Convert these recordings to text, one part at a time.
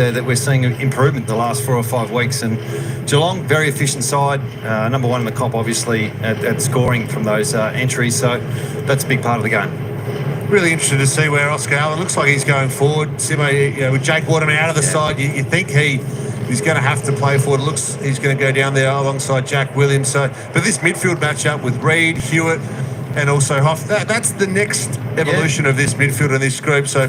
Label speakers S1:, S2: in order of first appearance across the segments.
S1: that we're seeing improvement the last 4 or 5 weeks, and Geelong, very efficient side, number one in the comp obviously at scoring from those entries, so that's a big part of the game.
S2: Really interested to see where Oscar Allen looks like he's going forward. Simo, with Jake Waterman out of the side, you think he's going to have to play forward. It looks he's going to go down there alongside Jack Williams. So, but this midfield matchup with Reid, Hewitt, and also Hoff, that's the next evolution of this midfield and this group. So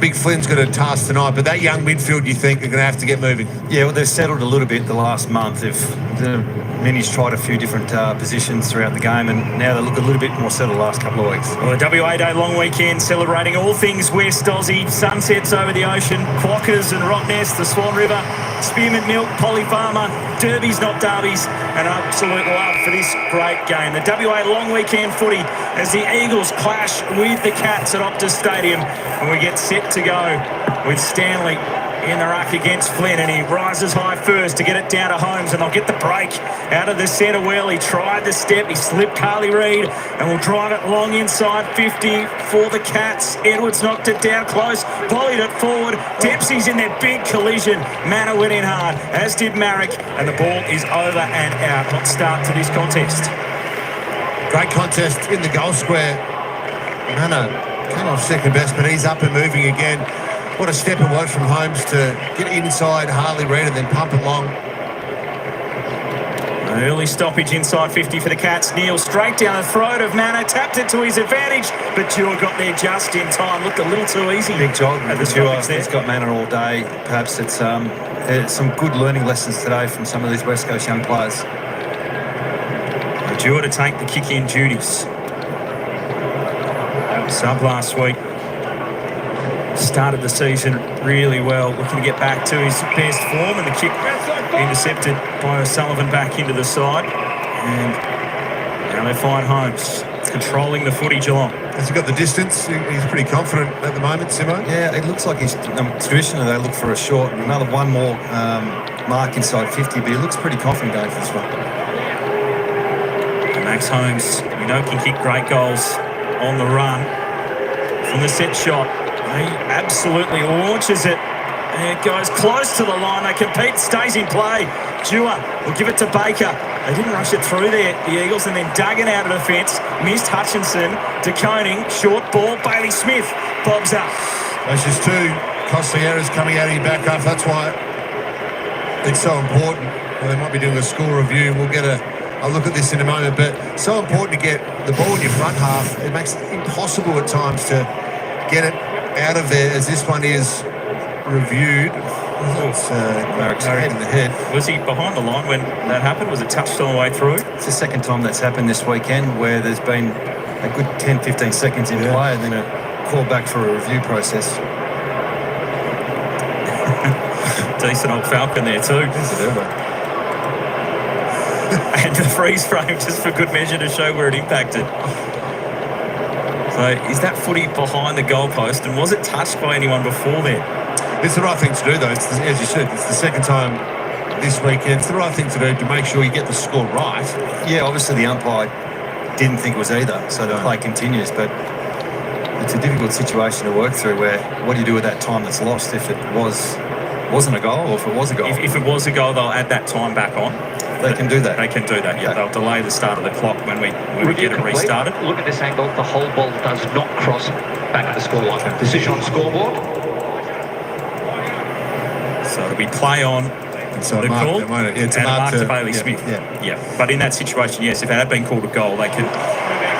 S2: Big Flynn's got a task tonight, but that young midfield, you think, are going to have to get moving? Yeah, well, they've settled a little bit the last month. The Mini's tried a few different positions throughout the game, and now they look a little bit more settled the last couple of weeks.
S3: Well, the WA Day long weekend celebrating all things West Aussie, sunsets over the ocean, Quokkas and Rottnest, the Swan River, Spearmint Milk, Polly Farmer, derbies not derbies, and absolute love for this great game. The WA long weekend footy as the Eagles clash with the Cats at Optus Stadium, and we get set to go with Stanley in the ruck against Flynn, and he rises high first to get it down to Holmes, and they'll get the break out of the centre wheel. He tried the step, he slipped Harley Reid, and will drive it long inside 50 for the Cats. Edwards knocked it down close, volleyed it forward. Dempsey's in their big collision. Manor went in hard, as did Marek, and the ball is over and out. Hot start to this contest.
S2: Great contest in the goal square. Manor came off second best, but he's up and moving again. What a step it was from Holmes to get inside Harley Reid and then pump it long.
S3: An early stoppage inside 50 for the Cats. Neil straight down the throat of Manor, tapped it to his advantage, but Dewar got there just in time. Looked a little too easy.
S1: Big job at the Dewar. He's got Manor all day. Perhaps it's some good learning lessons today from some of these West Coast young players.
S3: Dewar to take the kick-in duties. Sub last week. Started the season really well, looking to get back to his best form, and the kick intercepted by O'Sullivan back into the side. And now they find Holmes controlling the footy. Geelong.
S2: Has he got the distance? He's pretty confident at the moment, Simo.
S1: Yeah, it looks like he's traditionally they look for a short, one more mark inside 50, but he looks pretty confident going for this one.
S3: And Max Holmes, can kick great goals on the run from the set shot. He absolutely launches it, and it goes close to the line. They compete, stays in play. Dewar will give it to Baker. They didn't rush it through there, the Eagles, and then Duggan out of the fence. Missed Hutchinson to Koning. Short ball, Bailey Smith bobs up.
S2: That's just two costly errors coming out of your back half. That's why it's so important. Well, they might be doing a score review. We'll get a look at this in a moment, but so important to get the ball in your front half. It makes it impossible at times to get it out of there, as this one is reviewed. It's Marek's head in the head.
S3: Was he behind the line when that happened? Was it touched on the way through?
S1: It's the second time that's happened this weekend, where there's been a good 10-15 seconds in play and then a call back for a review process.
S3: Decent old Falcon there too. And the freeze frame just for good measure to show where it impacted. So is that footy behind the goalpost, and was it touched by anyone before then?
S2: It's the right thing to do, though. As you said, it's the second time this weekend. It's the right thing to do to make sure you get the score right.
S1: Yeah, obviously the umpire didn't think it was either, so the play continues, but it's a difficult situation to work through where what do you do with that time that's lost if it wasn't a goal, or if it was a goal?
S3: If it was a goal, they'll add that time back on.
S1: They can do that.
S3: They can do that, yeah. They'll delay the start of the clock when we get it restarted.
S4: Look at this angle. The whole ball does not cross back to the scoreline. Decision on scoreboard.
S3: So it'll be play on.
S2: So
S3: the call,
S2: it's
S3: and a mark to Bailey
S2: yeah,
S3: Smith.
S2: Yeah.
S3: But in that situation, yes, if it had been called a goal, they could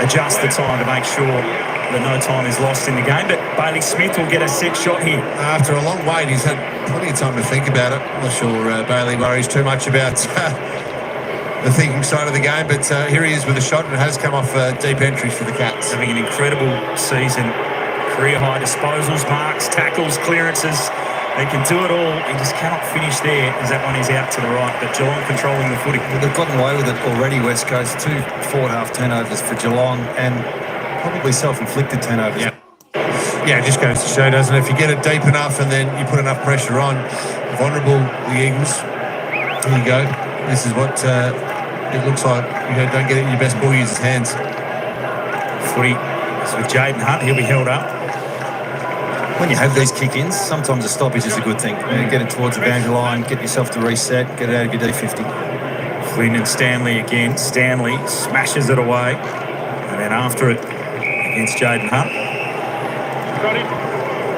S3: adjust the time to make sure that no time is lost in the game. But Bailey Smith will get a set shot here.
S2: After a long wait, he's had plenty of time to think about it. I'm not sure Bailey worries too much about the thinking side of the game, but here he is with a shot, and it has come off deep entry for the Cats.
S3: Having an incredible season. Career high disposals, marks, tackles, clearances. They can do it all. He just cannot finish there as that one is out to the right. But Geelong controlling the footy.
S1: Well, they've gotten away with it already, West Coast. 2 forward half turnovers for Geelong, and probably self-inflicted turnovers.
S2: Yeah, it just goes to show, doesn't it? If you get it deep enough and then you put enough pressure on, vulnerable the Eagles. Here you go. This is what it looks like. Don't get it in your best ball user's hands.
S3: Footy is with Jaden Hunt. He'll be held up.
S1: when you have these kick-ins, sometimes a stoppage is a good thing. You know, get it towards the boundary line, get yourself to reset, get it out of your D50.
S3: Flynn and Stanley again. Stanley smashes it away. And then after it, against Jaden Hunt.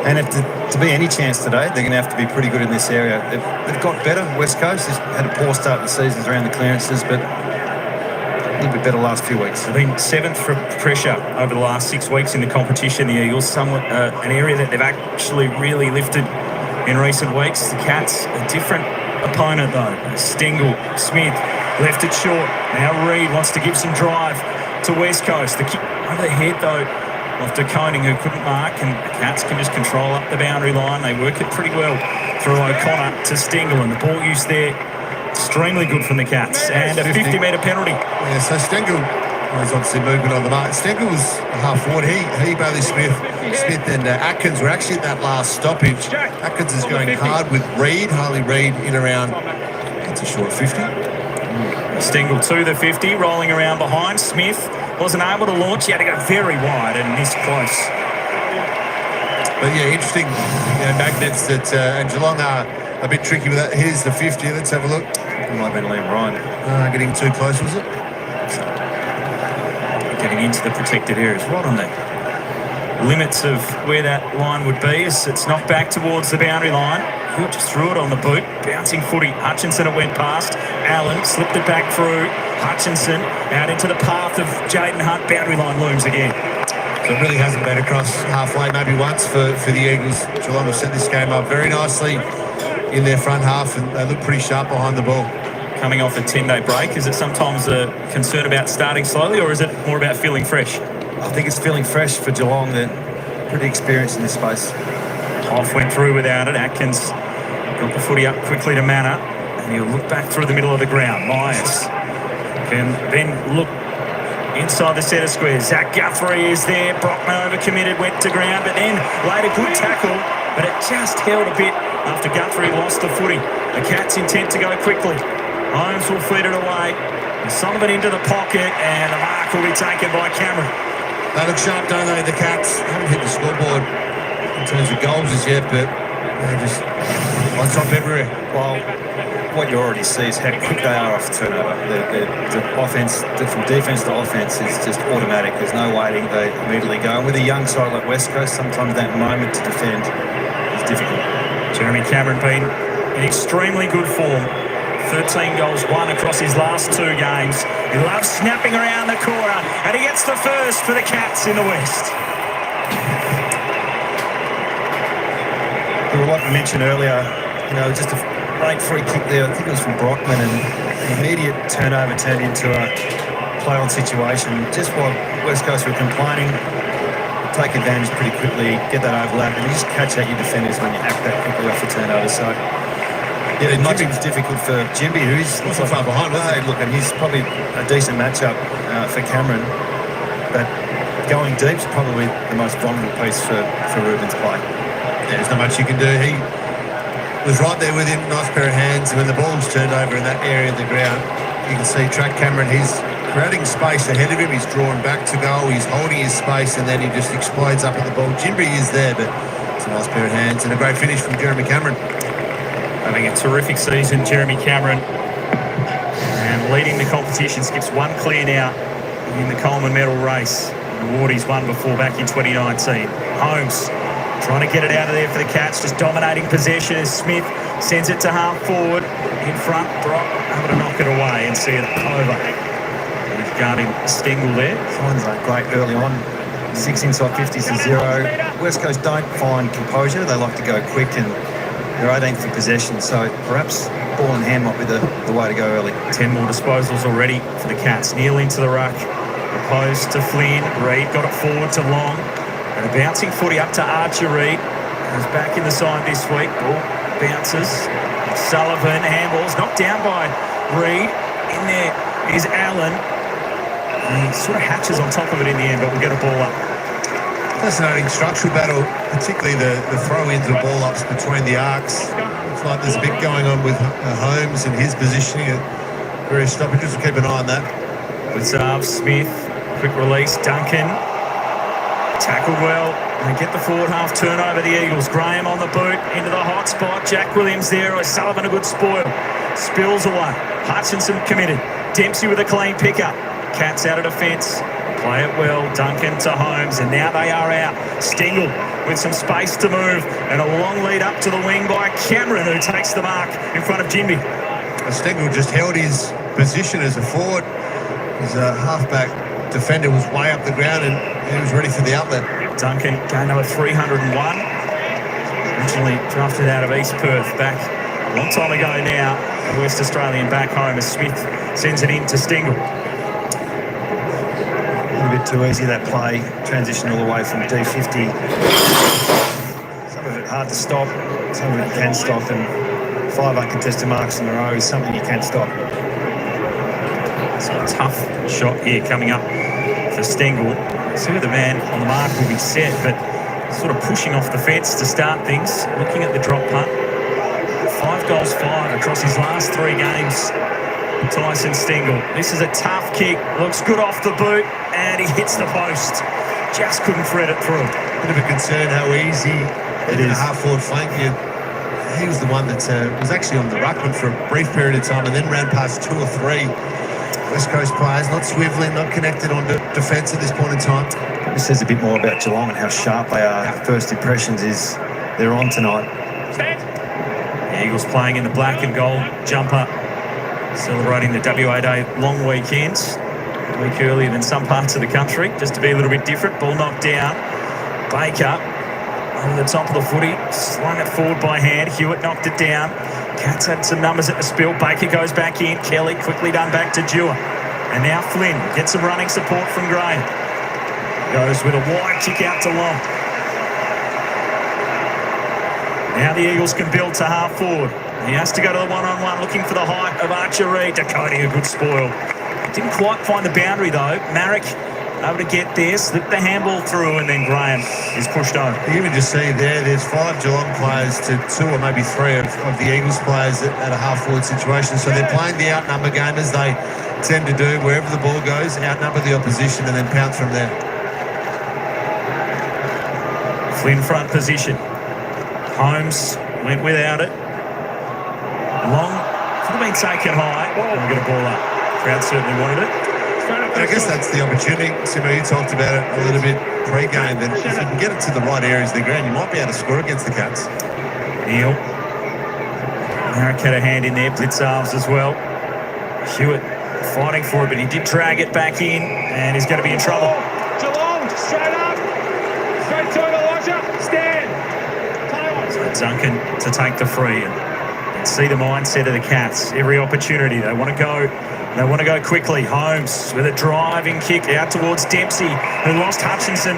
S1: And if to be any chance today, they're going to have to be pretty good in this area. They've got better. West Coast has had a poor start to the seasons around the clearances, but a little bit better last few weeks.
S3: They've been 7th for pressure over the last 6 weeks in the competition, the Eagles. Somewhat an area that they've actually really lifted in recent weeks. The Cats, a different opponent though. Stengle, Smith, left it short. Now Reid wants to give some drive to West Coast. The kick over the head though of De Koning, who couldn't mark, and the Cats can just control up the boundary line. They work it pretty well through O'Connor to Stengle, and the ball use there extremely good from the Cats. And a 50-metre penalty.
S2: Yeah, so Stengle was obviously movement on the mark. Stengle was half forward. He Bailey Smith and Atkins were actually at that last stoppage. Atkins is going hard with Reid, Harley Reid in around, it's a short 50.
S3: Stengle to the 50, rolling around behind. Smith wasn't able to launch. He had to go very wide and missed close.
S2: But yeah, interesting magnets that and Geelong are a bit tricky with that. Here's the 50. Let's have a look.
S1: It might have been Liam Ryan.
S2: Getting too close, was it?
S3: Getting into the protected areas, right on the limits of where that line would be as it's knocked back towards the boundary line. Hewitt just threw it on the boot. Bouncing footy. Hutchinson, it went past. Allen slipped it back through. Hutchinson out into the path of Jaden Hunt. Boundary line looms again.
S2: So it really hasn't been across halfway, maybe once for the Eagles. Geelong have set this game up very nicely in their front half, and they look pretty sharp behind the ball.
S3: Coming off a 10-day break, is it sometimes a concern about starting slowly, or is it more about feeling fresh?
S1: I think it's feeling fresh for Geelong. They're pretty experienced in this space.
S3: Off went through without it. Atkins got the footy up quickly to Manor, and he'll look back through the middle of the ground. Miers can then look inside the set of squares. Zach Guthrie is there. Brockman overcommitted, went to ground, but then laid a good tackle, but it just held a bit after Guthrie lost the footy. The Cats intent to go quickly. Holmes will feed it away. Sullivan into the pocket, and the mark will be taken by Cameron.
S2: They look sharp, don't they? The Cats haven't hit the scoreboard in terms of goals as yet, but they're just on top everywhere.
S1: Well, what you already see is how quick they are off the turnover. The offense, from defence to offense, is just automatic. There's no waiting. They immediately go. And with a young side like West Coast, sometimes that moment to defend is difficult.
S3: Jeremy Cameron been in extremely good form. 13 goals, 1 across his last 2 games. He loves snapping around the corner, and he gets the first for the Cats in the West.
S1: Like I mentioned earlier, just a great free kick there. I think it was from Brockman, and the immediate turnover turned into a play-on situation. Just while West Coast were complaining, take advantage pretty quickly, get that overlap, and you just catch out your defenders when you act that quickly off the turnover. So, yeah, much it's difficult for Jimby, who's
S2: not so far behind, was he?
S1: Look, and he's probably a decent matchup for Cameron, but going deep is probably the most vulnerable piece for Ruben's play.
S2: Yeah, there's not much you can do. He was right there with him, nice pair of hands. And when the ball's turned over in that area of the ground, you can see Track Cameron, he's creating space ahead of him. He's drawing back to goal. He's holding his space, and then he just explodes up at the ball. Jimby is there, but it's a nice pair of hands and a great finish from Jeremy Cameron.
S3: Having a terrific season, Jeremy Cameron. And leading the competition, skips 1 clear now in the Coleman medal race. An award he's won before back in 2019. Holmes trying to get it out of there for the Cats, just dominating possession as Smith sends it to half forward. In front, Brock able to knock it away and see it over. He's guarding Stengle there.
S1: Finds that great early on. 6 inside 50s to 0. West Coast don't find composure. They like to go quick, and they're 18th for possession. So perhaps ball in hand might be the way to go early.
S3: 10 more disposals already for the Cats. Neil into the ruck. Opposed to Flynn. Reid got it forward to Long. And a bouncing footy up to Archer Reid. He's back in the side this week. Ball bounces. Sullivan handballs. Knocked down by Reid. In there is Allen. He sort of hatches on top of it in the end, but we'll get a ball up.
S2: Fascinating structural battle, particularly the throw-ins of ball-ups between the arcs. Looks like there's a bit going on with Holmes and his positioning at various stoppages. We'll keep an eye on that.
S3: With Smith, quick release, Duncan. Tackled well They get the forward half turnover, the Eagles. Graham on the boot, into the hot spot. Jack Williams there. O'Sullivan a good spoil. Spills away. Hutchinson committed. Dempsey with a clean pickup. Cats out of defence. Play it well. Duncan to Holmes, and now they are out. Stengle with some space to move, and a long lead up to the wing by Cameron, who takes the mark in front of Jimby.
S2: Stengle just held his position as a forward. His halfback defender was way up the ground, and he was ready for the outlet.
S3: Duncan, game number 301. Originally drafted out of East Perth back a long time ago now. A West Australian back home as Smith sends it in to Stengle.
S1: A little bit too easy, that play. Transition all the way from D50. Some of it hard to stop, some of it you can stop, and 5 uncontested marks in a row is something you can stop.
S3: So a tough shot here coming up for Stengle. See where the man on the mark will be set, but sort of pushing off the fence to start things. Looking at the drop punt. 5 goals, 5 across his last 3 games. Tyson Stengle. This is a tough kick. Looks good off the boot, and he hits the post. Just couldn't thread it through.
S2: Bit of a concern how easy it is. Half-forward flank. He was the one that was actually on the ruckman for a brief period of time and then ran past 2 or 3 West Coast players, not swivelling, not connected on defence at this point in time.
S1: This says a bit more about Geelong and how sharp they are. First impressions is they're on tonight.
S3: The Eagles playing in the black and gold jumper, celebrating the WA Day long weekend. A week earlier than some parts of the country, just to be a little bit different. Ball knocked down. Baker over the top of the footy, slung it forward by hand. Hewitt knocked it down. Cats had some numbers at the spill. Baker goes back in. Kelly quickly done back to Dewar. And now Flynn gets some running support from Graham. Goes with a wide kick out to Long. Now the Eagles can build to half forward. He has to go to the one-on-one, looking for the height of Archer Reid. Decoding a good spoil. Didn't quite find the boundary though. Marek able to get there, slip the handball through, and then Graham is pushed over.
S2: You can just see there's 5 Geelong players to 2 or maybe 3 of the Eagles players at a half-forward situation. So they're playing the outnumber game as they tend to do. Wherever the ball goes, outnumber the opposition and then pounce from there.
S3: Flynn front position. Holmes went without it. Long could have been taken high. We'll get a ball up. Crowd certainly wanted it.
S2: I guess that's the opportunity. Simo, you talked about it a little bit pre-game, that if you can get it to the right areas of the ground, you might be able to score against the Cats.
S3: Neil. Marek had a hand in there, Blitzarves as well. Hewitt fighting for it, but he did drag it back in, and he's going to be in trouble.
S5: Geelong, straight up. Straight to it, Elijah. Stand.
S3: So Duncan to take the free and see the mindset of the Cats. Every opportunity, they want to go. They want to go quickly. Holmes with a driving kick out towards Dempsey, who lost Hutchinson.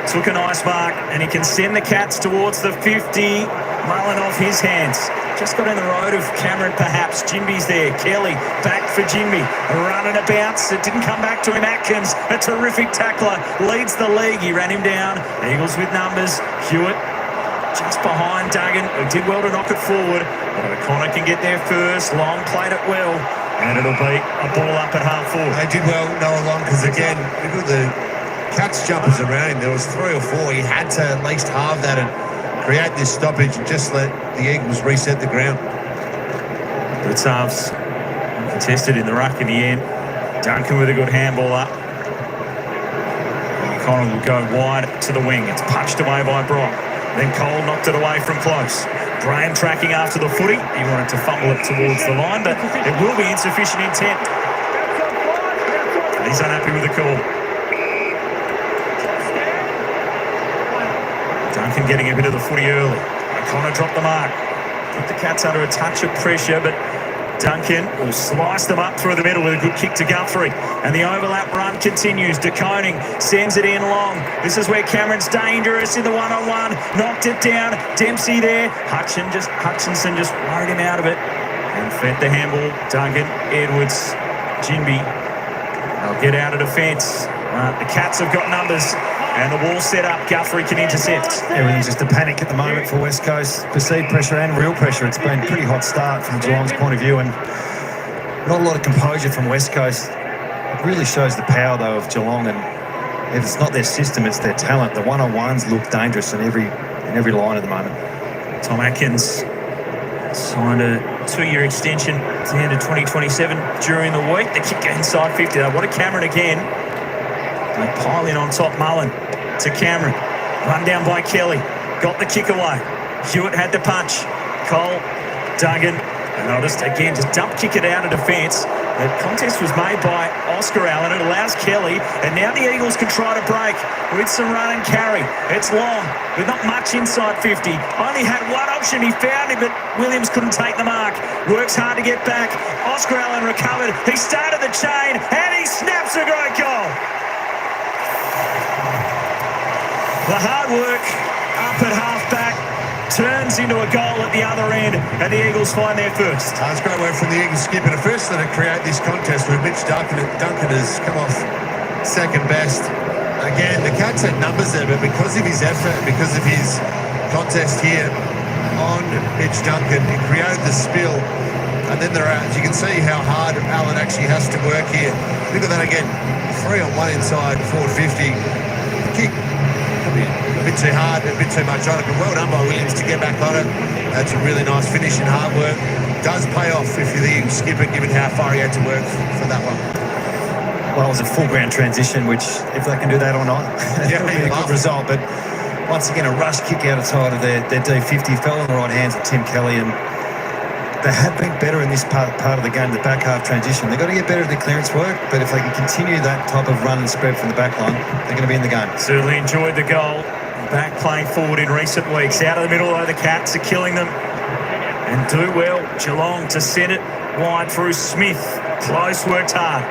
S3: Took a nice mark, and he can send the Cats towards the 50. Mullen off his hands. Just got in the road of Cameron, perhaps. Jimby's there. Kelly back for Jimby. A run and a bounce. It didn't come back to him. Atkins, a terrific tackler, leads the league. He ran him down. Eagles with numbers. Hewitt just behind Duggan, who did well to knock it forward. But O'Connor can get there first. Long played it well. And it'll be a ball up at half forward.
S2: They did well, Noah Long, because again, look at the Cats jumpers around him. There was 3 or 4. He had to at least halve that and create this stoppage and just let the Eagles reset the ground.
S3: Blitzarves contested in the ruck in the end. Duncan with a good handball up. O'Connor will go wide to the wing. It's punched away by Brock. Then Cole knocked it away from close. Graham tracking after the footy. He wanted to fumble it towards the line, but it will be insufficient intent. He's unhappy with the call. Duncan getting a bit of the footy early. O'Connor dropped the mark. Put the Cats under a touch of pressure, but Duncan will slice them up through the middle with a good kick to Guthrie. And the overlap run continues. De Koning sends it in long. This is where Cameron's dangerous in the one-on-one. Knocked it down. Dempsey there. Hutchinson just worried him out of it. And fed the handball. Duncan, Edwards, Jinby. They'll get out of defence. The Cats have got numbers. And the wall set up. Guthrie can intercept.
S1: Everything's just a panic at the moment for West Coast. Perceived pressure and real pressure. It's been a pretty hot start from Geelong's point of view, and not a lot of composure from West Coast. It really shows the power, though, of Geelong and if it's not their system, it's their talent. The one-on-ones look dangerous in every line at the moment.
S3: Tom Atkins signed a 2-year extension at the end of 2027 during the week. The kick inside 50. What a Cameron again. They pile in on top. Mullen to Cameron. Run down by Kelly. Got the kick away. Hewitt had the punch. Cole, Duggan, and they'll just dump kick it out of defence. The contest was made by Oscar Allen. It allows Kelly, and now the Eagles can try to break with some run and carry. It's long, with not much inside 50. Only had one option. He found him, but Williams couldn't take the mark. Works hard to get back. Oscar Allen recovered. He started the chain, and he snaps a great goal. The hard work up at half-back turns into a goal at the other end, and the Eagles find their first.
S2: It's great work from the Eagles skipper. The first that create this contest where Mitch Duncan has come off second best. Again, the Cats had numbers there, but because of his effort, because of his contest here on Mitch Duncan, he created the spill. And then as you can see how hard Allen actually has to work here. Look at that again. 3-on-1 inside, 450. Kick. A bit too hard, a bit too much on it, but well done by Williams to get back on it. That's a really nice finish and hard work. Does pay off if you're the skipper, given how far he had to work for that one.
S1: Well, it was a full ground transition, which, if they can do that or not, it'll be a good result. But once again, a rush kick out of side of their D50 fell in the right hands of Tim Kelly, and they have been better in this part of the game, the back half transition. They've got to get better at their clearance work, but if they can continue that type of run and spread from the back line, they're going to be in the game.
S3: Certainly enjoyed the goal. Back playing forward in recent weeks. Out of the middle, though, the Cats are killing them. And do well. Geelong to send it wide through Smith. Close, worked hard.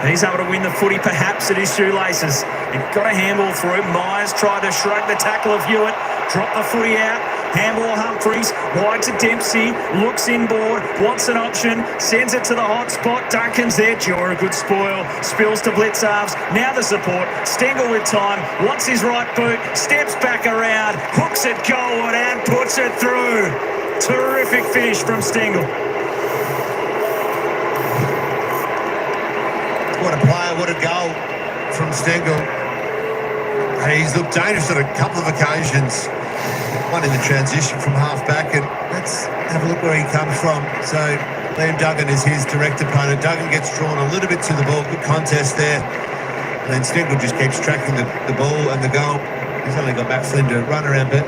S3: He's able to win the footy, perhaps at his shoelaces. He got a handball through. Miers tried to shrug the tackle of Hewitt. Dropped the footy out. Handball Humphries, wide to Dempsey, looks inboard, wants an option, sends it to the hot spot. Duncan's there, Jura, a good spoil, spills to Blitzarves, now the support. Stengle with time, wants his right boot, steps back around, hooks it goalward and puts it through. Terrific finish from Stengle.
S2: What a player, what a goal from Stengle. He's looked dangerous on a couple of occasions. One in the transition from half-back, and let's have a look where he comes from. So Liam Duggan is his direct opponent. Duggan gets drawn a little bit to the ball. Good contest there. And then Stengle just keeps tracking the ball and the goal. He's only got Matt Flynn to run around, but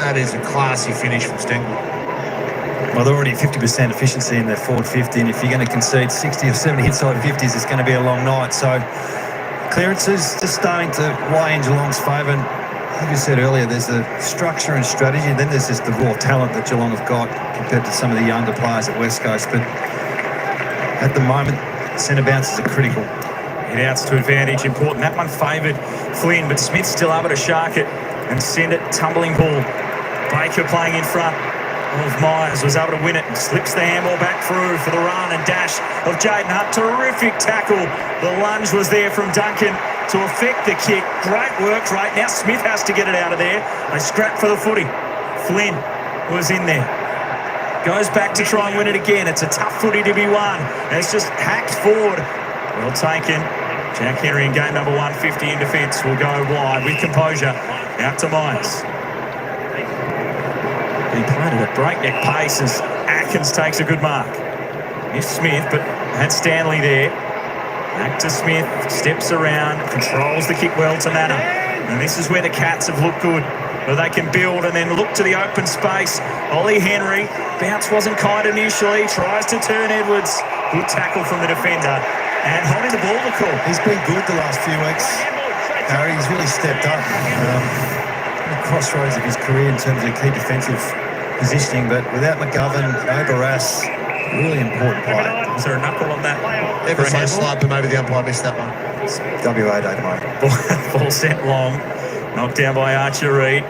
S2: that is a classy finish from Stengle.
S1: Well, they're already 50% efficiency in their forward 50, and if you're going to concede 60 or 70 inside 50s, it's going to be a long night. So clearances just starting to weigh in Geelong's favour. Like you said earlier, there's the structure and strategy, and then there's just the raw talent that Geelong have got compared to some of the younger players at West Coast. But at the moment, centre bounces are critical.
S3: It outs to advantage, important. That one favoured Flynn, but Smith's still able to shark it and send it tumbling ball. Baker playing in front of Miers, was able to win it and slips the handball back through for the run and dash of Jaden Hutt. Terrific tackle. The lunge was there from Duncan to affect the kick. Great work right now. Smith has to get it out of there. They scrap for the footy. Flynn was in there. Goes back to try and win it again. It's a tough footy to be won. And it's just hacked forward. Well taken. Jack Henry in game number 150 in defence will go wide with composure. Out to Miers. He played at a breakneck pace as Atkins takes a good mark. Missed Smith, but had Stanley there. Back to Smith, steps around, controls the kick well to Manor. And this is where the Cats have looked good, where they can build and then look to the open space. Ollie Henry, bounce wasn't kind initially, tries to turn Edwards. Good tackle from the defender. And holding the ball to call.
S1: He's been good the last few weeks, Harry. He's really stepped up. Crossroads of his career in terms of key defensive positioning, but without McGovern, no Barras, really important player.
S3: Is there a knuckle on that?
S2: Ever so slight, but maybe the umpire missed that one.
S1: WA day tomorrow.
S3: Ball sent long, knocked down by Archer Reid.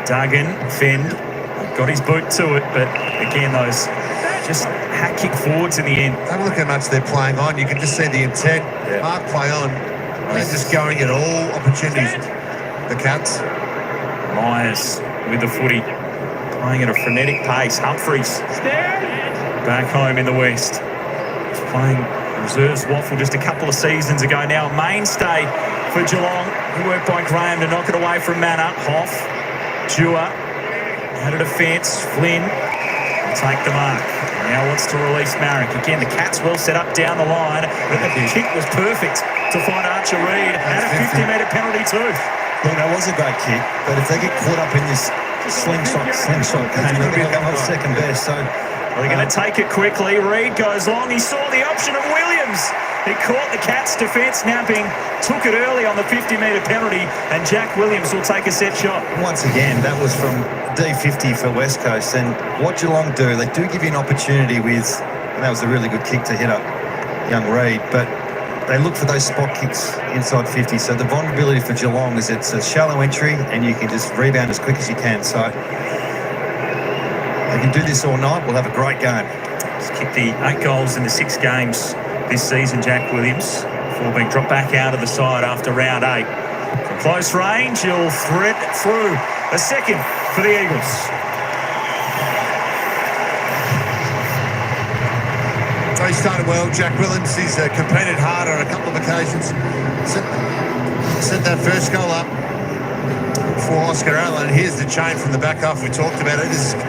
S3: Duggan, fend, got his boot to it, but again, those just hat kick forwards in the end.
S2: Have a look how much they're playing on. You can just see the intent.
S1: Yeah.
S2: Mark play on. They're just going at all opportunities. The Cats.
S3: Miers with the footy, playing at a frenetic pace. Humphries back home in the West. Playing reserves waffle just a couple of seasons ago now. A mainstay for Geelong. Good work by Graham to knock it away from Manor. Hoff, Dewar, out of defence. Flynn will take the mark. Now wants to release Marek. Again, the Cats well set up down the line, but the kick was perfect to find Archer Reid. And a 50-metre penalty too.
S1: Look, that was a great kick, but if they get caught up in this slingshot game, they're going to come off second best. So
S3: they're going to take it quickly. Reid goes long. He saw the option of Williams. He caught the Cats' defence napping, took it early on the 50-metre penalty, and Jack Williams will take a set shot.
S1: Once again, that was from D50 for West Coast. And what Geelong do, they do give you an opportunity with, and that was a really good kick to hit up young Reid, but they look for those spot kicks inside 50. So the vulnerability for Geelong is it's a shallow entry and you can just rebound as quick as you can. So they can do this all night. We'll have a great game.
S3: He's kicked the 8 goals in the 6 games this season, Jack Williams, before being dropped back out of the side after round 8. From close range, he'll thread through a second for the Eagles.
S2: So he started well. Jack Williams, he's competed hard on a couple of occasions. Set that first goal up for Oscar Allen. Here's the chain from the back half. We talked about it. This is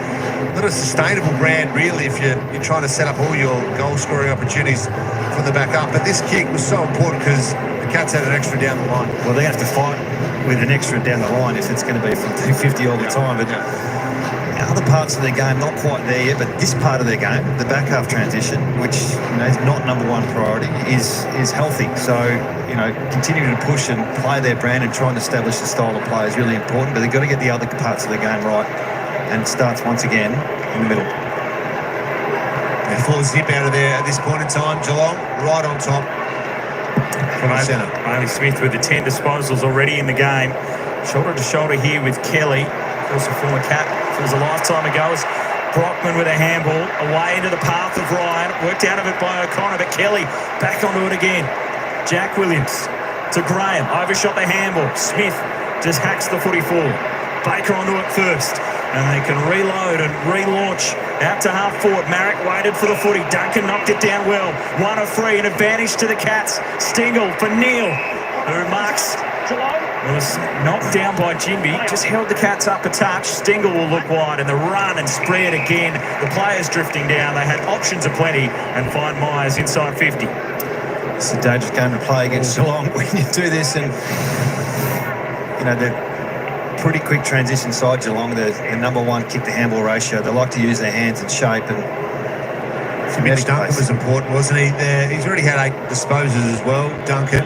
S2: not a sustainable brand, really, if you're trying to set up all your goal-scoring opportunities from the back up. But this kick was so important because the Cats had an extra down the line.
S1: Well, they have to fight with an extra down the line if it's going to be from 250 all the time. But other parts of their game, not quite there yet, but this part of their game, the back half transition, which is not number one priority, is healthy. So, continuing to push and play their brand and try and establish the style of play is really important, but they've got to get the other parts of the game right. And it starts once again in the middle.
S2: Full zip out of there at this point in time. Geelong right on top. From the centre.
S3: Bailey Smith with the 10 disposals already in the game. Shoulder to shoulder here with Kelly. Of course, a former Cat. Feels a lifetime ago. As Brockman with a handball away into the path of Ryan. Worked out of it by O'Connor, but Kelly back onto it again. Jack Williams to Graham. Overshot the handball. Smith just hacks the footy forward. Baker onto it first. And they can reload and relaunch out to half forward. Marek waited for the footy. Duncan knocked it down well. 1 of 3, an advantage to the Cats. Stengle for Neil, who marks. Was knocked down by Jimby. Just held the Cats up a touch. Stengle will look wide, and the run and spread again. The players drifting down. They had options aplenty and find Miers inside 50.
S1: It's a dangerous game to play against Geelong when you do this, and they're pretty quick transition side. Geelong, the number 1 kick to handball ratio. They like to use their hands and shape. And
S2: Mitch Duncan was important, wasn't he? He's already had 8 disposals as well. Duncan,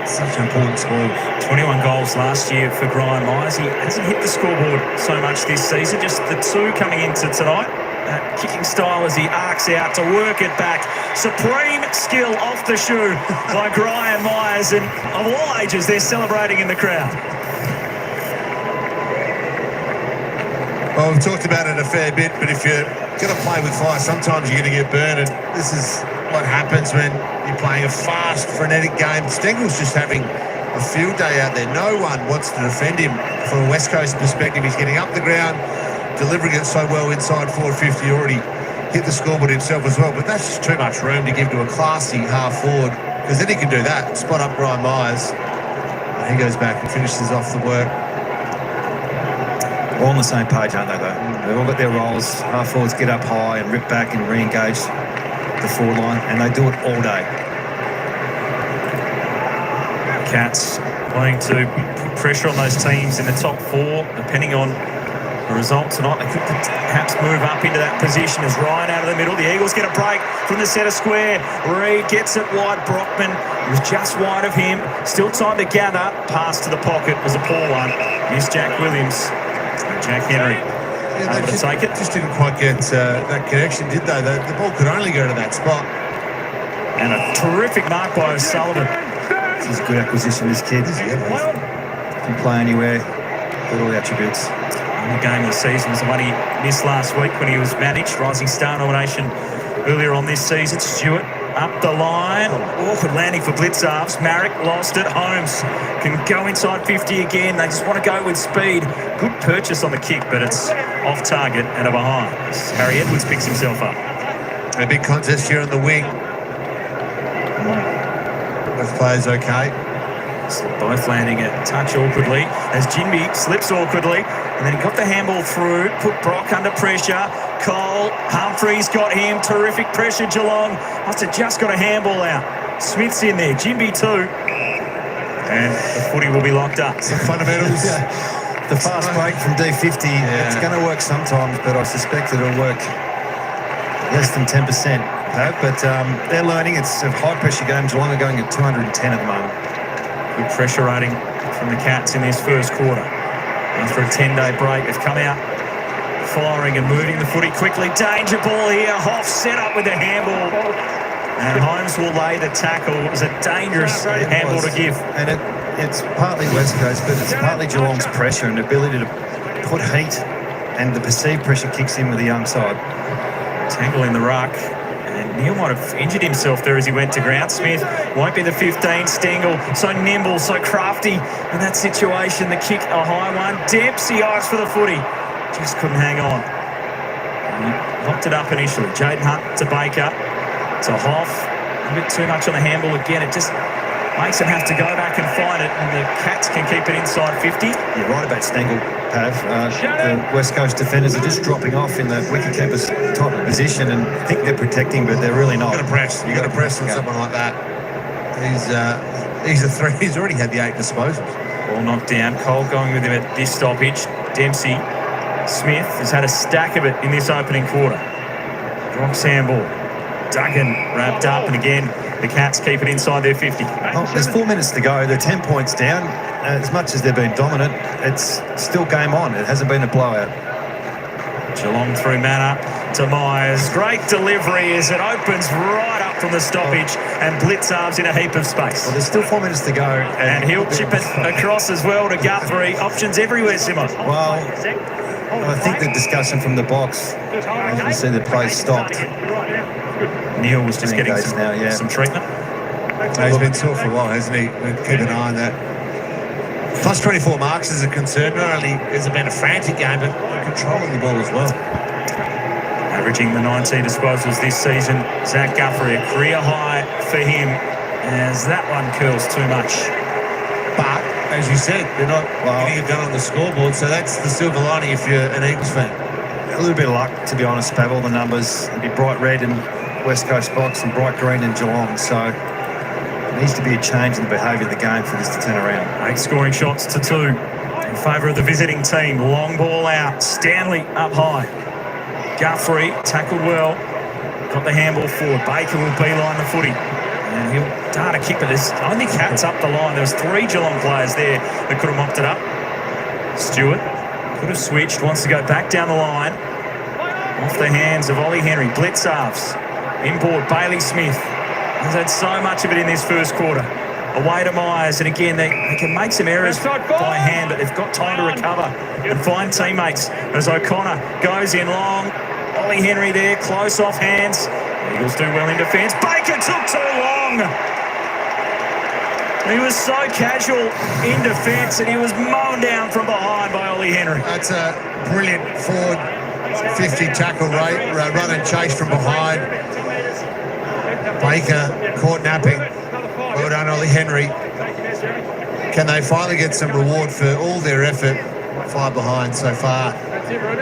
S2: such an important score.
S3: 21 goals last year for Brian Miers. He hasn't hit the scoreboard so much this season. Just the 2 coming into tonight. That kicking style as he arcs out to work it back. Supreme skill off the shoe by Brian Miers, and of all ages, they're celebrating in the crowd.
S2: Well, we've talked about it a fair bit, but if you're going to play with fire, sometimes you're going to get burned, and this is what happens when you're playing a fast, frenetic game. Stengle's just having a field day out there. No one wants to defend him from a West Coast perspective. He's getting up the ground, delivering it so well inside 450. Already hit the scoreboard himself as well, but that's just too much room to give to a classy half forward, because then he can do that, spot up Brian Miers, and he goes back and finishes off the work.
S1: All on the same page, aren't they, though? They've all got their roles. Half forwards get up high and rip back and re-engage the forward line, and they do it all day.
S3: Cats playing to put pressure on those teams in the top 4, depending on the result tonight. They could perhaps move up into that position as Ryan out of the middle. The Eagles get a break from the centre square. Reid gets it wide. Brockman was just wide of him. Still time to gather. Pass to the pocket was a poor one. Missed Jack Williams. Jack Henry able to take it.
S2: Just didn't quite get that connection, did they? The ball could only go to that spot.
S3: And a terrific mark by O'Sullivan.
S1: This is a good acquisition, this kid. Can play anywhere. Got all the attributes.
S3: The game of the season was the one he missed last week when he was managed. Rising Star nomination earlier on this season. Stewart up the line. Awkward landing for Blitzarves. Marek lost it. Holmes can go inside 50 again. They just want to go with speed. Good purchase on the kick, but it's off target and a behind. Harry Edwards picks himself up.
S2: A big contest here on the wing. Both players okay.
S3: So both landing a touch awkwardly as Jimby slips awkwardly, and then he got the handball through, put Brock under pressure. Cole, Humphrey's got him, terrific pressure. Geelong must have just got a handball out. Smith's in there, Jimby too, and the footy will be locked up.
S2: Some fundamentals.
S1: The fast break from D50, it's going to work sometimes, but I suspect it'll work less than 10%. But they're learning. It's a high-pressure game. Geelong are going at 210 at the moment.
S3: Good pressure rating from the Cats in this first quarter. After a 10-day break, they've come out firing and moving the footy quickly. Danger ball here. Hoff set up with the handball. And Holmes will lay the tackle. It was a dangerous handball to give.
S1: And it's partly West Coast, but it's partly Geelong's pressure and ability to put heat, and the perceived pressure kicks in with the young side.
S3: Tangle in the ruck. And Neil might have injured himself there as he went to ground. Smith won't be the 15. Stengle, so nimble, so crafty in that situation. The kick, a high one. Dempsey eyes for the footy. Just couldn't hang on. He locked it up initially. Jaden Hunt to Baker. To Hoff. A bit too much on the handball again. It just makes him have to go back and find it, and the Cats can keep it inside 50.
S1: You're right about Stengle, Pav. The West Coast defenders are just dropping off in the wicketkeeper's type of position and think they're protecting, but they're really not.
S2: You've got to press. You've got to press on someone like that. He's a three. He's already had the 8 disposals.
S3: Ball knocked down. Cole going with him at this stoppage. Dempsey. Smith has had a stack of it in this opening quarter. Drops handball. Duggan wrapped up, and again, the Cats keep it inside their 50.
S1: Oh, there's 4 minutes to go. They're 10 points down. As much as they've been dominant, it's still game on. It hasn't been a blowout.
S3: Geelong through man up to Miers. Great delivery as it opens right up from the stoppage, and Blitzarves in a heap of space.
S1: Well, there's still 4 minets to go.
S3: And he'll chip it across as well to Guthrie. Options everywhere, Simo.
S1: Well, I think the discussion from the box, you can see the play stopped.
S3: Neil was just getting some treatment.
S2: He's been sore for a while, hasn't he? We'll keep an eye on that. Plus 24 marks is a concern. Not only has it been a frantic game, but controlling the ball as well.
S3: Averaging the 19 disposals this season. Zach Guthrie, a career high for him, as that one curls too much.
S2: But, as you said, they're not getting it done on the scoreboard, so that's the silver lining if you're an Eagles fan.
S1: A little bit of luck, to be honest, Pav. All the numbers, it'd be bright red in West Coast box and bright green in Geelong, so it needs to be a change in the behaviour of the game for this to turn around.
S3: 8 scoring shots to 2 in favour of the visiting team. Long ball out. Stanley up high. Guthrie tackled well. Got the handball forward. Baker will beeline the footy. And he'll dart a kick, but there's only Cats up the line. There was 3 Geelong players there that could have mopped it up. Stewart could have switched. Wants to go back down the line. Off the hands of Ollie Henry. Blitzarves. Inboard Bailey Smith. He's had so much of it in this first quarter. Away to Miers, and again, they can make some errors by hand, but they've got time to recover and find teammates as O'Connor goes in long. Ollie Henry there, close off hands. Eagles do well in defence. Baker took too long. He was so casual in defence, and he was mown down from behind by Ollie Henry.
S2: That's a brilliant forward 50 tackle rate, run and chase from behind. Baker caught napping. Well done, Ollie Henry. Can they finally get some reward for all their effort? 5 behind so far.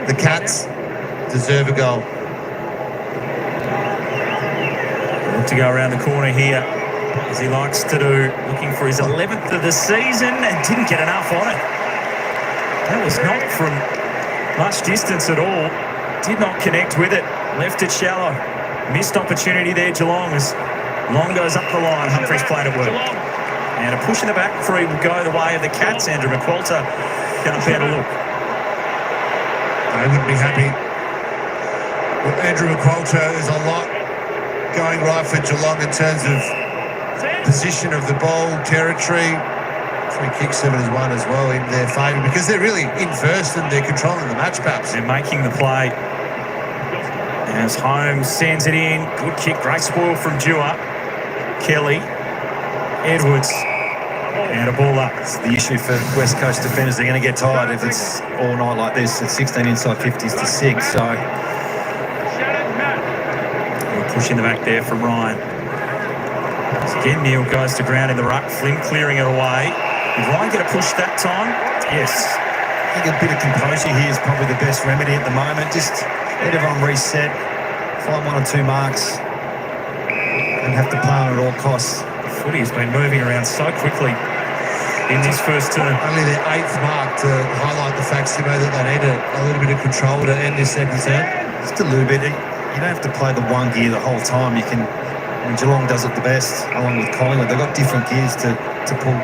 S2: The Cats deserve a goal.
S3: To go around the corner here, as he likes to do, looking for his 11th of the season, and didn't get enough on it. That was not from much distance at all. Did not connect with it. Left it shallow. Missed opportunity there, Geelong, as Long goes up the line. Humphrey's played it well. And a push in the back three will go the way of the Cats. Andrew McQualter can't bear to look.
S2: They wouldn't be happy with Andrew McQualter. There's a lot going right for Geelong in terms of position of the ball, territory. Free kick 7-1 as well in their favour, because they're really in first and they're controlling the match, perhaps.
S3: They're making the play. As Holmes sends it in. Good kick. Great spoil from Dewar. Kelly. Edwards. And a ball up.
S1: It's the issue for West Coast defenders. They're going to get tired if it's all night like this. It's 16 inside 50s to 6. So
S3: push in the back there from Ryan. Again, Neil goes to ground in the ruck. Flynn clearing it away. Did Ryan get a push that time? Yes.
S1: I think a bit of composure here is probably the best remedy at the moment. Just let everyone reset, find 1 or 2 marks, and have to play on at all costs.
S3: The footy has been moving around so quickly in this first term.
S2: Only their 8th mark to highlight the fact, Simo, that they need a little bit of control to end this second set.
S1: Just a little bit. You don't have to play the one gear the whole time. You can. I mean, Geelong does it the best, along with Collingwood. They've got different gears to pull.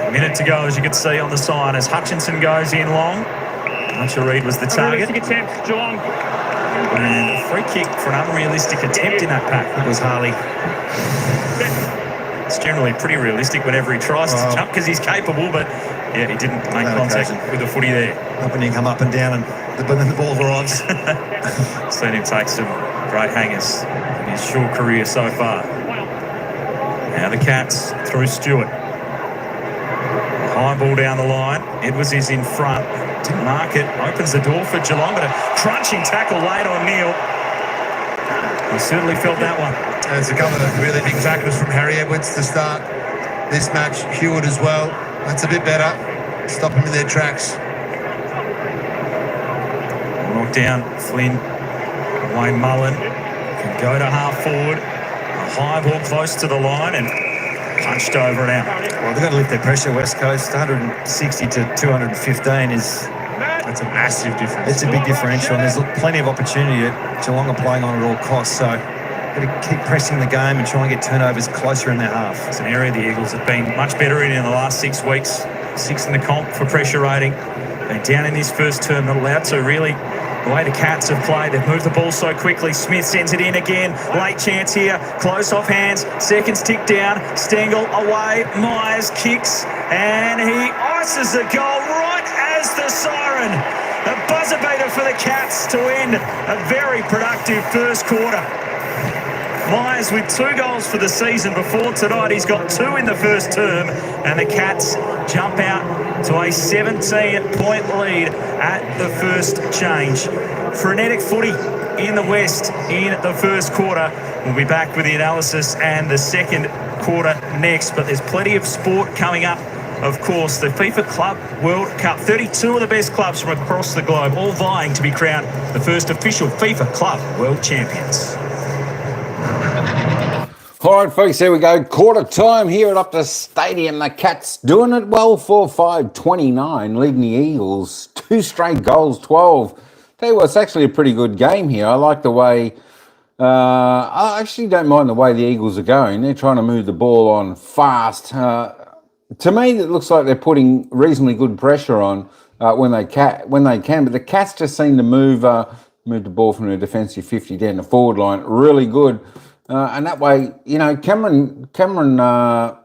S3: A minute to go, as you can see on the sign, as Hutchinson goes in long. Harley Reid was the target.
S5: Attempt, Geelong.
S3: And a free kick for an unrealistic attempt in that pack.
S1: It was Harley.
S3: It's generally pretty realistic whenever he tries to jump because he's capable, but yeah, he didn't make contact with the footy there.
S1: Up and you come up and down, and then the ball arrives.
S3: Seen him take some great hangers in his short career so far. Now the Cats through Stewart. High ball down the line. Edwards is in front. Didn't mark it. Opens the door for Geelong, but a crunching tackle late on Neil. He certainly felt that one.
S2: There's a couple of really big tackles from Harry Edwards to start this match. Hewitt as well. That's a bit better. Stop them in their tracks.
S3: Knocked down Flynn. Wayne Mullen can go to half forward. A high ball close to the line and punched over and out.
S1: Well, they've got to lift their pressure, West Coast. 160 to 215 is...
S2: That's a massive difference.
S1: It's a big differential, and there's plenty of opportunity that Geelong are playing on at all costs. So got to keep pressing the game and try and get turnovers closer in their half.
S3: It's an area the Eagles have been much better in the last 6 weeks. 6th in the comp for pressure rating. They're down in this first term, not allowed to really. The way the Cats have played, they've moved the ball so quickly. Smith sends it in again. Late chance here. Close off hands. Seconds tick down. Stengle away. Miers kicks. And he ices the goal right as the siren. A buzzer beater for the Cats to end a very productive first quarter. Miers with 2 goals for the season before tonight. He's got 2 in the first term, and the Cats jump out to a 17-point lead at the first change. Frenetic footy in the West in the first quarter. We'll be back with the analysis and the second quarter next, but there's plenty of sport coming up. Of course, the FIFA Club World Cup. 32 of the best clubs from across the globe, all vying to be crowned the first official FIFA Club World Champions.
S6: All right, folks, here we go. Quarter time here at Optus Stadium. The Cats doing it well, 4-5-29, leading the Eagles. 2 straight goals, 12. Tell you what, it's actually a pretty good game here. I like the way... I actually don't mind the way the Eagles are going. They're trying to move the ball on fast. To me, it looks like they're putting reasonably good pressure on when they can. But the Cats just seem to move the ball from the defensive 50 down the forward line. Really good. And that way, you know, Cameron, I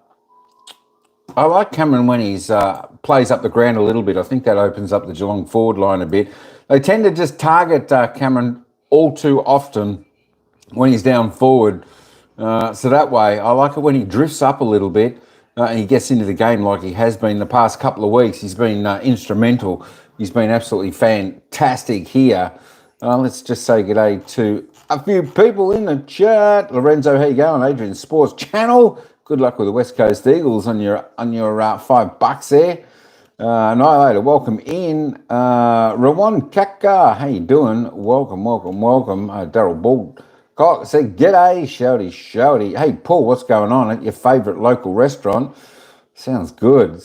S6: like Cameron when he's plays up the ground a little bit. I think that opens up the Geelong forward line a bit. They tend to just target Cameron all too often when he's down forward. So that way, I like it when he drifts up a little bit and he gets into the game like he has been the past couple of weeks. He's been instrumental. He's been absolutely fantastic here. Let's just say g'day to a few people in the chat. Lorenzo, how you going? Adrian Sports Channel. Good luck with the West Coast Eagles on your $5 there. Annihilator, welcome in. Rawan Kaka, how you doing? Welcome. Daryl Bull said g'day, shouty. Hey Paul, what's going on at your favourite local restaurant? Sounds good.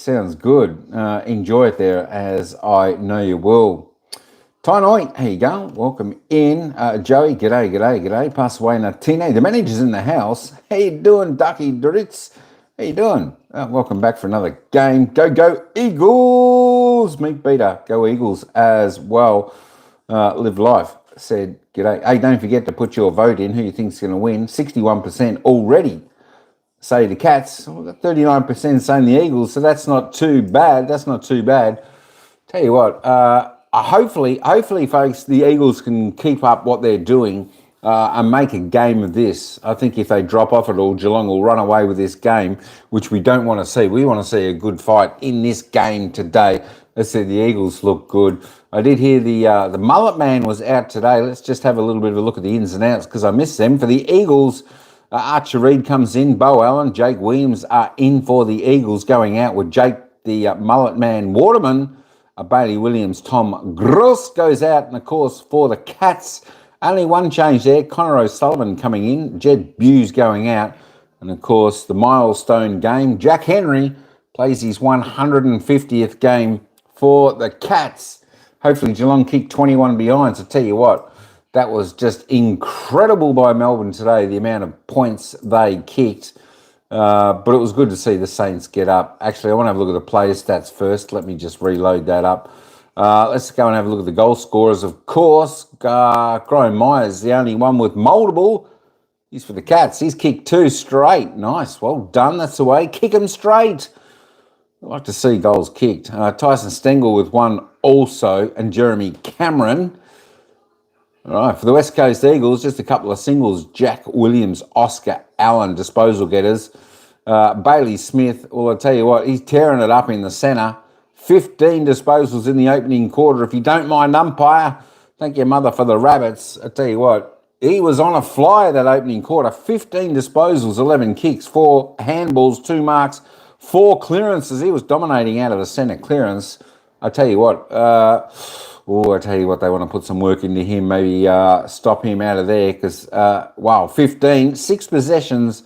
S6: Enjoy it there, as I know you will. Tainoi, how you going? Welcome in. Joey, g'day. Pass away Natine. The manager's in the house. How you doing, Ducky Dritz? How you doing? Welcome back for another game. Go Eagles! Meat beater. Go Eagles as well. Live life. Said g'day. Hey, don't forget to put your vote in. Who you think's going to win? 61% already say the Cats. We've got 39% saying the Eagles, so that's not too bad. Tell you what, hopefully, folks, the Eagles can keep up what they're doing and make a game of this. I think if they drop off at all, Geelong will run away with this game, which we don't want to see. We want to see a good fight in this game today. Let's see, the Eagles look good. I did hear the Mullet Man was out today. Let's just have a little bit of a look at the ins and outs because I missed them. For the Eagles, Archer Reid comes in. Bo Allen, Jake Williams are in for the Eagles, going out with Jake, the mullet man, Waterman. Bailey Williams, Tom Gross goes out. And, of course, for the Cats, only one change there. Connor O'Sullivan coming in. Jed Buse going out. And, of course, the milestone game. Jack Henry plays his 150th game for the Cats. Hopefully Geelong kicked 21 behind. So, tell you what, that was just incredible by Melbourne today, the amount of points they kicked. But it was good to see the Saints get up. Actually, I want to have a look at the player stats first. Let me just reload that up. Let's go and have a look at the goal scorers. Of course, Graham Miers, the only one with multiple. He's for the Cats. He's kicked 2 straight. Nice. Well done. That's the way. Kick them straight. I like to see goals kicked. Tyson Stengle with 1 also, and Jeremy Cameron. All right, for the West Coast Eagles, just a couple of singles. Jack Williams, Oscar Allen, disposal getters. Bailey Smith, well, I'll tell you what, he's tearing it up in the centre. 15 disposals in the opening quarter. If you don't mind, umpire, thank your mother for the Rabbits. I tell you what, he was on a fly that opening quarter. 15 disposals, 11 kicks, 4 handballs, 2 marks, 4 clearances. He was dominating out of the centre clearance. I tell you what, I tell you what, they want to put some work into him, maybe stop him out of there because, 15, 6 possessions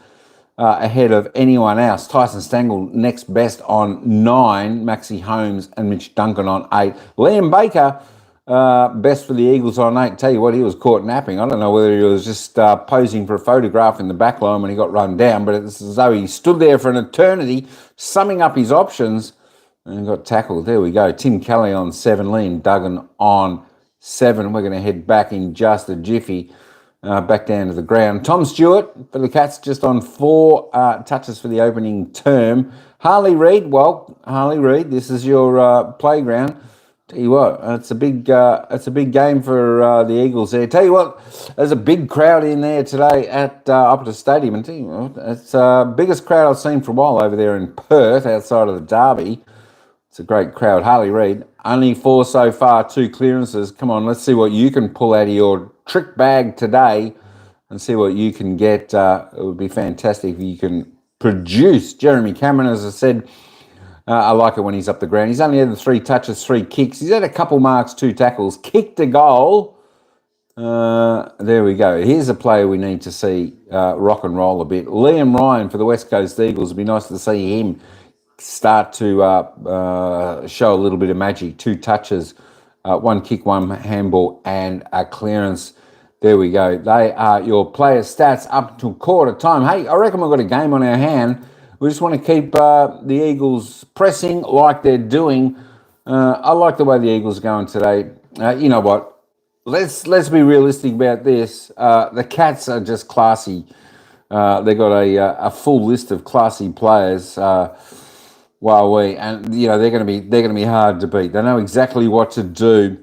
S6: ahead of anyone else. Tyson Stengle next best on 9, Maxie Holmes and Mitch Duncan on 8. Liam Baker, best for the Eagles on 8. Tell you what, he was caught napping. I don't know whether he was just posing for a photograph in the back line when he got run down, but it's as though he stood there for an eternity, summing up his options. And got tackled. There we go. Tim Kelly on 7, Liam Duggan on 7. We're going to head back in just a jiffy, back down to the ground. Tom Stewart for the Cats just on 4 touches for the opening term. Harley Reid, this is your playground. Tell you what, it's a big game for the Eagles there. Tell you what, there's a big crowd in there today at Optus Stadium. And tell you what, it's the biggest crowd I've seen for a while over there in Perth, outside of the Derby. It's a great crowd. Harley Reid, only 4 so far, 2 clearances. Come on, let's see what you can pull out of your trick bag today and see what you can get. It would be fantastic if you can produce. Jeremy Cameron, as I said, I like it when he's up the ground. He's only had 3 touches, 3 kicks. He's had a couple marks, 2 tackles, kicked a goal. There we go. Here's a player we need to see rock and roll a bit. Liam Ryan for the West Coast Eagles. It'd be nice to see him start to show a little bit of magic. 2 touches, 1 kick, 1 handball, and a clearance. There we go. They are your player stats up until quarter time. Hey, I reckon we've got a game on our hand. We just want to keep the Eagles pressing like they're doing. I like the way the Eagles are going today. You know what? Let's be realistic about this. The Cats are just classy. They've got a full list of classy players. And you know they're going to be hard to beat. They know exactly what to do.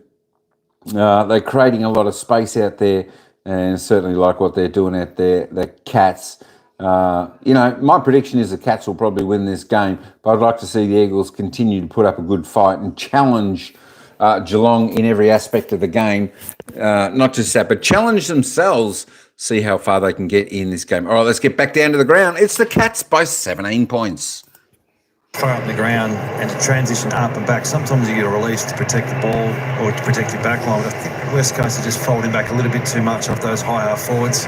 S6: They're creating a lot of space out there, and certainly like what they're doing out there. The Cats. My prediction is the Cats will probably win this game, but I'd like to see the Eagles continue to put up a good fight and challenge Geelong in every aspect of the game. Not just that, but challenge themselves. See how far they can get in this game. All right, let's get back down to the ground. It's the Cats by 17 points.
S1: Far up the ground and to transition up and back. Sometimes you get a release to protect the ball or to protect your back line. But I think West Coast are just folding back a little bit too much off those high half forwards.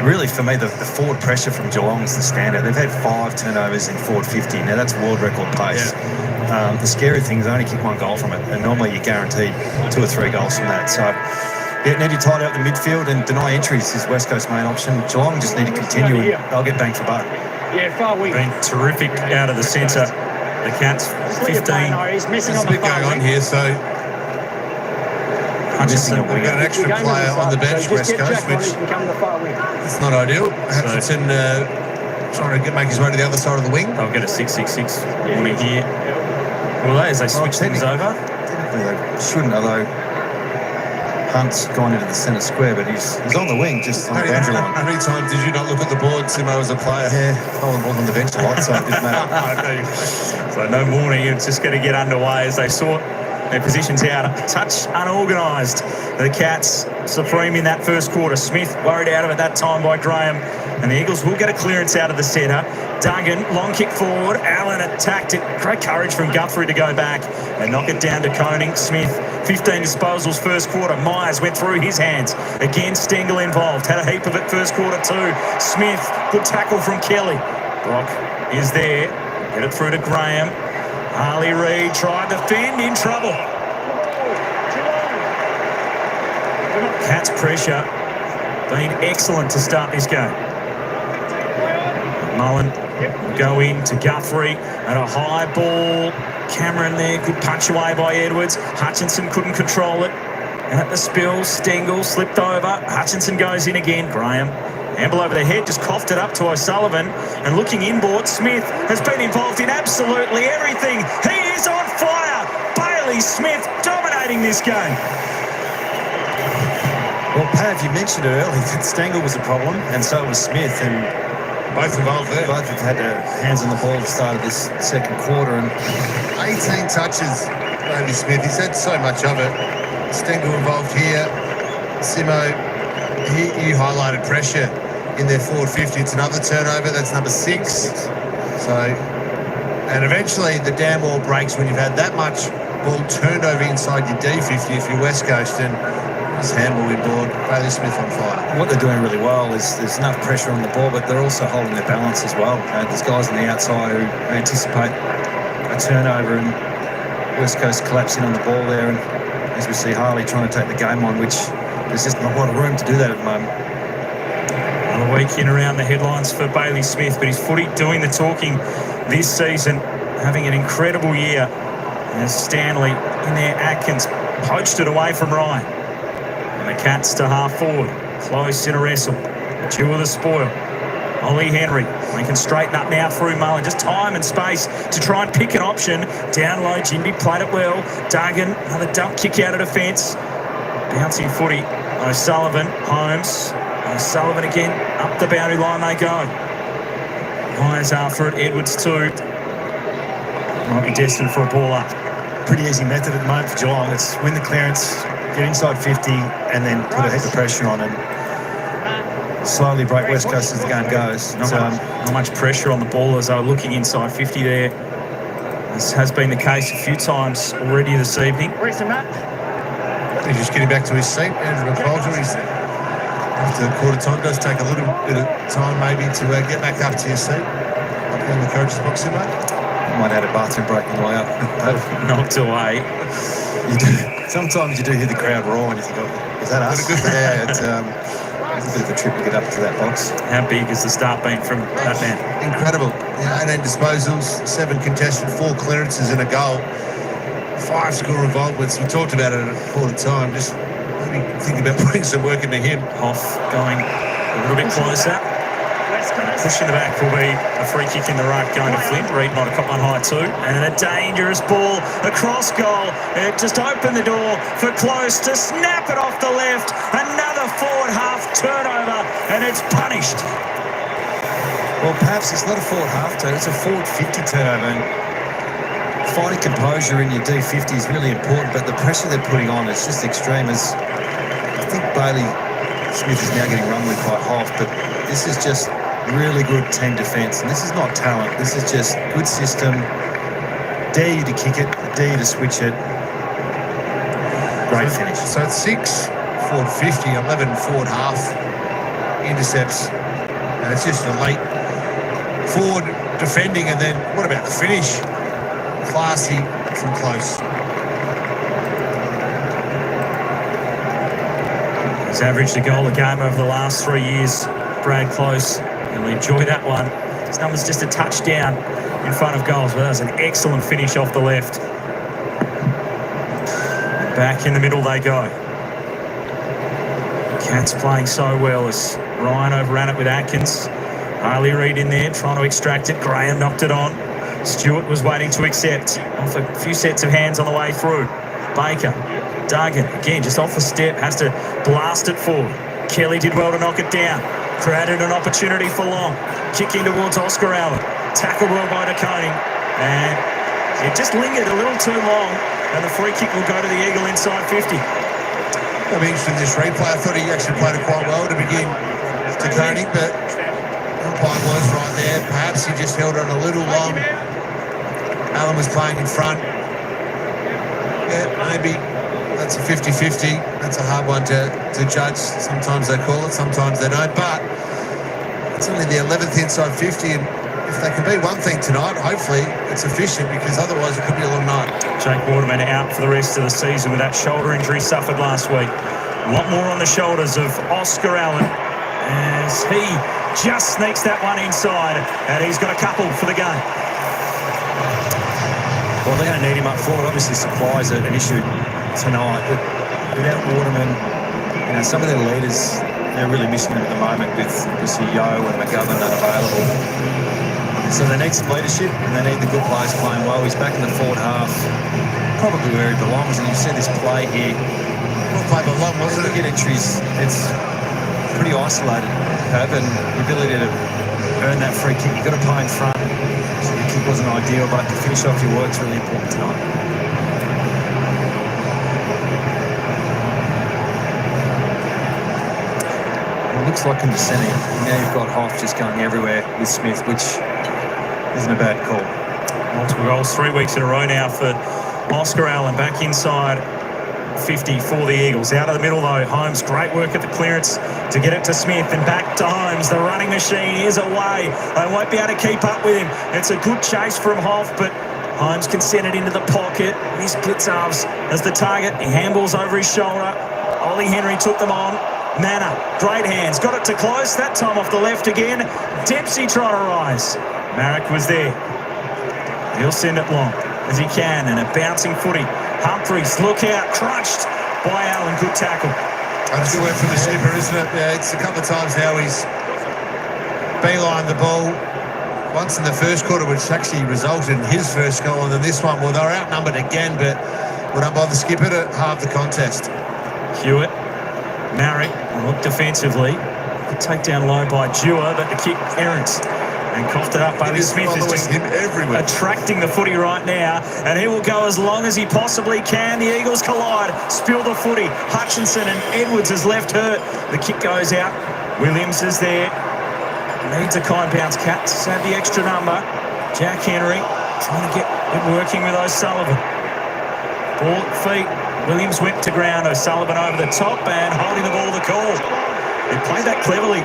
S1: Really, for me, the forward pressure from Geelong is the standard. They've had 5 turnovers in forward 50. Now, that's world record pace. Yeah. The scary thing is they only kick 1 goal from it, and normally you're guaranteed 2 or 3 goals from that. So, need to tidy up the midfield and deny entries is West Coast's main option. Geelong just need to continue and they'll get bang for buck.
S5: Yeah, far wing.
S3: Been terrific out of the centre. The Cats, 15.
S5: He's missing on
S2: There's a
S5: the
S2: bit going on here, so
S1: Missing a
S2: we've got an extra player on the bench, West Coast, which it's not ideal. Hutchinson trying to make his way to the other side of the wing.
S3: They'll get a 6-6-6 warning here. Well, as they switch things over.
S1: Technically they shouldn't, although Hunt's gone into the centre square, but he's on the wing, just on the boundary line.
S2: How many times did you not look at the board, Simo, as a player?
S1: Yeah, I was on the bench a lot, so it didn't matter.
S3: So no warning, it's just going to get underway as they sort Their position's out, a touch unorganised. The Cats supreme in that first quarter. Smith worried out of it that time by Graham. And the Eagles will get a clearance out of the centre. Duggan, long kick forward. Allen attacked it. Great courage from Guthrie to go back and knock it down to Koning. Smith, 15 disposals first quarter. Miers went through his hands. Again, Stengle involved. Had a heap of it first quarter too. Smith, good tackle from Kelly. Brock is there. Get it through to Graham. Harley Reid tried to fend, in trouble. Cats pressure been excellent to start this game. Mullen will go in to Guthrie at a high ball. Cameron there, good punch away by Edwards. Hutchinson couldn't control it. And at the spill, Stengle slipped over. Hutchinson goes in again. Graham, amble over the head, just coughed it up to O'Sullivan. And looking inboard, Smith has been involved in absolutely everything. He is on fire. Bailey Smith dominating this game.
S1: Well, Pav, you mentioned it earlier that Stengle was a problem, and so was Smith, and
S2: Both involved there.
S1: both have had their hands on the ball at the start of this second quarter. And
S2: 18 touches, Bailey Smith. He's had so much of it. Stengle involved here. Simo, you highlighted pressure in their forward 50. It's another turnover. That's number 6. So, and eventually the dam wall breaks when you've had that much ball turned over inside your D50 if you're West Coast, and this handball inboard. Bailey Smith on fire.
S1: what they're doing really well is there's enough pressure on the ball, but they're also holding their balance as well. There's guys on the outside who anticipate a turnover, and West Coast collapsing on the ball there. And as we see Harley trying to take the game on, which there's just not a lot of room to do that at the moment.
S3: Another week in around the headlines for Bailey Smith, but his footy doing the talking this season, having an incredible year. As Stanley in there, Atkins poached it away from Ryan. And the Cats to half forward, close in a wrestle. Due with the spoil. Ollie Henry, they can straighten up now through Mullen. Just time and space to try and pick an option. Down low, Jimby played it well. Duggan, another dump kick out of defence. Bouncing footy. O'Sullivan, Holmes. O'Sullivan again, up the boundary line they go. Miers after it, Edwards too. Might be destined for a ball up.
S1: Pretty easy method at the moment for Geelong. It's win the clearance, get inside 50, and then put a heap of pressure on and slowly break West Coast as the game goes.
S3: Not much pressure on the ball as they were looking inside 50 there. This has been the case a few times already this evening.
S2: He's just getting back to his seat. Andrew McCullough, after the quarter time, does take a little bit of time maybe to get back up to your seat. Up in the coach's box, mate.
S1: Might have had a bathroom break on the way up.
S3: Knocked away.
S1: Sometimes you do hear the crowd roar and you think, oh, is that us? Yeah, it's a bit of a trip to get up to that box.
S3: How big has the start been from that man?
S2: Incredible. 18 disposals, 7 contested, 4 clearances and a goal. 5 score involvements. We talked about it at quarter time. Just maybe think about putting some work into him.
S3: Hoff going a little bit closer. Push in the back will be a free kick in the ruck going to Flint. Reid might have caught one high too. And a dangerous ball across goal. It just opened the door for Close to snap it off the left. Another forward half turnover, and it's punished.
S1: Well, perhaps it's not a forward half turn, it's a forward 50 turnover. And finding composure in your D50 is really important, but the pressure they're putting on is just extreme. As I think Bailey Smith is now getting run with by Hoff, but this is just really good team defence, and this is not talent. This is just good system. Dare you to kick it, dare you to switch it. Great finish.
S2: So it's 6 forward 50, 11 forward half intercepts, and it's just elite forward defending. And then what about the finish? Classy from Close.
S3: He's averaged a goal a game over the last 3 years. Brad Close, he'll enjoy that one. His number's just a touchdown in front of goals, but that was an excellent finish off the left. Back in the middle they go. Cats playing so well as Ryan overran it with Atkins. Harley Reid in there trying to extract it. Graham knocked it on. Stewart was waiting to accept. Off a few sets of hands on the way through. Baker, Duggan, again just off the step, has to blast it forward. Kelly did well to knock it down. Created an opportunity for Long. Kicking towards Oscar Allen. Tackled well by De Koning. And it just lingered a little too long. and the free kick will go to the Eagle inside 50.
S2: I'll be interested in this replay. I thought he actually played it quite well to begin to Koenig, but umpire was right there. Perhaps he just held on a little long. Allen was playing in front. Yeah, maybe that's a 50-50. That's a hard one to judge. Sometimes they call it, sometimes they don't. But it's only the 11th inside 50, and if they can be one thing tonight, hopefully it's efficient, because otherwise it could be a long night.
S3: Jake Waterman out for the rest of the season with that shoulder injury suffered last week. A lot more on the shoulders of Oscar Allen as he just sneaks that one inside, and he's got a couple for the game.
S1: Well, they're going to need him up forward. Obviously, supplies are an issue tonight. But without Waterman, some of their leaders, they're really missing them at the moment with Yo and McGovern unavailable. So they need some leadership, and they need the good players playing well. He's back in the forward half, probably where he belongs. And you've seen this play here.
S2: Not play but long, wasn't it?
S1: Get entries. It's pretty isolated, Herb, and the ability to earn that free kick. You've got to play in front. So the kick wasn't ideal, but to finish off your work's really important tonight. It looks like in the centre. Now you've got Hoff just going everywhere with Smith, which isn't a bad call.
S3: Multiple goals 3 weeks in a row now for Oscar Allen. Back inside 50 for the Eagles. Out of the middle though, Holmes, great work at the clearance to get it to Smith, and back to Holmes. The running machine is away. They won't be able to keep up with him. It's a good chase from Hoff, but Holmes can send it into the pocket. He's Blitzarves as the target. He handballs over his shoulder. Ollie Henry took them on. Manor, great hands, got it to close, that time off the left again. Dempsey trying to rise. Marek was there. He'll send it long as he can, and a bouncing footy. Humphries, look out, crunched by Allen, good tackle.
S2: That's good work from the skipper, isn't it? Yeah, it's a couple of times now he's beelined the ball. Once in the first quarter, which actually resulted in his first goal, and then this one, well, they were outnumbered again, but were done by the skipper to halve the contest.
S3: Hewitt, Marek, look defensively. The takedown low by Dewar, but the kick errant. And coughed it up. Buddy Smith is just
S2: him everywhere,
S3: attracting the footy right now, and he will go as long as he possibly can. The Eagles collide, spill the footy. Hutchinson and Edwards is left hurt. The kick goes out. Williams is there. Needs a kind bounce. Cats have the extra number. Jack Henry trying to get it working with O'Sullivan. Ball at feet. Williams went to ground. O'Sullivan over the top and holding the ball the call. He played that cleverly.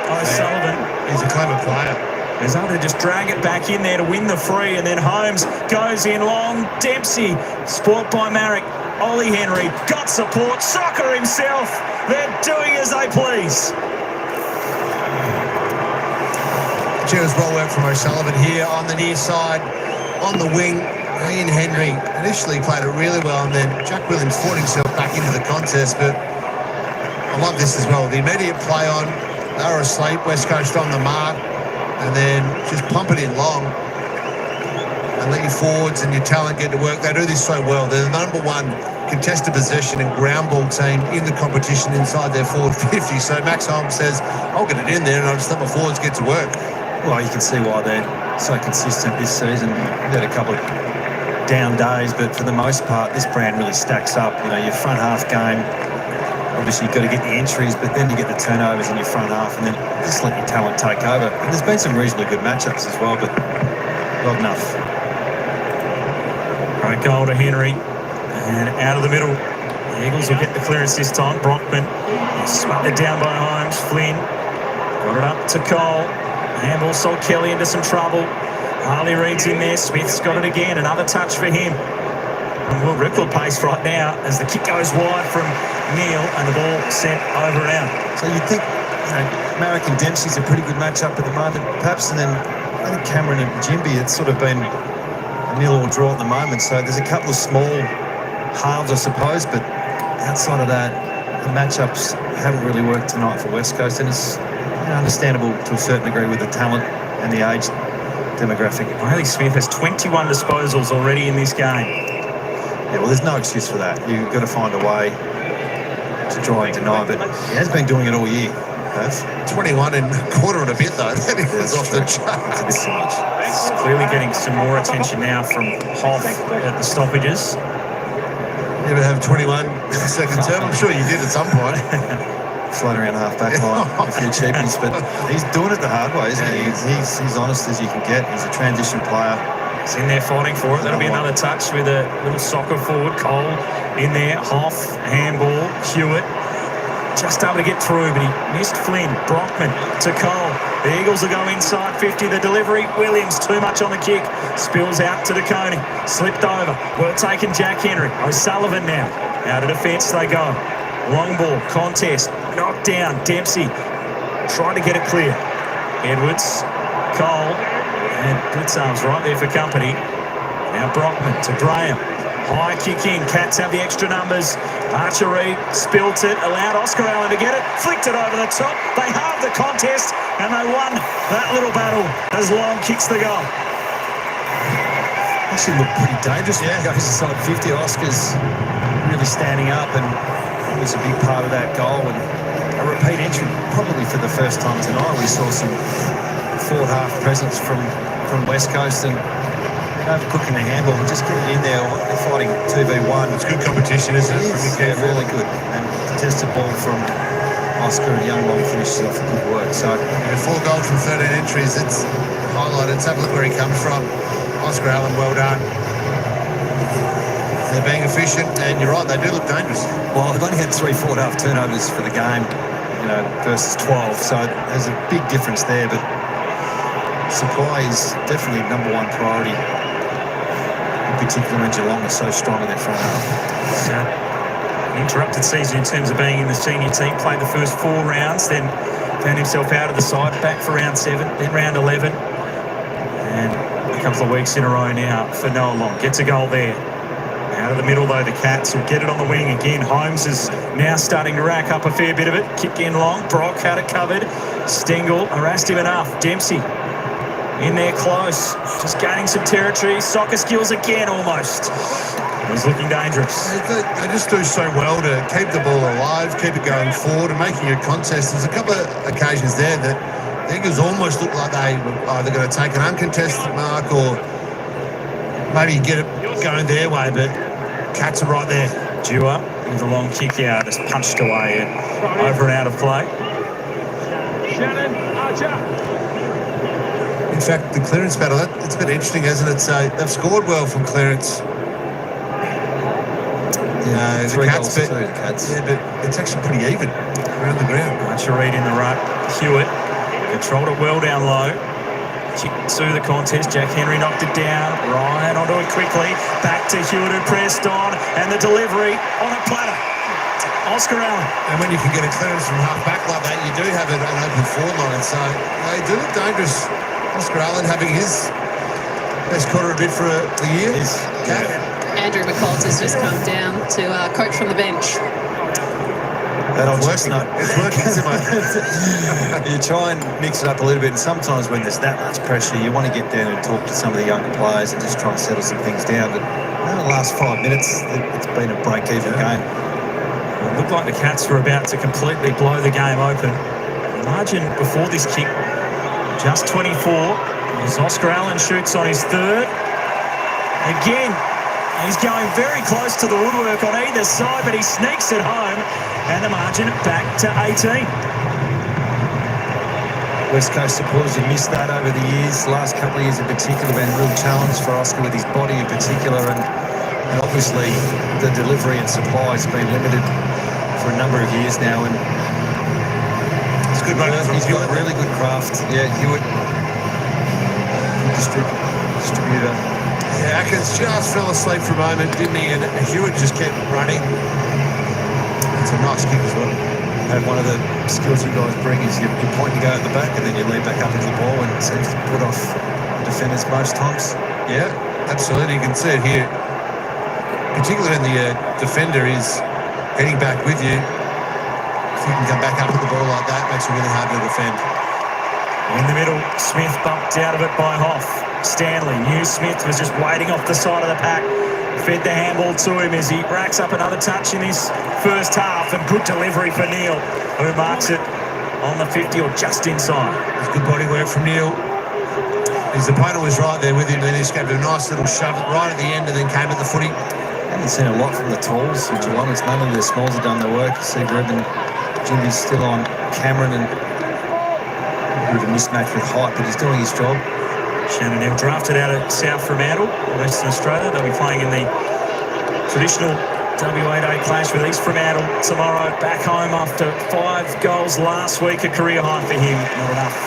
S3: O'Sullivan.
S2: He's a clever player.
S3: He's able to just drag it back in there to win the free, and then Holmes goes in long. Dempsey, sport by Marek. Ollie Henry got support. Soccer himself. They're doing as they please.
S2: Cheers, well work from O'Sullivan here on the near side, on the wing. Ian Henry initially played it really well, and then Jack Williams fought himself back into the contest, but I love this as well. The immediate play on, they were asleep, West Coast on the mark, and then just pump it in long and let your forwards and your talent get to work. They do this so well. They're the number one contested possession and ground ball team in the competition inside their forward 50. So Max Holmes says, I'll get it in there and I'll just let my forwards get to work.
S1: Well, you can see why they're so consistent this season. They've had a couple of down days, but for the most part, this brand really stacks up. Your front half game, obviously you've got to get the entries, but then you get the turnovers in your front half, and then just let your talent take over. And there's been some reasonably good matchups as well, but not enough.
S3: Great goal to Henry, and out of the middle. The Eagles will get the clearance this time. Brockman smothered down by Holmes. Flynn got it up to Cole. Handball sold Kelly into some trouble. Harley Reid's in there. Smith's got it again. Another touch for him. And we'll record pace right now as the kick goes wide from Neil and the ball sent over and out.
S1: So you'd think, Marek and Dempsey's a pretty good matchup at the moment, perhaps, and then I think Cameron and Jimby, it's sort of been a nil or draw at the moment. So there's a couple of small halves, I suppose, but outside of that, the matchups haven't really worked tonight for West Coast, and it's understandable to a certain degree with the talent and the age demographic.
S3: Riley Smith has 21 disposals already in this game.
S1: Yeah, well, there's no excuse for that. You've got to find a way to try and deny, but he has been doing it all year.
S2: 21 and a quarter and a bit, though. That is off the charts.
S3: It's clearly getting some more attention now from Hoff at the stoppages.
S2: You ever have 21 second term? I'm sure you did at some point.
S1: Floating around half back line, a few cheapies, but he's doing it the hard way, isn't he? He's honest as you can get. He's a transition player.
S3: He's in there fighting for it. That'll be another touch with a little soccer forward. Cole in there. Hoff, handball. Hewitt just able to get through, but he missed Flynn. Brockman to Cole. The Eagles will go inside 50. The delivery. Williams too much on the kick. Spills out to De Koning. Slipped over. Well taken, Jack Henry. O'Sullivan now. Out of defence they go. Long ball. Contest. Knocked down. Dempsey tried to get it clear. Edwards. Cole. And Blitzarm's right there for company. Now Brockman to Graham. High kick in. Cats have the extra numbers. Archery spilt it. Allowed Oscar Allen to get it. Flicked it over the top. They halved the contest and they won that little battle as Long kicks the goal.
S1: Actually looked pretty dangerous. Yeah. Goes inside 50. Oscar's really standing up and he was a big part of that goal. And a repeat entry probably for the first time tonight. We saw some forward half presence from West Coast and overcooking the handball and just getting in there. They're fighting 2v1.
S2: It's good competition, isn't it?
S1: Yeah, really good. And contested ball from Oscar and Young Long finishes off good work. So
S2: 4 goals from 13 entries. It's highlighted. Let's have a look where he comes from. Oscar Allen, well done. They're being efficient, and you're right, they do look dangerous.
S1: well, they've only had 3 forward half turnovers for the game, versus 12. So there's a big difference there, but supply is definitely number 1 priority, in particular when Geelong is so strong in their front half.
S3: So, interrupted season in terms of being in the senior team. Played the first 4 rounds, then found himself out of the side, back for round 7, then round 11. And a couple of weeks in a row now for Noah Long. Gets a goal there. Out of the middle, though, the Cats will get it on the wing again. Holmes is now starting to rack up a fair bit of it. Kick in Long. Brock had it covered. Stengle harassed him enough. Dempsey in there close, just gaining some territory. Soccer skills again, almost. He's looking dangerous.
S2: They just do so well to keep the ball alive, keep it going forward and making a contest. There's a couple of occasions there that the Eagles almost looked like they were either going to take an uncontested mark or maybe get it going their way, but Cats are right there.
S3: Dewar with a long kick out, just punched away and over and out of play.
S5: Shannon, Archer.
S2: In fact, the clearance battle, it's been interesting, hasn't it? So they've scored well from clearance.
S1: Yeah, 3 goals
S2: but,
S1: too, the Cats.
S2: Yeah, but it's actually pretty even around the ground.
S3: Archer Reid in the ruck. Hewitt controlled it well down low. Kicked through the contest. Jack Henry knocked it down. Ryan onto it quickly. Back to Hewitt, who pressed on. And the delivery on a platter. Oscar Allen.
S2: And when you can get a clearance from half back like that, you do have an open forward line. So they do look dangerous. Oscar Allen having his best quarter a bit for the year.
S7: Andrew McColt has just come down to coach from the bench.
S1: That old chestnut.
S2: It's working, isn't it?
S1: You try and mix it up a little bit, and sometimes when there's that much pressure, you want to get down and talk to some of the younger players and just try and settle some things down. But in the last 5 minutes, it's been a break-even game.
S3: It looked like the Cats were about to completely blow the game open. The margin before this kick, just 24. As Oscar Allen shoots on his 3rd. Again, he's going very close to the woodwork on either side, but he sneaks it home, and the margin back to 18.
S1: West Coast supporters have missed that over the years. Last couple of years in particular have been a real challenge for Oscar with his body in particular, and obviously the delivery and supply has been limited for a number of years now. And
S2: It's good running from
S1: he's got
S2: Hewitt.
S1: really good craft. Yeah, Hewitt, distributor.
S2: Yeah, Atkins just fell asleep for a moment, didn't he? And Hewitt just kept running. It's a nice kick as well.
S1: And one of the skills you guys bring is you point and go at the back, and then you lean back up into the ball, and it seems to put off defenders most times.
S2: Yeah, absolutely. You can see it here. Particularly when the defender is heading back with you. If you can come back up with the ball like that, it makes it really hard to defend.
S3: In the middle, Smith bumped out of it by Hoff. Stanley knew Smith was just waiting off the side of the pack. Fed the handball to him as he racks up another touch in this first half. And good delivery for Neil, who marks it on the 50 or just inside.
S2: It's good body work from Neil. His opponent was right there with him, and he just gave it a nice little shove right at the end and then came at the footy.
S1: Haven't seen a lot from the talls in Geelong. It's none of the smalls have done their work. You see Reuben, Jimmy's still on Cameron, and a bit of a mismatch with height, but he's doing his job.
S3: Shannon Hill drafted out of South Fremantle, Western Australia. They'll be playing in the traditional WA Day clash with East Fremantle tomorrow. Back home after 5 goals last week, a career high for him. Not enough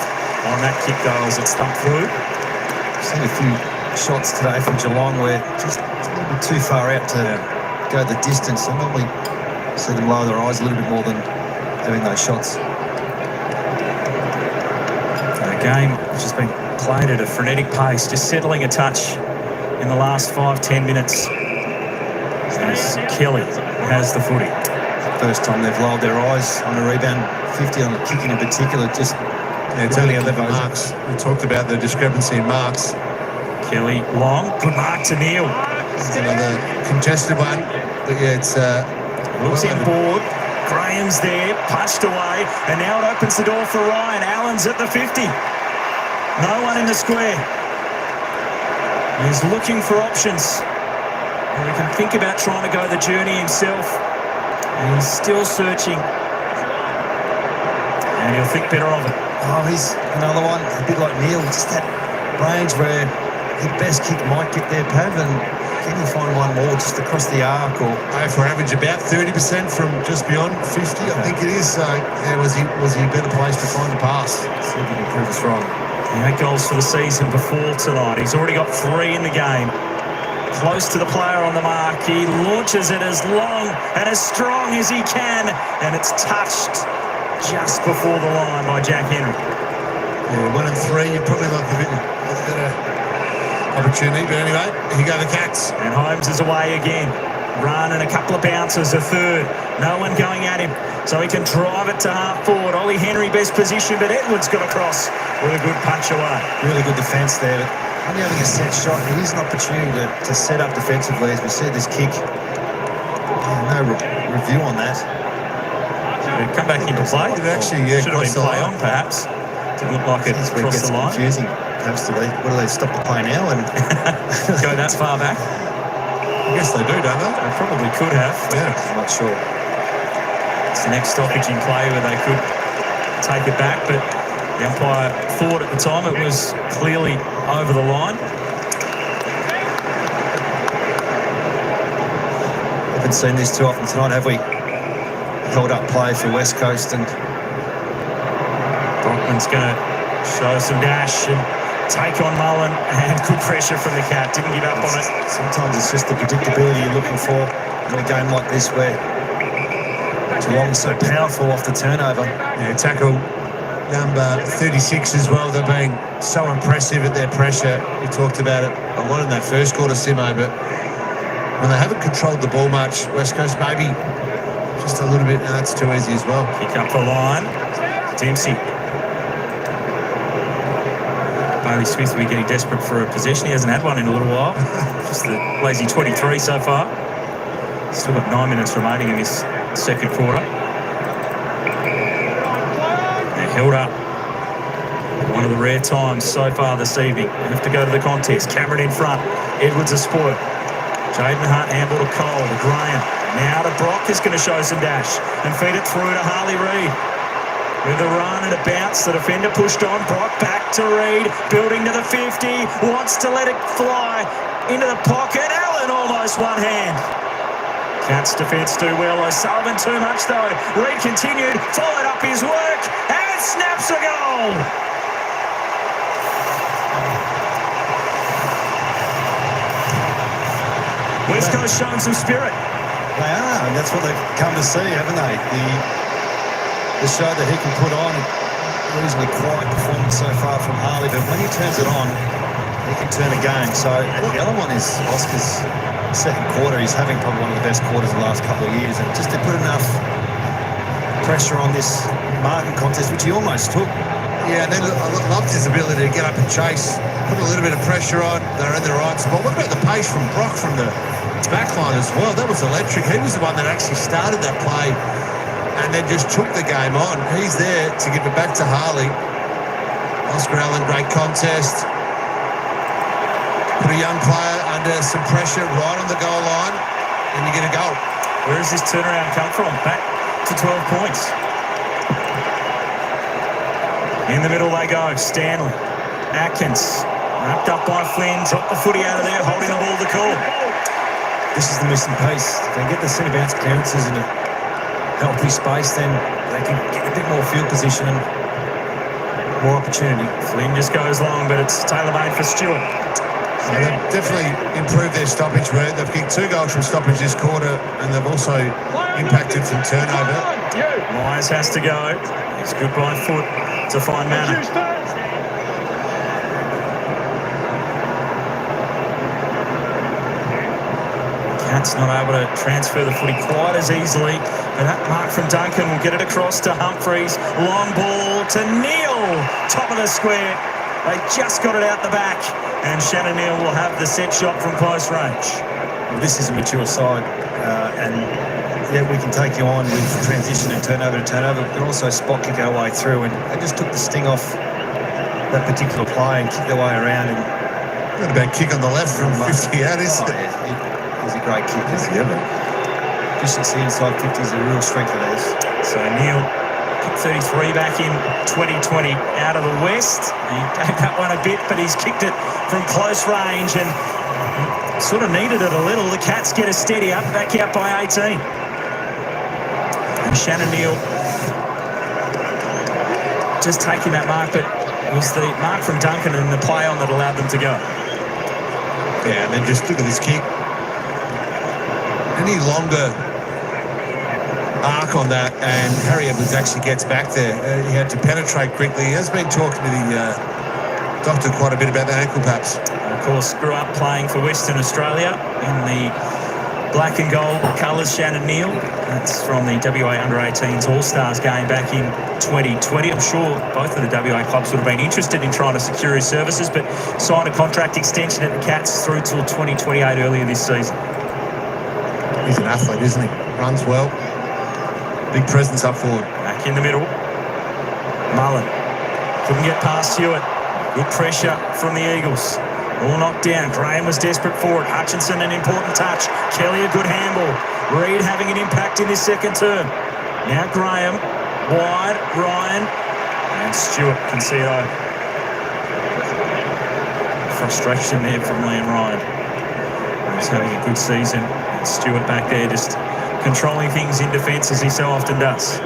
S3: on that kick though as it's thumped through.
S1: I've seen a few shots today from Geelong where just it's a little bit too far out to go the distance. I normally see them lower their eyes a little bit more than having those shots.
S3: The game has just been played at a frenetic pace, just settling a touch in the last 5-10 minutes. As Kelly has the footy.
S1: First time they've lowered their eyes on a rebound, 50 on the kicking in particular. Just
S2: it's only 11 marks. We talked about the discrepancy in marks.
S3: Kelly long, good mark to Neil.
S2: It's another contested one, but yeah, it's
S3: looks inboard. Graham's there, punched away, and now it opens the door for Ryan. Allen's at the 50. No one in the square. He's looking for options. And he can think about trying to go the journey himself. And he's still searching. And he'll think better of it.
S1: Oh, he's another one, a bit like Neil, just that range where his best kick might get there, Pav, and can you find one more just across the arc? Or
S2: for average about 30% from just beyond 50, I think it is. So yeah, was he better placed to find the pass?
S1: See if he can prove us wrong.
S3: He had goals for the season before tonight. He's already got 3 in the game. Close to the player on the mark. He launches it as long and as strong as he can, and it's touched just before the line by Jack Henry.
S2: Yeah, 1 and 3, you'd probably like a bit better opportunity, but anyway, here go the Cats.
S3: And Holmes is away again. Run and a couple of bounces, a third. No one going at him, so he can drive it to half forward. Ollie Henry best position, but Edwards got across with a good punch away.
S1: Really good defence there. Only having a set shot, it is an opportunity to set up defensively as we see this kick. No review on that.
S3: Should come back into play.
S2: It actually,
S3: should have been play on, perhaps. Didn't look like it crossed the line.
S1: Confusing. Perhaps what do they stop the play now and
S3: go that far back?
S2: I guess they do, don't they?
S3: They probably could have.
S2: Yeah,
S1: I'm not sure.
S3: It's the next stoppage in play where they could take it back, but the umpire thought at the time it was clearly over the line.
S1: Haven't seen this too often tonight, have we? Held up play for West Coast, and
S3: Brockman's going to show some dash and take on Mullen, and good pressure from the Cat. Didn't give up on it.
S1: Sometimes it's just the predictability you're looking for in a game like this where Geelong's so powerful off the turnover.
S2: Yeah, tackle number 36 as well. They're being so impressive at their pressure. We talked about it a lot in that first quarter, Simo, but when they haven't controlled the ball much, West Coast maybe just a little bit. No, it's too easy as well.
S3: Kick up the line. Dempsey. Bailey Smith will be getting desperate for a possession. He hasn't had one in a little while. Just the lazy 23 so far. Still got 9 minutes remaining in this second quarter. They're held up. One of the rare times so far this evening. They have to go to the contest. Cameron in front. Edwards a spoil. Jaden Hunt handball to Cole, to Graham. Now to Brock is going to show some dash and feed it through to Harley Reid. With a run and a bounce, the defender pushed on. Brock back to Reid, building to the 50, wants to let it fly into the pocket. Allen almost one hand. Cats defence do well. O'Sullivan too much though. Reid continued, followed up his work and snaps a goal. West Coast showing some spirit.
S1: They are, and that's what they've come to see, haven't they? The show that he can put on. A reasonably quiet performance so far from Harley, but when he turns it on, he can turn a game. So the other one is Oscar's second quarter. He's having probably one of the best quarters in the last couple of years, and just to put enough pressure on this marking contest, which he almost took.
S2: Yeah, and then I loved his ability to get up and chase, put a little bit of pressure on. They're in the right spot. What about the pace from Brock from the back line as well? That was electric. He was the one that actually started that play and then just took the game on. He's there to give it back to Harley. Oscar Allen, great contest. Put a young player under some pressure right on the goal line. and you get a goal.
S3: Where has this turnaround come from? Back to 12 points. In the middle they go. Stanley. Atkins. Wrapped up by Flynn. Dropped the footy out of there, holding the ball to call.
S1: This is the missing piece. If they get the centre bounce clearances in a healthy space, then they can get a bit more field position and more opportunity.
S3: Flynn just goes long, but it's tailor-made for Stewart.
S2: So they've definitely improved their stoppage rate. They've kicked 2 goals from stoppage this quarter, and they've also impacted from turnover.
S3: Miers has to go. He's good by foot to find Manor. Cats not able to transfer the footy quite as easily. And that mark from Duncan will get it across to Humphreys. Long ball to Neal. Top of the square. They just got it out the back. And Shannon Neal will have the set shot from close range.
S1: Well, this is a mature side. And yeah, we can take you on with transition and turnover to turnover. We can also spot kick our way through. And they just took the sting off that particular play and kicked their way around. And
S2: Got a bad kick on the left from 50 out, is it?
S1: It was a great kick. Efficiency inside 50 is a real strength of theirs.
S3: So Neal kicked 33 back in 2020 out of the West. He gave that one a bit, but he's kicked it from close range and sort of needed it a little. The Cats get a steady up, back out by 18. And Shannon Neal just taking that mark, but it was the mark from Duncan and the play on that allowed them to go.
S2: Yeah, and then just look at this kick. Any longer arc on that, and Harry Edwards actually gets back there. He had to penetrate quickly. He has been talking to the doctor quite a bit about the ankle perhaps.
S3: Of course, grew up playing for Western Australia in the black and gold colours, Shannon Neal. That's from the WA Under-18s All-Stars game back in 2020. I'm sure both of the WA clubs would have been interested in trying to secure his services, but signed a contract extension at the Cats through till 2028 earlier this season.
S2: He's an athlete, isn't he? Runs well. Big presence up forward.
S3: Back in the middle. Mullen couldn't get past Hewitt. Good pressure from the Eagles. All knocked down. Graham was desperate for it. Hutchinson an important touch. Kelly a good handball. Reid having an impact in this second term. Now Graham. Wide. Ryan. And Stewart can see it over. Frustration there from Liam Ryan. He's having a good season. And Stewart back there just controlling things in defence as he so often does.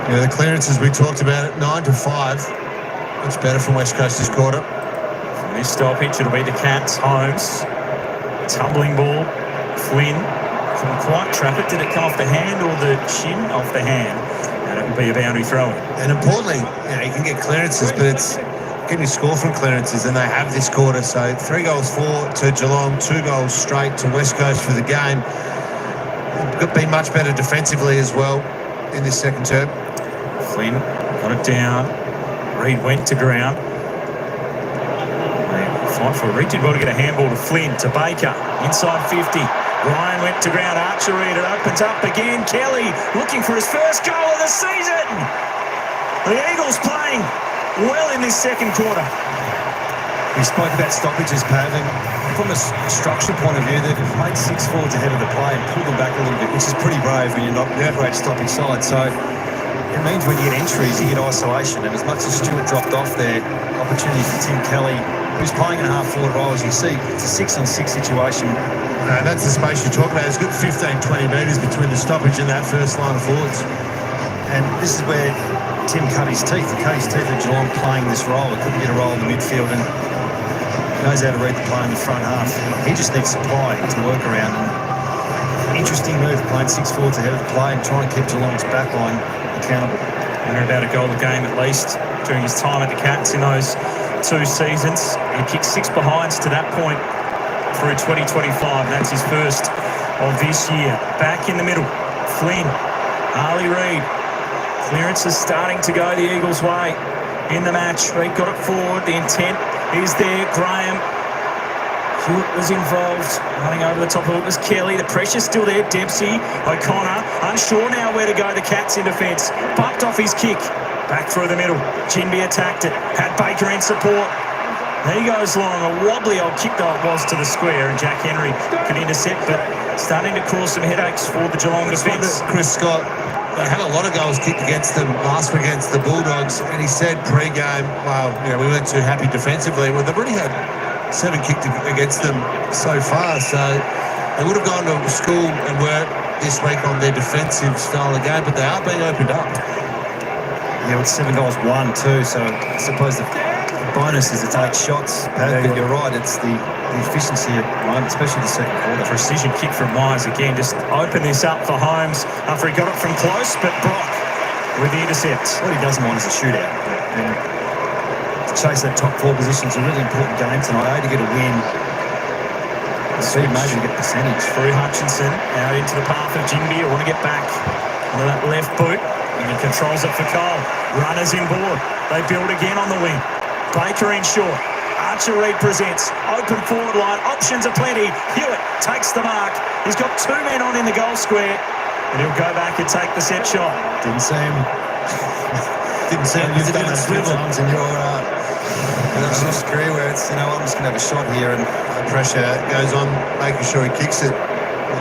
S2: Yeah, the clearances we talked about at 9-5. Much better from West Coast this quarter.
S3: From this stoppage, it'll be the Cats. Holmes. Tumbling ball. Flynn. Couldn't quite trap it. Did it come off the hand or the shin? Off the hand. And it will be a boundary throw.
S2: And importantly, you can get clearances, but it's can you score from clearances, and they have this quarter. So 3 goals for to Geelong, 2 goals straight to West Coast for the game. They've been much better defensively as well in this second term.
S3: Flynn got it down. Reid went to ground. Fight for Reid. Did well to get a handball to Flynn, to Baker. Inside 50. Ryan went to ground. Archer Reid. It opens up again. Kelly looking for his first goal of the season. The Eagles playing well in this second quarter.
S1: We spoke about stoppages, Pav, and from a structure point of view, they've played 6 forwards ahead of the play and pulled them back a little bit, which is pretty brave when you're not a great stoppage side. So it means when you get entries, you get isolation. And as much as Stewart dropped off there, opportunity for Tim Kelly, who's playing in a half-forward role, as you see, it's a 6-on-6 situation.
S2: That's the space you talk about. It's good 15-20 metres between the stoppage and that first line of forwards.
S1: And this is where Tim cut his teeth. He cut his teeth at Geelong playing this role. He couldn't get a role in the midfield and knows how to read the play in the front half. He just needs supply to work around. And interesting move, playing 6 forwards ahead of the play and trying to keep Geelong's back line accountable.
S3: And about a goal a game at least during his time at the Cats in those 2 seasons. He kicked 6 behinds to that point through 2025. That's his first of this year. Back in the middle, Flynn, Harley Reid. Clearance is starting to go the Eagles' way in the match. Reid got it forward. The intent is there. Graham. Hewitt was involved. Running over the top of it was Kelly. The pressure's still there. Dempsey, O'Connor. Unsure now where to go. The Cats in defence. Bumped off his kick. Back through the middle. Jinby attacked it. Had Baker in support. He goes long. A wobbly old kick though it was to the square, and Jack Henry could intercept, but starting to cause some headaches for the Geelong defence.
S2: Chris Scott, they had a lot of goals kicked against them last week against the Bulldogs, and he said pre-game, well, we weren't too happy defensively. Well, they've already had 7 kicked against them so far, so they would have gone to school and work this week on their defensive style of game, but they are being opened up.
S1: Yeah, with 7 goals won too, so I suppose the bonus is it's 8 shots, Pat, but you're right, it's the efficiency at the moment, especially the second quarter.
S3: Precision kick from Miers again, just open this up for Holmes after he got it from close, but Brock with the intercept.
S1: What he doesn't want is a shootout. And to chase that top 4 position is a really important game tonight. A, to get a win, B, maybe to get percentage.
S3: Through Hutchinson, out into the path of Jimby. I want to get back onto that left boot, and he controls it for Cole. Runners inboard. They build again on the wing. Baker in short. Archer Reid presents. Open forward line. Options are plenty. Hewitt takes the mark. He's got 2 men on in the goal square. And he'll go back and take the set shot.
S1: Didn't see him. You've done that a few times in your professional career where it's, I'm just going to have a shot here, and
S2: Pressure goes on, making sure he kicks it.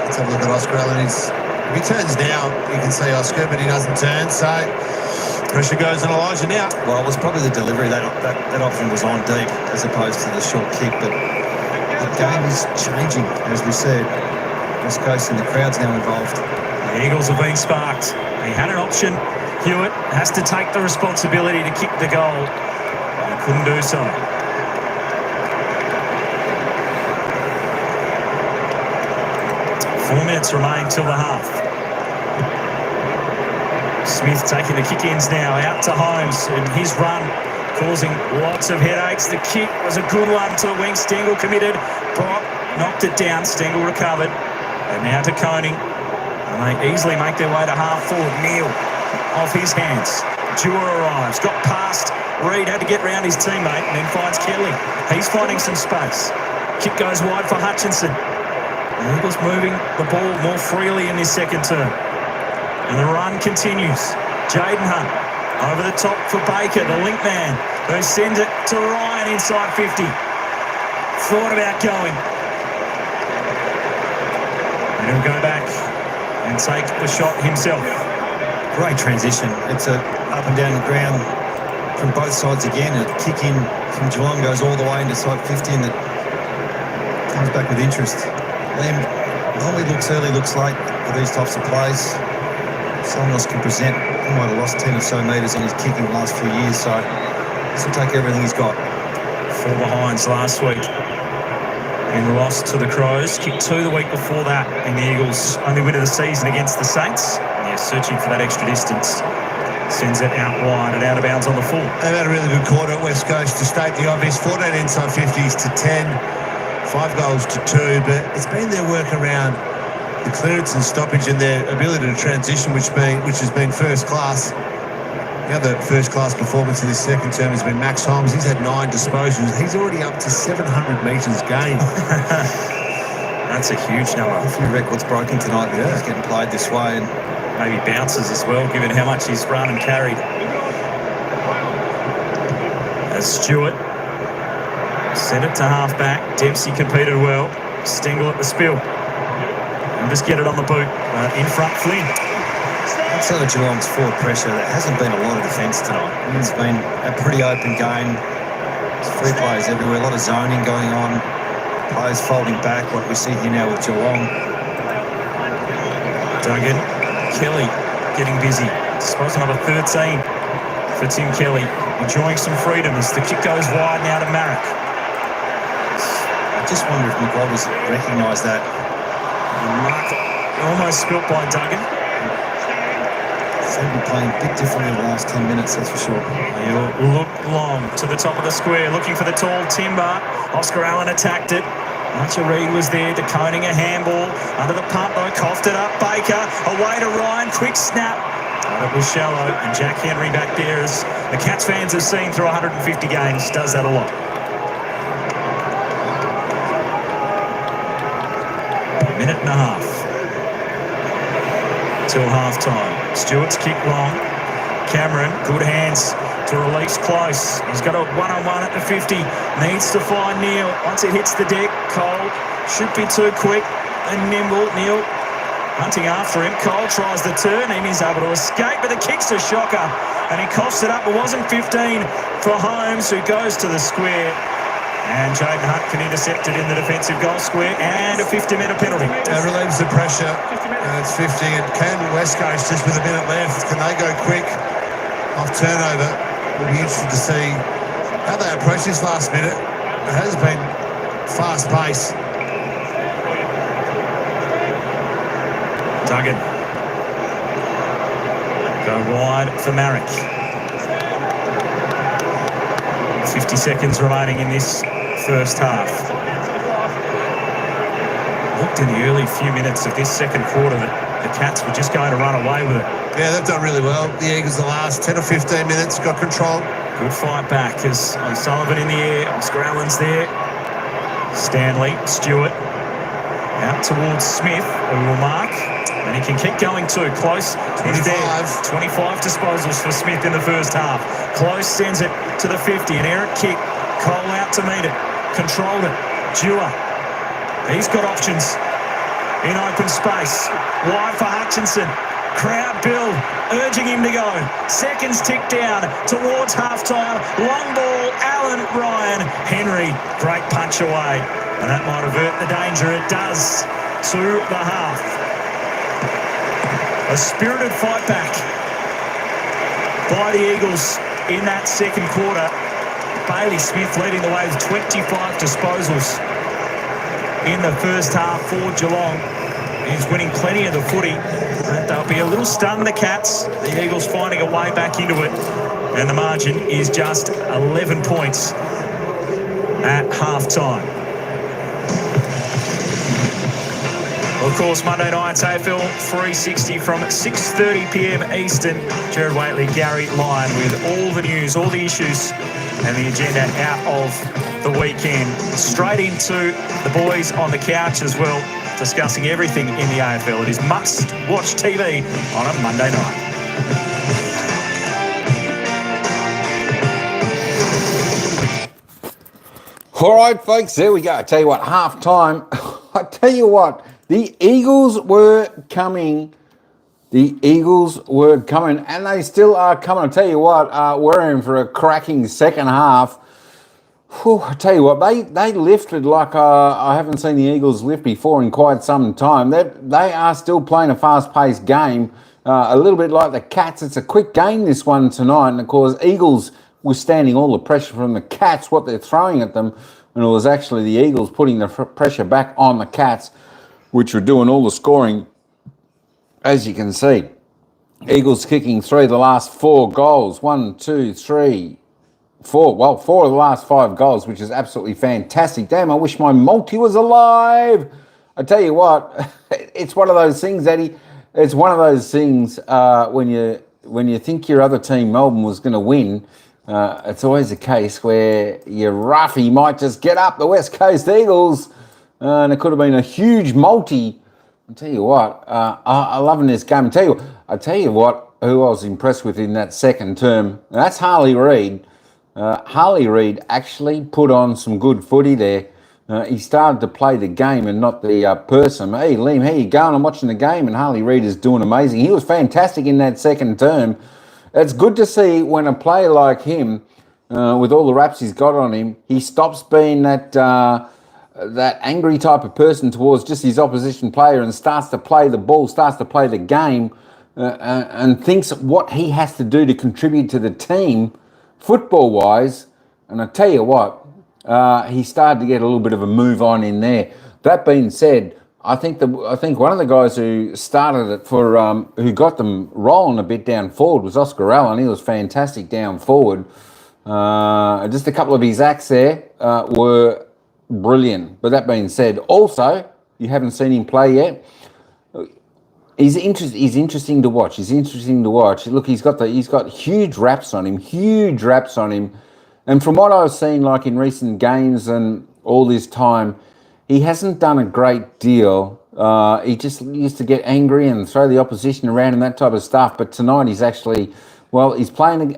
S2: Let's have a look at Oscar Allen. If he turns now, you can see Oscar, but he doesn't turn, so pressure goes on Elijah now.
S1: Well, it was probably the delivery. That option was on deep as opposed to the short kick, but the game is changing, as we said. West Coast and the crowd's now involved.
S3: The Eagles have been sparked. He had an option. Hewitt has to take the responsibility to kick the goal. He couldn't do so. Four minutes remain till the half. Smith taking the kick-ins now, out to Holmes, and his run causing lots of headaches. The kick was a good one to the wing. Stengle committed. Brock knocked it down. Stengle recovered. And now to Koning. And they easily make their way to half forward. Neil off his hands. Dewar arrives. Got past Reid. Had to get round his teammate and then finds Kelly. He's finding some space. Kick goes wide for Hutchinson. The Eagles moving the ball more freely in this second term. And the run continues. Jaden Hunt over the top for Baker, the link man, who sends it to Ryan inside 50. Thought about going. And he'll go back and take the shot himself.
S1: Great transition. It's a up and down the ground from both sides again. A kick in from Geelong goes all the way into side 50 and it comes back with interest. Liam normally looks early, looks late for these types of plays. Someone else can present. He might have lost 10 or so metres on his kicking the last few years, so this will take everything he's got.
S3: 4 behinds last week in the loss to the Crows. Kicked 2 the week before that in the Eagles' only win of the season against the Saints. And they're searching for that extra distance. Sends it out wide and out of bounds on the full.
S2: They've had a really good quarter at West Coast, to state the obvious. 14 inside 50s to 10. 5 goals to 2, but it's been their work around the clearance and stoppage and their ability to transition, which has been first class. The other first class performance in this second term has been Max Holmes. He's had 9 disposals. He's already up to 700 metres gained.
S3: That's a huge number.
S1: A few records broken tonight. Yeah. He's getting played this way, and
S3: maybe bounces as well, given how much he's run and carried. As Stewart sent it to half-back. Dempsey competed well. Stengle at the spill. And just get it on the boot. In front, Flynn.
S1: outside of Geelong's forward pressure, there hasn't been a lot of defence tonight. It's been a pretty open game. There's free players everywhere, a lot of zoning going on, players folding back, what we see here now with Geelong.
S3: Duggan, Kelly getting busy. Suppose another 13 for Tim Kelly, enjoying some freedom as the kick goes wide now to Marek.
S1: I just wonder if McGovern's recognised that.
S3: Mark almost spilt by Duggan.
S1: They've been playing a bit differently in the last 10 minutes, that's for sure.
S3: He'll look long to the top of the square, looking for the tall timber. Oscar Allen attacked it. Archer Reid was there, deconing a handball. Under the pump though, coughed it up. Baker, away to Ryan, quick snap. But it was shallow, and Jack Henry back there, as the Cats fans have seen through 150 games, does that a lot. A minute and a half till half-time. Stewart's kick long. Cameron, good hands to release close. He's got a one-on-one at the 50. Needs to find Neil. Once it hits the deck, Cole should be too quick and nimble. Neil hunting after him. Cole tries the turn and he's able to escape, but the kick's a shocker. And he coughs it up. It wasn't 15 for Holmes, who goes to the square. And Jaden Hunt can intercept it in the defensive goal square, and a 50-metre penalty.
S2: It relieves the pressure, and it's 50. And can West Coast, just with a minute left, can they go quick off turnover? We'll be interested to see how they approach this last minute. It has been fast pace.
S3: Duggan. Go wide for Marek. 50 seconds remaining in this first half. Looked in the early few minutes of this second quarter that the Cats were just going to run away with it.
S2: Yeah, they've done really well. The Eagles the last 10 or 15 minutes got control.
S3: Good fight back as O'Sullivan in the air. Oscar Allen's there. Stanley, Stewart. Out towards Smith, who will mark. And he can keep going too. Close.
S2: 25.
S3: 25 disposals for Smith in the first half. Close sends it to the 50. An errant kick. Cole out to meet it. Controlled it. Dewar. He's got options in open space. Wide for Hutchinson. Crowd build, urging him to go. Seconds tick down towards half-time. Long ball, Allen, Ryan, Henry. Great punch away. And that might avert the danger. It does to the half. A spirited fight back by the Eagles in that second quarter. Bailey Smith leading the way with 25 disposals in the first half for Geelong. He's winning plenty of the footy. And they'll be a little stunned, the Cats. The Eagles finding a way back into it. And the margin is just 11 points at half-time. Of course, Monday night's AFL 360 from 6:30pm Eastern. Jared Waitley, Gary Lyon with all the news, all the issues and the agenda out of the weekend. Straight into the boys on the couch as well, discussing everything in the AFL. It is must-watch TV on a Monday night.
S6: All right, folks, there we go. I tell you what, half-time. I tell you what, the Eagles were coming. The Eagles were coming, and they still are coming. I tell you what, we're in for a cracking second half. Whew, I tell you what, they lifted like I haven't seen the Eagles lift before in quite some time. They are still playing a fast-paced game, a little bit like the Cats. It's a quick game, this one tonight, and of course, Eagles withstanding all the pressure from the Cats, what they're throwing at them, and it was actually the Eagles putting the pressure back on the Cats, which were doing all the scoring, as you can see. Eagles kicking 3 of the last 4 goals. 1, 2, 3, 4. Well, 4 of the last 5 goals, which is absolutely fantastic. Damn, I wish my multi was alive. I tell you what, it's one of those things, Eddie. It's one of those things when you think your other team, Melbourne, was going to win. It's always a case where your roughie might just get up the West Coast Eagles, and it could have been a huge multi. I tell you what, I'm loving this game. I tell you what, who I was impressed with in that second term, and that's Harley Reid. Harley Reid actually put on some good footy there. He started to play the game and not the person. Hey, Liam, how you going? I'm watching the game, and Harley Reid is doing amazing. He was fantastic in that second term. It's good to see when a player like him, with all the raps he's got on him, he stops being that angry type of person towards just his opposition player and starts to play the ball, starts to play the game, and thinks what he has to do to contribute to the team football-wise. And I tell you what, he started to get a little bit of a move on in there. That being said, I think one of the guys who started it for who got them rolling a bit down forward was Oscar Allen. He was fantastic down forward. Just a couple of his acts there were brilliant. But that being said, also, you haven't seen him play yet. He's interesting to watch. Look, he's got huge raps on him. And from what I've seen, like in recent games and all this time, he hasn't done a great deal. He just used to get angry and throw the opposition around and that type of stuff. But tonight he's actually Well, he's playing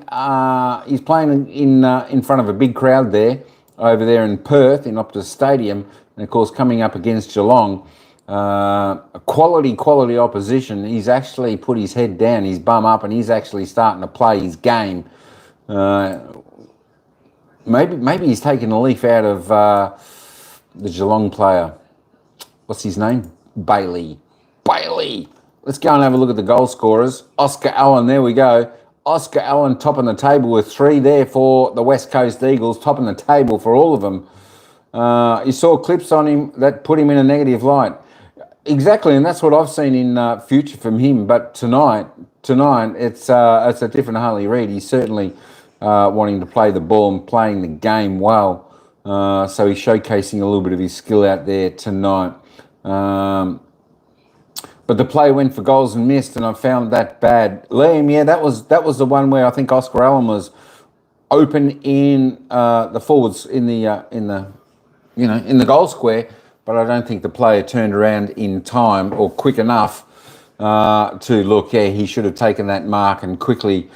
S6: in front of a big crowd there, over there in Perth, in Optus Stadium, and of course coming up against Geelong, a quality opposition. He's actually put his head down, his bum up, and he's actually starting to play his game. Maybe he's taken a leaf out of the Geelong player. What's his name? Bailey. Let's go and have a look at the goal scorers. Oscar Allen, there we go. Oscar Allen topping the table with 3 there for the West Coast Eagles, topping the table for all of them. You saw clips on him that put him in a negative light. Exactly, and that's what I've seen in future from him. But tonight, it's a different Harley Reid. He's certainly wanting to play the ball and playing the game well. So he's showcasing a little bit of his skill out there tonight. But the play went for goals and missed, and I found that bad. Liam, yeah, that was the one where I think Oscar Allen was open in the forwards in the goal square, but I don't think the player turned around in time or quick enough to look. Yeah, he should have taken that mark and quickly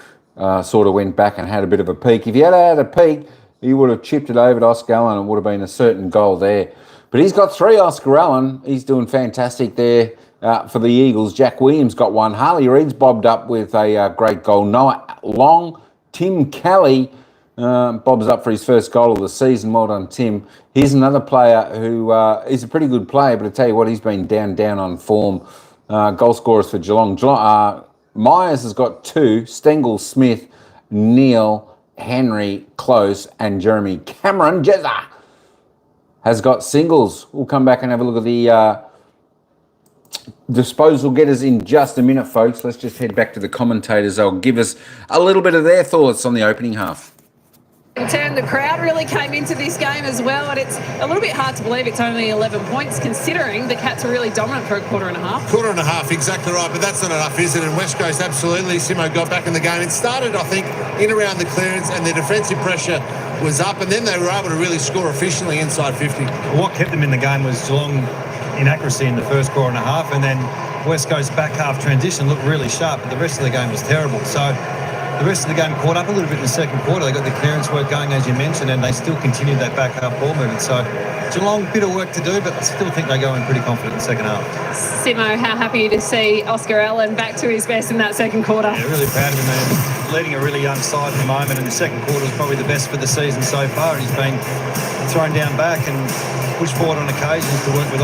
S6: sort of went back and had a bit of a peek. If he had had a peek, he would have chipped it over to Oscar Allen and it would have been a certain goal there. But he's got 3, Oscar Allen. He's doing fantastic there. For the Eagles. Jack Williams got 1. Harley Reid's bobbed up with a great goal. Noah Long, Tim Kelly bobs up for his first goal of the season. Well done, Tim. Here's another player who is a pretty good player, but I tell you what, he's been down on form. Goal scorers for Geelong. Miers has got 2. Stengle, Smith, Neil, Henry, Close, and Jeremy Cameron Jezza has got singles. We'll come back and have a look at the disposal getters in just a minute, folks. Let's just head back to the commentators. They'll give us a little bit of their thoughts on the opening half.
S7: The crowd really came into this game as well, and it's a little bit hard to believe it's only 11 points considering the Cats are really dominant for a quarter and a half.
S2: Quarter and a half, exactly right, but that's not enough, is it? And West Coast, absolutely, Simo got back in the game. It started, I think, in around the clearance, and their defensive pressure was up, and then they were able to really score efficiently inside 50.
S1: What kept them in the game was Geelong inaccuracy in the first quarter and a half, and then West Coast back half transition looked really sharp, but the rest of the game was terrible. So the rest of the game caught up a little bit in the second quarter. They got the clearance work going, as you mentioned, and they still continued that back half ball movement. So Geelong, bit of work to do, but I still think they go in pretty confident in the second half.
S7: Simo, how happy to see Oscar Allen back to his best in that second quarter.
S1: Yeah, really proud of him, man. Leading a really young side at the moment, and the second quarter was probably the best for the season so far. He's been thrown down back and pushed forward on occasions to work with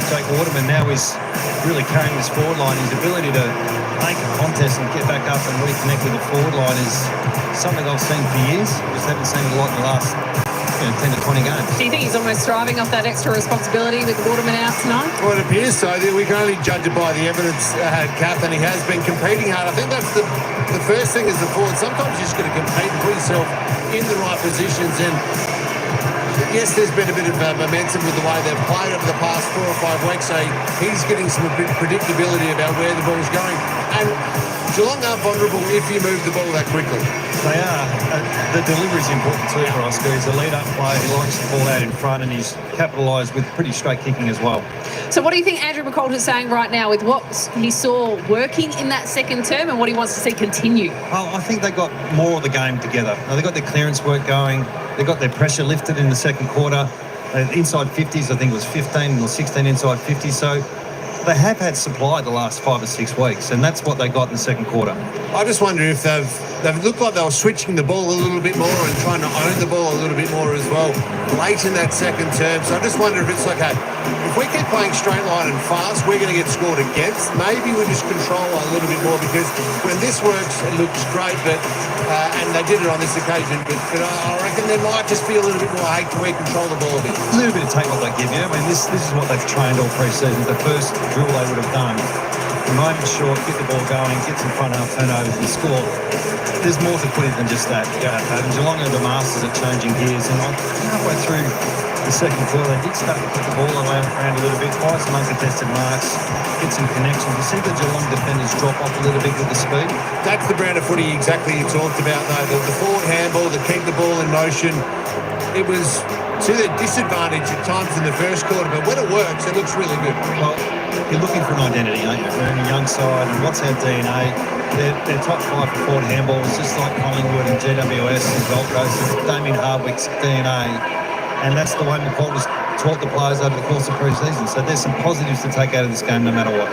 S1: Jake Waterman. Now he's really carrying this forward line. His ability to make a contest and get back up and reconnect with the forward line is something I've seen for years. Just haven't seen it a lot in the last 10 to 20 games.
S7: Do you think he's almost thriving off that extra responsibility with Waterman out tonight?
S2: Well, it appears so. We can only judge it by the evidence, Kath, and he has been competing hard. I think that's the first thing as a forward. Sometimes you just got to compete and put yourself in the right positions, and yes, there's been a bit of momentum with the way they've played over the past 4 or 5 weeks, so he's getting some predictability about where the ball's going. And Geelong are vulnerable if you move the ball that quickly.
S1: They are. The delivery's important too for Oscar. He's a lead-up player. He likes the ball out in front, and he's capitalised with pretty straight kicking as well.
S7: So what do you think Andrew McCall is saying right now with what he saw working in that second term and what he wants to see continue?
S1: Well, I think they got more of the game together. Now, they got their clearance work going. They got their pressure lifted in the second quarter. Inside 50s, I think it was 15 or 16 inside 50s. So they have had supply the last 5 or 6 weeks, and that's what they got in the second quarter.
S2: I just wonder if they've looked like they were switching the ball a little bit more and trying to own the ball a little bit more as well late in that second term. So I just wonder if it's like, hey, if we keep playing straight line and fast, we're going to get scored against. Maybe we just control a little bit more, because when this works, it looks great, but and they did it on this occasion. But I reckon there might just be a little bit more hate to we control the ball a bit.
S1: A little bit of take what they give you. I mean, this is what they've trained all pre-season. The first drill they would have done, the moment short, get the ball going, get some front half turnovers and score. There's more to put it than just that. And Geelong are the masters at changing gears, and halfway through the second quarter, they did start to put the ball around a little bit, find some uncontested marks, get some connections. You see the Geelong defenders drop off a little bit with the speed.
S2: That's the brand of footy exactly you talked about, though. The forward handball, to keep the ball in motion. It was to their disadvantage at times in the first quarter, but when it works, it looks really good.
S1: Well, you're looking for an identity, aren't you? We're in a young side, and what's our DNA? They're top 5 for forward handballs, just like Collingwood and GWS and Gold Coast. It's Damien Hardwick's DNA. And that's the way McCall has taught the players over the course of pre-season. So there's some positives to take out of this game no matter what.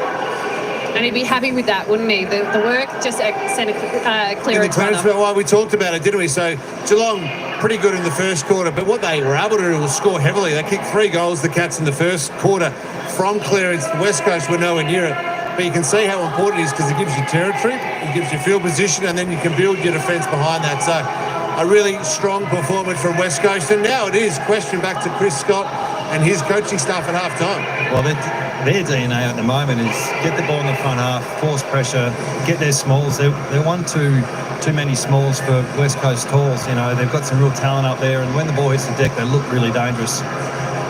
S7: And he'd be happy with that, wouldn't he? The work just sent a clearance.
S2: Well, we talked about it, didn't we? So Geelong, pretty good in the first quarter, but what they were able to do was score heavily. They kicked 3 goals, the Cats, in the first quarter from clearance. The West Coast were nowhere near it. But you can see how important it is because it gives you territory, it gives you field position, and then you can build your defence behind that. So a really strong performance from West Coast. And now it is question back to Chris Scott and his coaching staff at half-time.
S1: Well, their DNA at the moment is get the ball in the front half, force pressure, get their smalls. They're one too many smalls for West Coast talls. You know, they've got some real talent up there, and when the ball hits the deck, they look really dangerous.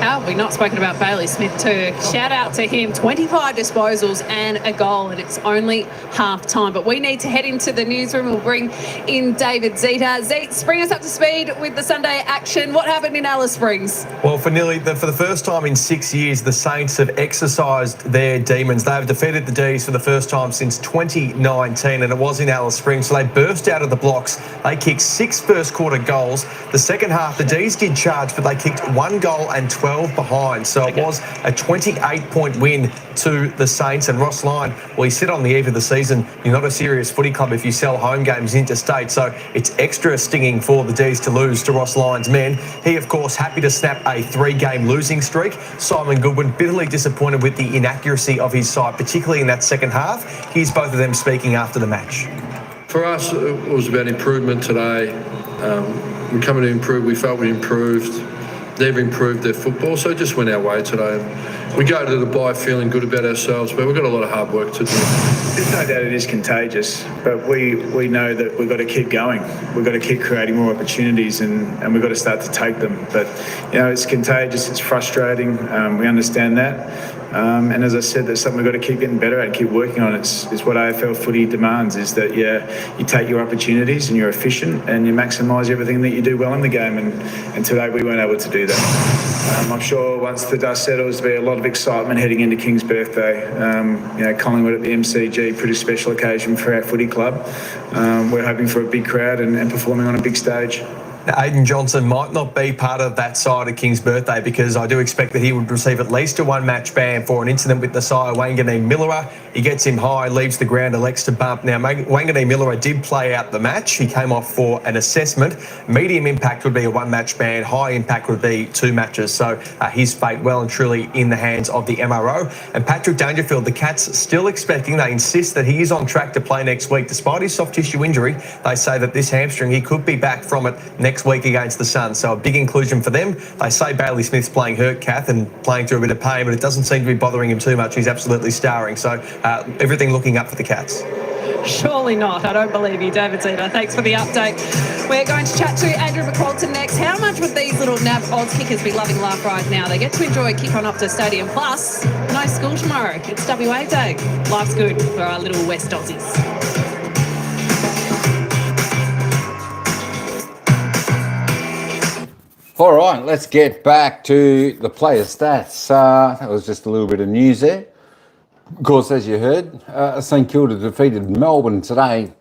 S7: How have we not spoken about Bailey Smith too? Shout out to him, 25 disposals and a goal, and it's only half time. But we need to head into the newsroom. We'll bring in David Zeta. Zeta, bring us up to speed with the Sunday action. What happened in Alice Springs?
S8: Well, for the first time in 6 years, the Saints have exercised their demons. They have defeated the D's for the first time since 2019, and it was in Alice Springs. So they burst out of the blocks. They kicked 6 first quarter goals. The second half, the D's did charge, but they kicked 1 goal and 12 behind. So it was a 28-point win to the Saints. And Ross Lyon, well, he said on the eve of the season, you're not a serious footy club if you sell home games interstate. So it's extra stinging for the D's to lose to Ross Lyon's men. He, of course, happy to snap a 3-game losing streak. Simon Goodwin bitterly disappointed with the inaccuracy of his side, particularly in that second half. Here's both of them speaking after the match.
S9: For us, it was about improvement today. We're coming to improve. We felt we improved. They've improved their football, so it just went our way today. We go to the bye feeling good about ourselves, but we've got a lot of hard work to do.
S10: There's no doubt it is contagious, but we know that we've got to keep going. We've got to keep creating more opportunities, and we've got to start to take them. But, you know, it's contagious, it's frustrating. We understand that. And as I said, that's something we've got to keep getting better at and keep working on. It's what AFL footy demands, is that you take your opportunities and you're efficient and you maximise everything that you do well in the game. And today we weren't able to do that. I'm sure once the dust settles, there'll be a lot of excitement heading into King's birthday. Collingwood at the MCG, pretty special occasion for our footy club. We're hoping for a big crowd and performing on a big stage.
S8: Now, Aidan Johnson might not be part of that side at King's birthday because I do expect that he would receive at least a 1-match ban for an incident with the sire Wanganeen Millera. He gets him high, leaves the ground, elects to bump. Now, Wanganeen Millera did play out the match. He came off for an assessment. Medium impact would be a 1-match ban. High impact would be 2 matches. So his fate well and truly in the hands of the MRO. And Patrick Dangerfield, the Cats still expecting. They insist that he is on track to play next week. Despite his soft tissue injury, they say that this hamstring, he could be back from it next week against the Suns. So a big inclusion for them. They say Bailey Smith's playing hurt, Kath, and playing through a bit of pain, but it doesn't seem to be bothering him too much. He's absolutely starring. So everything looking up for the Cats.
S7: Surely not. I don't believe you, David Zeta. Thanks for the update. We're going to chat to Andrew McQualton next. How much would these little NAB odds kickers be loving life right now? They get to enjoy a kick on Optus Stadium. Plus, no school tomorrow. It's WA Day. Life's good for our little West Aussies.
S6: All right, let's get back to the player stats. That was just a little bit of news there. Of course, as you heard, St Kilda defeated Melbourne today.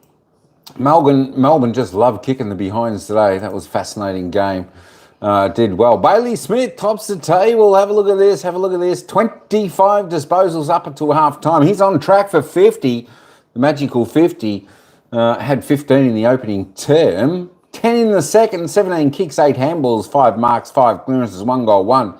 S6: Melbourne just loved kicking the behinds today. That was a fascinating game. Did well. Bailey Smith tops the table. Have a look at this. 25 disposals up until half time. He's on track for 50, the magical 50. Had 15 in the opening term. 10 in the second, 17 kicks, 8 handballs, 5 marks, 5 clearances, 1 goal, 1.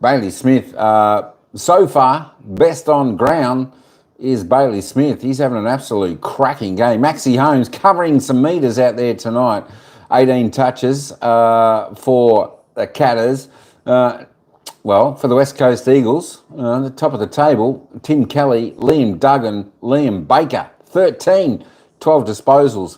S6: Bailey Smith, so far, best on ground is Bailey Smith. He's having an absolute cracking game. Maxie Holmes covering some metres out there tonight. 18 touches for the Catters. For the West Coast Eagles, the top of the table, Tim Kelly, Liam Duggan, Liam Baker, 13, 12 disposals.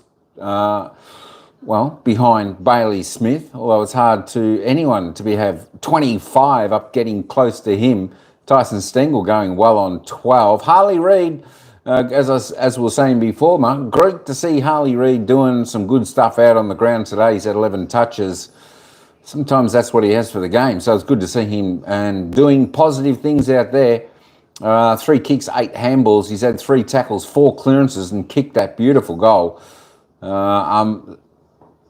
S6: Behind Bailey Smith, although it's hard to anyone to have 25 up getting close to him. Tyson Stengle going well on 12. Harley Reid, as we were saying before, Mark, great to see Harley Reid doing some good stuff out on the ground today. He's had 11 touches. Sometimes that's what he has for the game, so it's good to see him and doing positive things out there. 3 kicks, 8 handballs. He's had 3 tackles, 4 clearances, and kicked that beautiful goal.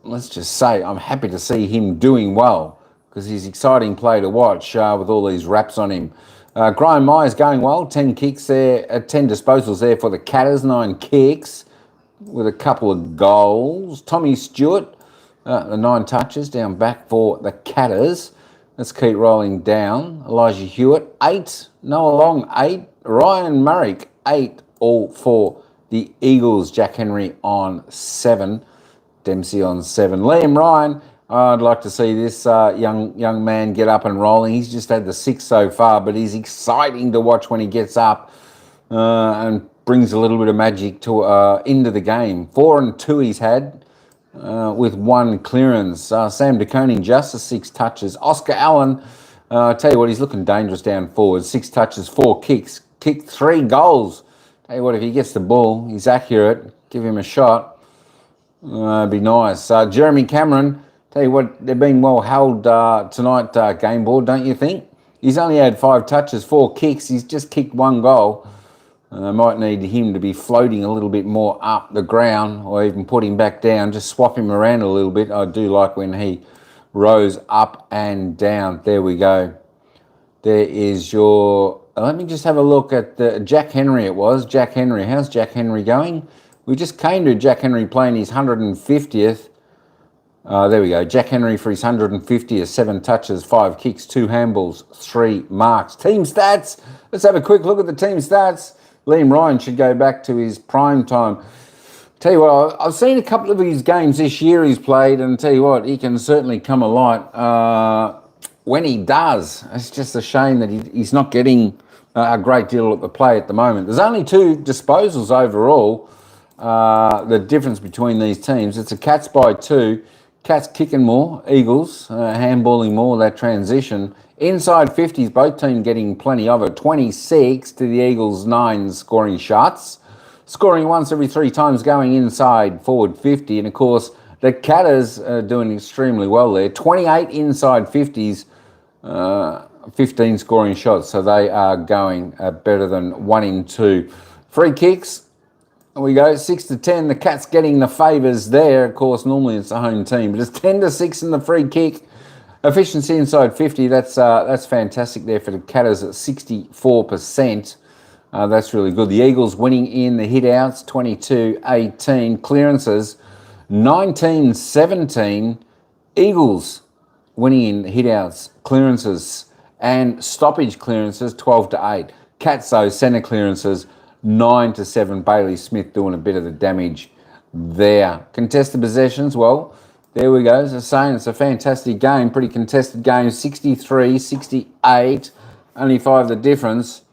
S6: Let's just say I'm happy to see him doing well because he's an exciting player to watch with all these raps on him. Graham Miers going well, 10 kicks there, 10 disposals there for the Catters, 9 kicks with a couple of goals. Tommy Stewart, the 9 touches down back for the Catters. Let's keep rolling down. Elijah Hewitt, 8. Noah Long, 8. Ryan Murray, 8. All for the Eagles. Jack Henry on 7. Dempsey on 7. Liam Ryan, I'd like to see this young man get up and rolling. He's just had the 6 so far, but he's exciting to watch when he gets up and brings a little bit of magic to into the game. 4 and 2 he's had with 1 clearance. Sam DeConing just the 6 touches. Oscar Allen, I tell you what, he's looking dangerous down forward. 6 touches, 4 kicks, kicked 3 goals. Tell you what, if he gets the ball, he's accurate. Give him a shot. It'd be nice. Jeremy Cameron, tell you what, they've been well held tonight, game board, don't you think? He's only had 5 touches, 4 kicks. He's just kicked 1 goal. Might need him to be floating a little bit more up the ground or even put him back down. Just swap him around a little bit. I do like when he rose up and down. There we go. There is your... Let me just have a look at the Jack Henry it was. Jack Henry. How's Jack Henry going? We just came to Jack Henry playing his 150th. There we go. Jack Henry for his 150th. 7 touches, 5 kicks, 2 handballs, 3 marks. Team stats. Let's have a quick look at the team stats. Liam Ryan should go back to his prime time. Tell you what, I've seen a couple of his games this year he's played, and tell you what, he can certainly come alight when he does. It's just a shame that he's not getting a great deal at the play at the moment. There's only 2 disposals overall. The difference between these teams, it's a Cats by 2. Cats kicking more, Eagles handballing more, that transition. Inside 50s, both teams getting plenty of it. 26 to the Eagles, 9 scoring shots. Scoring once every 3 times, going inside forward 50. And of course, the Catters are doing extremely well there. 28 inside 50s, 15 scoring shots. So they are going better than 1 in 2. Free kicks. There we go, 6 to 10. The Cats getting the favours there. Of course, normally it's the home team, but it's 10 to 6 in the free kick. Efficiency inside 50. That's fantastic there for the Catters at 64%. That's really good. The Eagles winning in the hit-outs, 22-18. Clearances, 19-17. Eagles winning in hit-outs, clearances, and stoppage clearances, 12-8. Cats, though, centre clearances, 9-7. Bailey Smith doing a bit of the damage there. Contested possessions, well, there we go. As I was saying, it's a fantastic game. Pretty contested game. 63, 68. Only 5 the difference.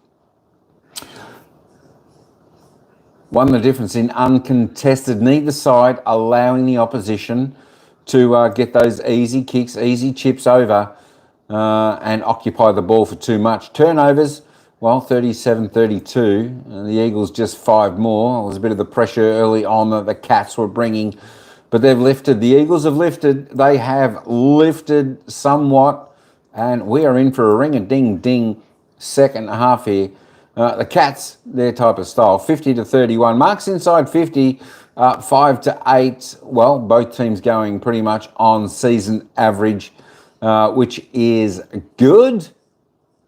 S6: 1 the difference in uncontested. Neither side allowing the opposition to get those easy kicks, easy chips over and occupy the ball for too much. Turnovers, well, 37-32. The Eagles just 5 more. It was a bit of the pressure early on that the Cats were bringing, but they've lifted. The Eagles have lifted. They have lifted somewhat, and we are in for a ring-a-ding-ding second half here. The Cats, their type of style, 50-31. Marks inside 50, 5-8. Well, both teams going pretty much on season average, which is good.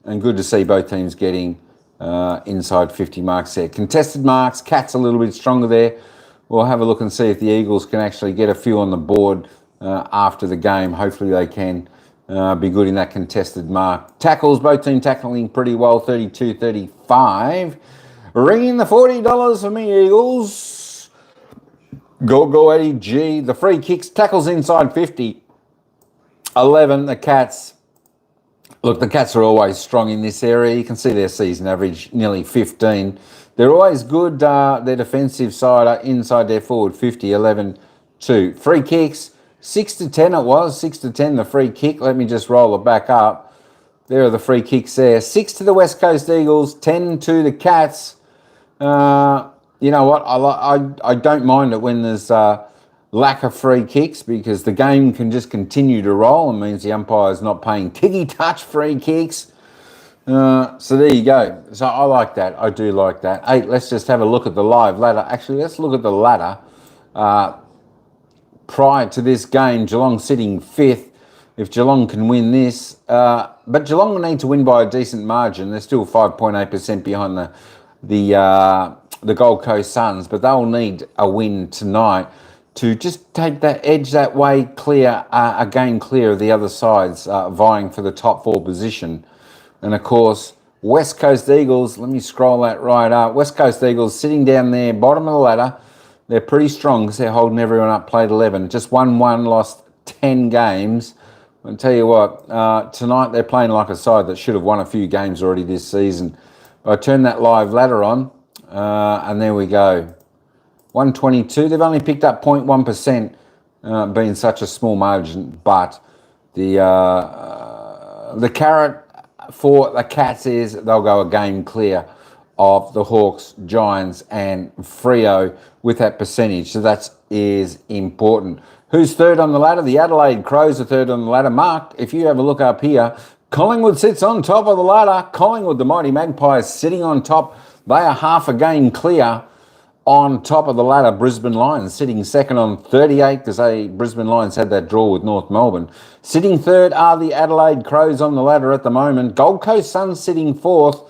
S6: And good to see both teams getting inside 50 marks there. Contested marks, Cats a little bit stronger there. We'll have a look and see if the Eagles can actually get a few on the board after the game. Hopefully they can be good in that contested mark. Tackles, both teams tackling pretty well, 32-35. Ringing the $40 for me, Eagles. Go Eddie G. The free kicks, tackles inside 50. 11, the Cats. Look, the Cats are always strong in this area. You can see their season average, nearly 15. They're always good, their defensive side inside their forward 50, 11-2. Free kicks, 6-10 it was, 6-10 the free kick. Let me just roll it back up. There are the free kicks there. 6 to the West Coast Eagles, 10 to the Cats. You know what, I don't mind it when there's lack of free kicks because the game can just continue to roll. It means the umpire's not paying tiggy touch free kicks. So there you go. So I like that. I do like that. Hey, let's just have a look at the live ladder. Actually, let's look at the ladder. Prior to this game, Geelong sitting 5th. If Geelong can win this, but Geelong will need to win by a decent margin. They're still 5.8% behind the Gold Coast Suns, but they'll need a win tonight to just take that edge that way, clear a game clear of the other sides vying for the top 4 position. And of course, West Coast Eagles, let me scroll that right up. West Coast Eagles sitting down there, bottom of the ladder. They're pretty strong because they're holding everyone up, played 11. Just won 1, lost 10 games. I'll tell you what, tonight they're playing like a side that should have won a few games already this season. But I turn that live ladder on, and there we go. 122, they've only picked up 0.1%, being such a small margin. But the carrot for the Cats is they'll go a game clear of the Hawks, Giants and Freo with that percentage. So that is important. Who's third on the ladder? The Adelaide Crows are third on the ladder. Mark, if you have a look up here, Collingwood sits on top of the ladder. Collingwood, the mighty Magpies, sitting on top. They are half a game clear on top of the ladder. Brisbane Lions sitting second on 38 because Brisbane Lions had that draw with North Melbourne. Sitting third are the Adelaide Crows on the ladder at the moment. Gold Coast Suns sitting fourth.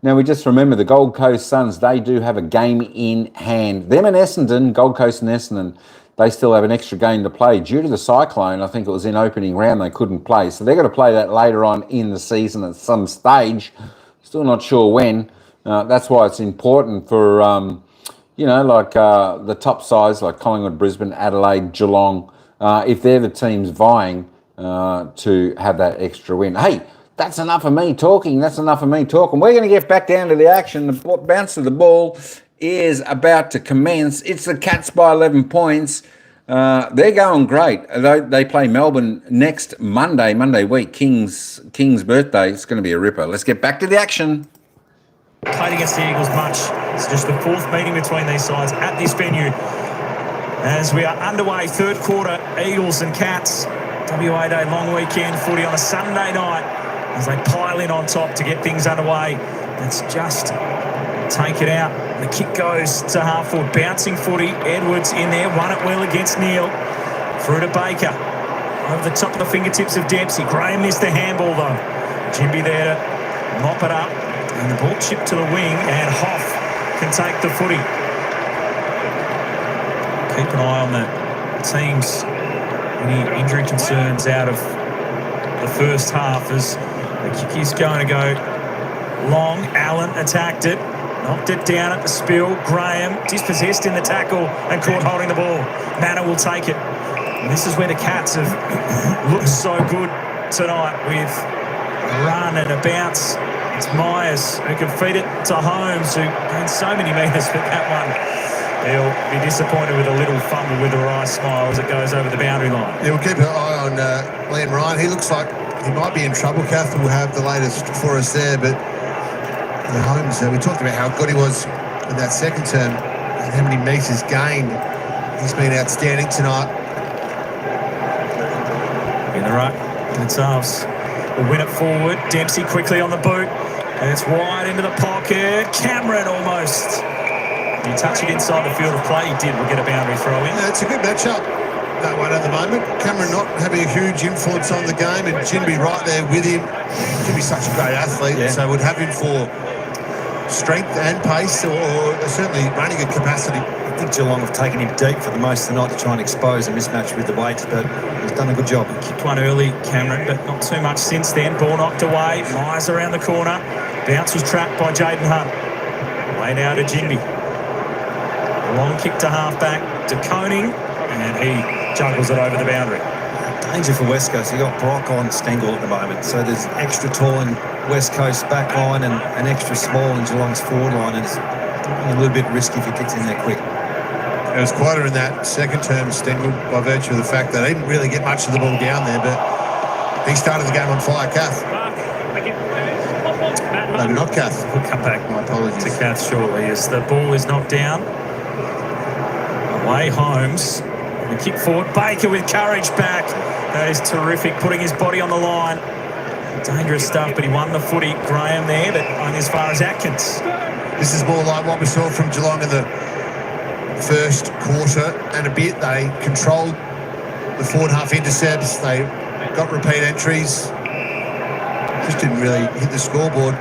S6: Now, we just remember the Gold Coast Suns, they do have a game in hand. Them and Essendon, Gold Coast and Essendon, they still have an extra game to play. Due to the cyclone, I think it was in opening round, they couldn't play. So they're going to play that later on in the season at some stage. Still not sure when. That's why it's important for, the top sides like Collingwood, Brisbane, Adelaide, Geelong, if they're the teams vying to have that extra win. Hey, that's enough of me talking. We're going to get back down to the action. The bounce of the ball is about to commence. It's the Cats by 11 points. They're going great. They play Melbourne next Monday week, King's birthday. It's going to be a ripper. Let's get back to the action.
S3: Played against the Eagles much. It's just the 4th meeting between these sides at this venue. As we are underway, third quarter, Eagles and Cats. WA Day long weekend footy on a Sunday night as they pile in on top to get things underway. Let's just take it out. The kick goes to half forward. Bouncing footy. Edwards in there. Won it well against Neil. Through to Baker. Over the top of the fingertips of Dempsey. Graham missed the handball though. Jimby there to mop it up. And the ball chipped to the wing. And Hoff can take the footy. Keep an eye on the teams. Any injury concerns out of the first half as the kick is going to go long. Allen attacked it. Knocked it down at the spill. Graham dispossessed in the tackle and caught holding the ball. Manor will take it. And this is where the Cats have looked so good tonight with a run and a bounce. It's Miers who can feed it to Holmes, who gained so many metres with that one. He'll be disappointed with a little fumble with a wry smile as it goes over the boundary line.
S2: Yeah, we'll keep an eye on Liam Ryan. He looks like he might be in trouble. Kath will have the latest for us there, but Holmes, we talked about how good he was in that second term and how many metres gained. He's been outstanding tonight.
S3: In the ruck, it's ours. We'll win it forward. Dempsey quickly on the boot. And it's wide into the pocket. Cameron almost. You touch it inside the field of play. He did. We'll get a boundary throw in.
S2: Yeah, it's a good matchup, that one at the moment. Cameron not having a huge influence on the game, and Jinby right there with him. Jinby's such a great athlete, so would have him for strength and pace, or certainly running a capacity.
S1: I think Geelong have taken him deep for the most of the night to try and expose a mismatch with the weight, but he's done a good job.
S3: Kicked one early, Cameron, but not too much since then. Ball knocked away. Miers around the corner. Bounce was trapped by Jaden Hunt. Way now to Jinby. Long kick to half-back to Koning, and he juggles it over the boundary.
S1: Danger for West Coast. You've got Brock on Stengle at the moment, so there's extra tall in West Coast back line and an extra small in Geelong's forward line, and it's a little bit risky if he gets in there quick.
S2: It was quieter in that second term, Stengle, by virtue of the fact that he didn't really get much of the ball down there, but he started the game on fire. Kath. Maybe not Kath.
S3: We'll come back.
S2: My apologies.
S3: To Kath shortly as the ball is knocked down. Away Holmes. And a kick forward. Baker with courage back. That is terrific, putting his body on the line. Dangerous stuff, but he won the footy, Graham there, but only as far as Atkins.
S2: This is more like what we saw from Geelong in the first quarter and a bit. They controlled the forward half intercepts. They got repeat entries. Just didn't really hit the scoreboard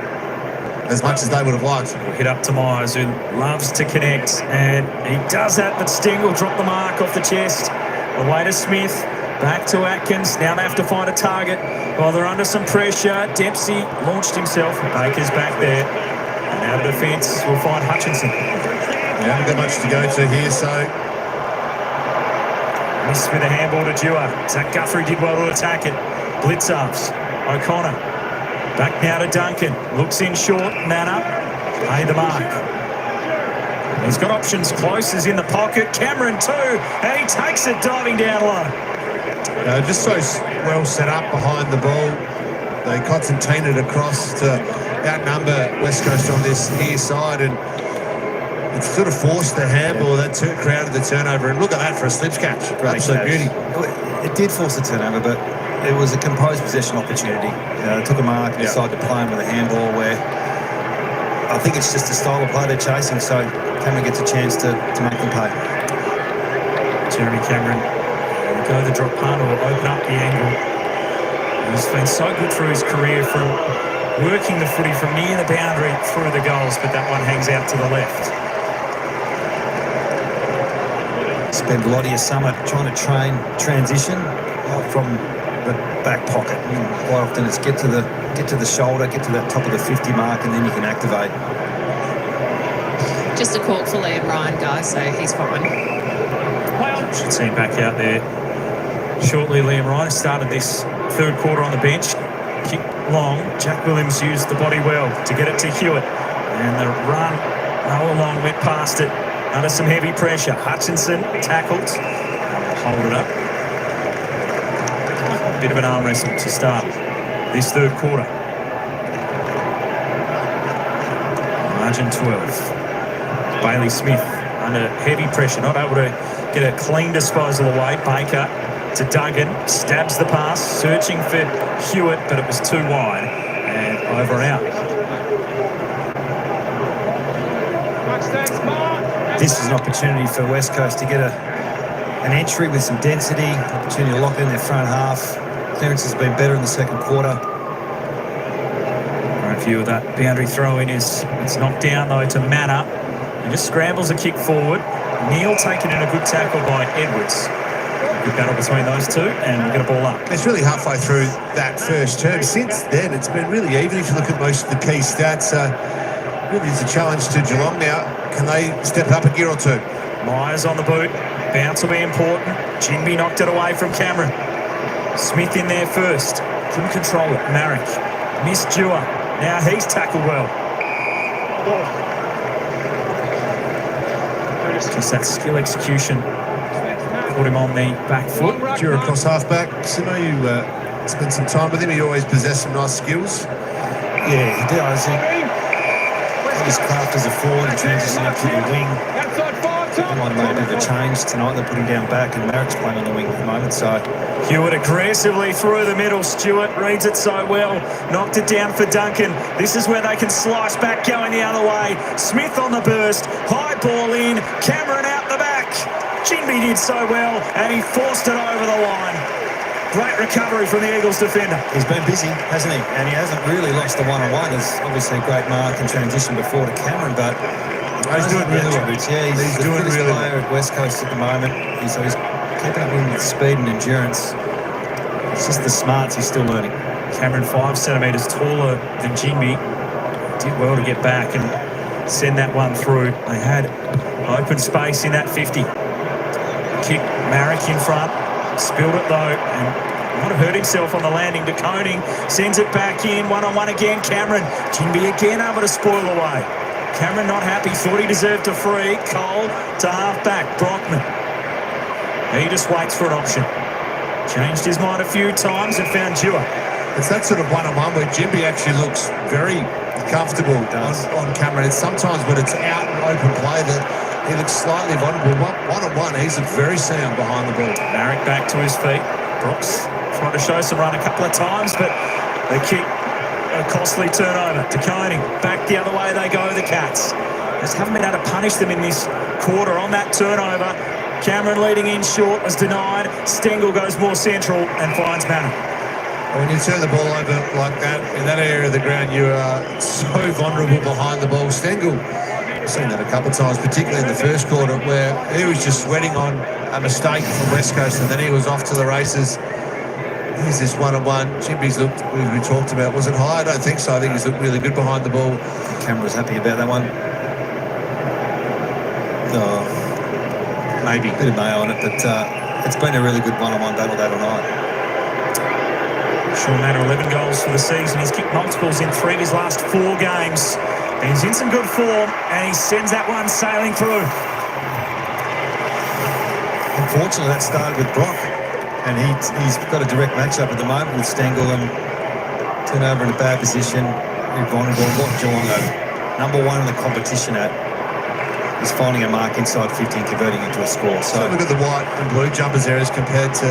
S2: as much as they would have liked.
S3: We'll hit up to Miers, who loves to connect, and he does that, but Stengle dropped the mark off the chest. Away to Smith, back to Atkins. Now they have to find a target. While they're under some pressure, Dempsey launched himself. Baker's back there. And out of defence, we'll find Hutchinson.
S2: Yeah, haven't got much to go to here, so...
S3: Miss with a handball to Dewar. Zach Guthrie did well to attack it. Blitz ups. O'Connor. Back now to Duncan. Looks in short. Manna. Pay the mark. He's got options. Close is in the pocket. Cameron too. And he takes it diving down low.
S2: Just so well set up behind the ball. They concertinaed across to outnumber West Coast on this near side, and it sort of forced the handball that crowded the turnover. And look at that for a slips catch. Absolute beauty.
S1: It did force the turnover, but it was a composed possession opportunity. Took a mark and decided to play him with a handball where I think it's just the style of play they're chasing, so Cameron gets a chance to make them pay.
S3: Jeremy Cameron will go the drop punt or open up the angle. He's been so good through his career from working the footy from near the boundary through the goals, but that one hangs out to the left.
S1: Spend a lot of your summer trying to train transition from the back pocket. Quite often it's get to the shoulder, get to that top of the 50 mark, and then you can activate.
S7: Just a cork for Liam Ryan, guys, so he's fine.
S3: Should see him back out there shortly. Liam Ryan started this third quarter on the bench. Kick long. Jack Williams used the body well to get it to Hewitt. And the run, Noah Long went past it under some heavy pressure. Hutchinson tackled. Hold it up. A bit of an arm wrestle to start this third quarter. Margin 12. Bailey Smith under heavy pressure, not able to get a clean disposal away. Baker to Duggan, stabs the pass, searching for Hewitt, but it was too wide, and over and out.
S1: This is an opportunity for West Coast to get an entry with some density, opportunity to lock in their front half. Clearance has been better in the second quarter.
S3: Great view of that boundary throw-in is it's knocked down though to Manna, and just scrambles a kick forward. Neal taken in a good tackle by Edwards. Good battle between those two, and we'll get a ball up.
S2: It's really halfway through that first term. Since then, it's been really even if you look at most of the key stats. Really, it's a challenge to Geelong now. Can they step up a gear or two?
S3: Miers on the boot. Bounce will be important. Jinby knocked it away from Cameron. Smith in there first. Couldn't control it. Marek. Missed Dewar. Now he's tackled well. Just that skill execution. Put him on the back foot.
S2: Dewar across half-back. Simo, you spent some time with him. He always possessed some nice skills.
S1: Yeah, he does. His craft as a forward and transition up to the wing. They might have made a bit of a change tonight. They put him down back, and Marek's playing on the wing at the moment. So
S3: Hewitt aggressively through the middle. Stewart reads it so well. Knocked it down for Duncan. This is where they can slice back going the other way. Smith on the burst. High ball in. Cameron out the back. Jinby did so well, and he forced it over the line. Great recovery from the Eagles defender.
S1: He's been busy, hasn't he? And he hasn't really lost the one-on-one. There's obviously a great mark and transition before to Cameron, but
S2: he's doing really well.
S1: Yeah, he's the
S2: doing really well.
S1: player at West Coast at the moment. He's keeping up with speed and endurance. It's just the smarts he's still learning.
S3: Cameron 5 centimetres taller than Jinby. Did well to get back and send that one through. They had open space in that 50. Kick Marek in front. Spilled it though, and might have hurt himself on the landing. De Koning sends it back in, one-on-one again. Cameron, Jinby again able to spoil away. Cameron not happy, thought he deserved a free. Cole to half-back, Brockman. He just waits for an option. Changed his mind a few times and found Dewar.
S2: It's that sort of one-on-one where Jinby actually looks very comfortable on Cameron. It's sometimes when it's out and open play that he looks slightly vulnerable. One-on-one, he's very sound behind the ball.
S3: Marek back to his feet. Brooks trying to show some run a couple of times, but The kick, a costly turnover. DeConing, back the other way they go, the Cats. Just haven't been able to punish them in this quarter on that turnover. Cameron leading in short is denied. Stengle goes more central and finds Manor.
S2: When you turn the ball over like that, in that area of the ground, you are so vulnerable behind the ball. Stengle, I've seen that a couple of times, particularly in the first quarter, where he was just sweating on a mistake from West Coast and then he was off to the races. Here's this one-on-one. Chimpy's looked, we talked about, was it high? I don't think so. I think he's looked really good behind the ball.
S1: Cameron was happy about that one. Maybe a bit of mayo on it, but it's been a really good one-on-one battle that all night.
S3: Sean Manor, 11 goals for the season. He's kicked multiples in 3 of his last 4 games. He's in some good form, and he sends that one sailing through.
S1: Unfortunately, that started with Brock, and he's got a direct match-up at the moment with Stengle and turn over in a bad position. Very vulnerable. What Geelong are #1 in the competition at is finding a mark inside 50 and converting into a score.
S2: So look at the white and blue jumpers there as compared to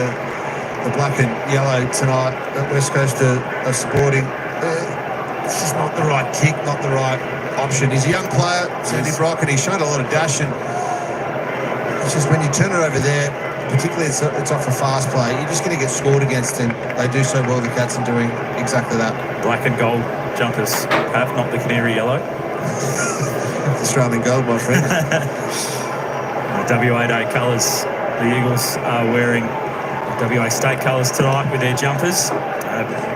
S2: the black and yellow tonight that West Coast are sporting. It's just not the right kick, not the right option. He's a young player, Sandy Brock, and he's shown a lot of dash, and it's just when you turn it over there, particularly it's off a fast play, you're just going to get scored against, and they do so well, the Cats, in doing exactly that.
S3: Black and gold jumpers have, not the canary yellow.
S2: Australian gold, my friend.
S3: WA Day colours. The Eagles are wearing WA State colours tonight with their jumpers.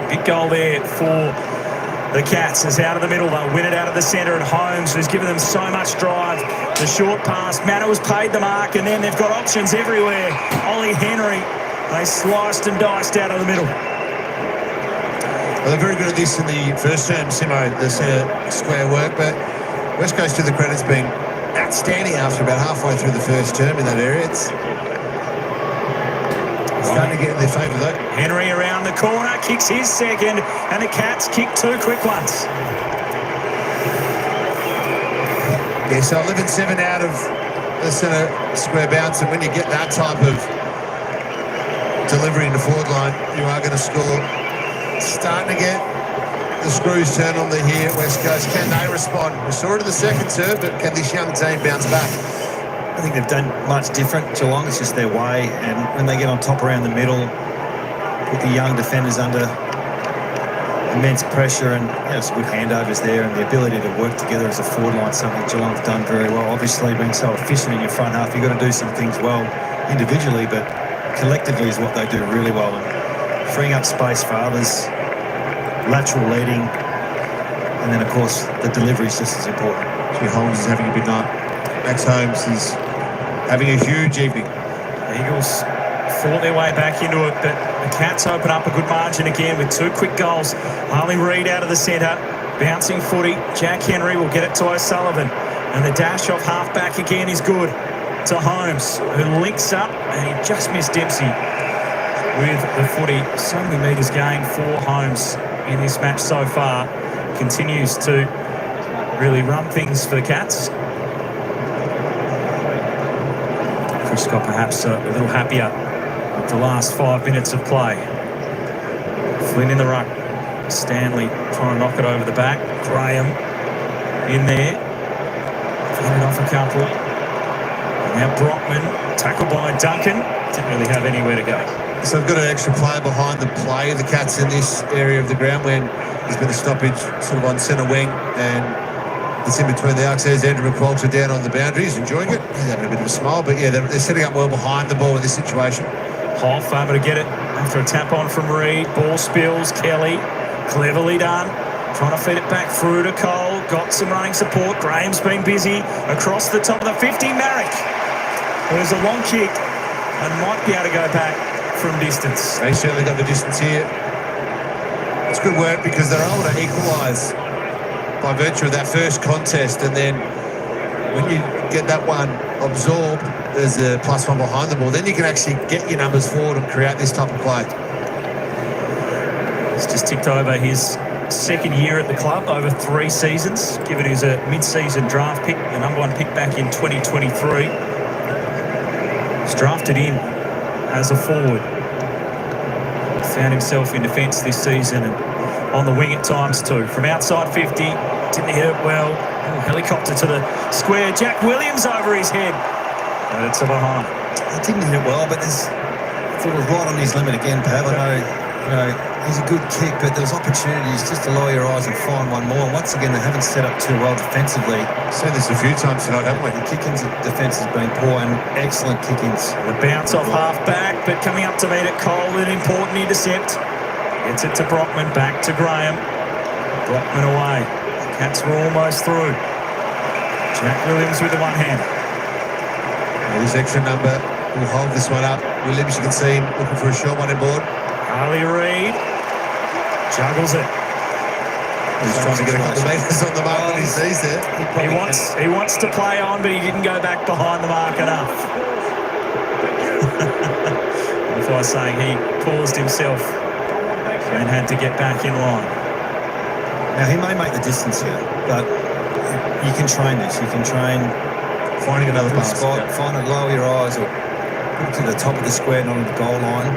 S3: Big goal there for the Cats. Is out of the middle. They'll win it out of the centre, and Holmes, who's given them so much drive. The short pass. Manor was paid the mark, and then they've got options everywhere. Ollie Henry. They sliced and diced out of the middle.
S2: Well, they're very good at this in the first term, Simo, the centre square work, but West Coast, to the credit's been outstanding after about halfway through the first term in that area. It's starting to get in their favour, though.
S3: Henry around the corner, kicks his second, and the Cats kick 2 quick ones.
S2: Yeah, so 11-7 out of the centre square bounce, and when you get that type of delivery in the forward line, you are going to score. Starting to get the screws turned on the here at West Coast. Can they respond? We saw it in the second term, but can this young team bounce back?
S1: I think they've done much different. Geelong, it's just their way, and when they get on top around the middle, put the young defenders under immense pressure, and some good handovers there, and the ability to work together as a forward line, something Geelong's done very well. Obviously, being so efficient in your front half, you've got to do some things well individually, but collectively is what they do really well. And freeing up space for others, lateral leading, and then of course the delivery is just as important.
S2: Holmes is having a big night. Max Holmes is having a huge evening.
S3: The Eagles fought their way back into it, but the Cats open up a good margin again with 2 quick goals. Harley Reid out of the centre, bouncing footy. Jack Henry will get it to O'Sullivan, and the dash off half back again is good to Holmes, who links up, and he just missed Dempsey with the footy. So many metres gained for Holmes in this match so far. Continues to really run things for the Cats. Chris Scott perhaps a little happier with the last 5 minutes of play. Flynn in the ruck. Stanley trying to knock it over the back. Graham in there. Fending off a couple. Now Brockman, tackled by Duncan. Didn't really have anywhere to go.
S2: So they've got an extra player behind the play. The Cats in this area of the ground when there's been a stoppage sort of on centre wing, and it's in between the arcs. There's Andrew McQualter down on the boundary. He's enjoying it. He's having a bit of a smile, but yeah, they're setting up well behind the ball in this situation.
S3: Hoff able to get it after a tap on from Reid. Ball spills. Kelly, cleverly done. Trying to feed it back through to Cole. Got some running support. Graham's been busy. Across the top of the 50, Marek. There's a long kick and might be able to go back from distance.
S2: They certainly got the distance here. It's good work because they're able to equalise by virtue of that first contest, and then when you get that one absorbed, there's a +1 behind the ball, then you can actually get your numbers forward and create this type of play.
S3: He's just ticked over his second year at the club, over 3 seasons, given he's a mid-season draft pick, the #1 pick back in 2023. He's drafted in as a forward. Found himself in defence this season and on the wing at times too. From outside 50, didn't hit it well. Helicopter to the square. Jack Williams over his head. But it's a behind.
S1: He didn't hit it well, but there's sort of right on his limit again, Pav. I know, he's a good kick, but there's opportunities just to lower your eyes and find one more. And once again, they haven't set up too well defensively.
S2: Seen this a few times tonight, haven't we?
S1: The kick-ins defence has been poor and excellent kick-ins.
S3: The bounce off half-back, but coming up to meet it, Cole, an important intercept. Gets it to Brockman, back to Graham. Brockman away. The Cats were almost through. Jack Williams with the one hand.
S2: This extra number will hold this one up. Williams, you can see him looking for a short one inboard.
S3: Harley Reid juggles it.
S2: He's trying to get a couple of metres on the mark when he sees it.
S3: He wants to play on, but he didn't go back behind the mark enough. If I was saying he paused himself and had to get back in line.
S1: Now, he may make the distance here, but you can train this. You can train
S2: finding another
S1: spot, find it, lower your eyes, or put it to the top of the square, not on the goal line.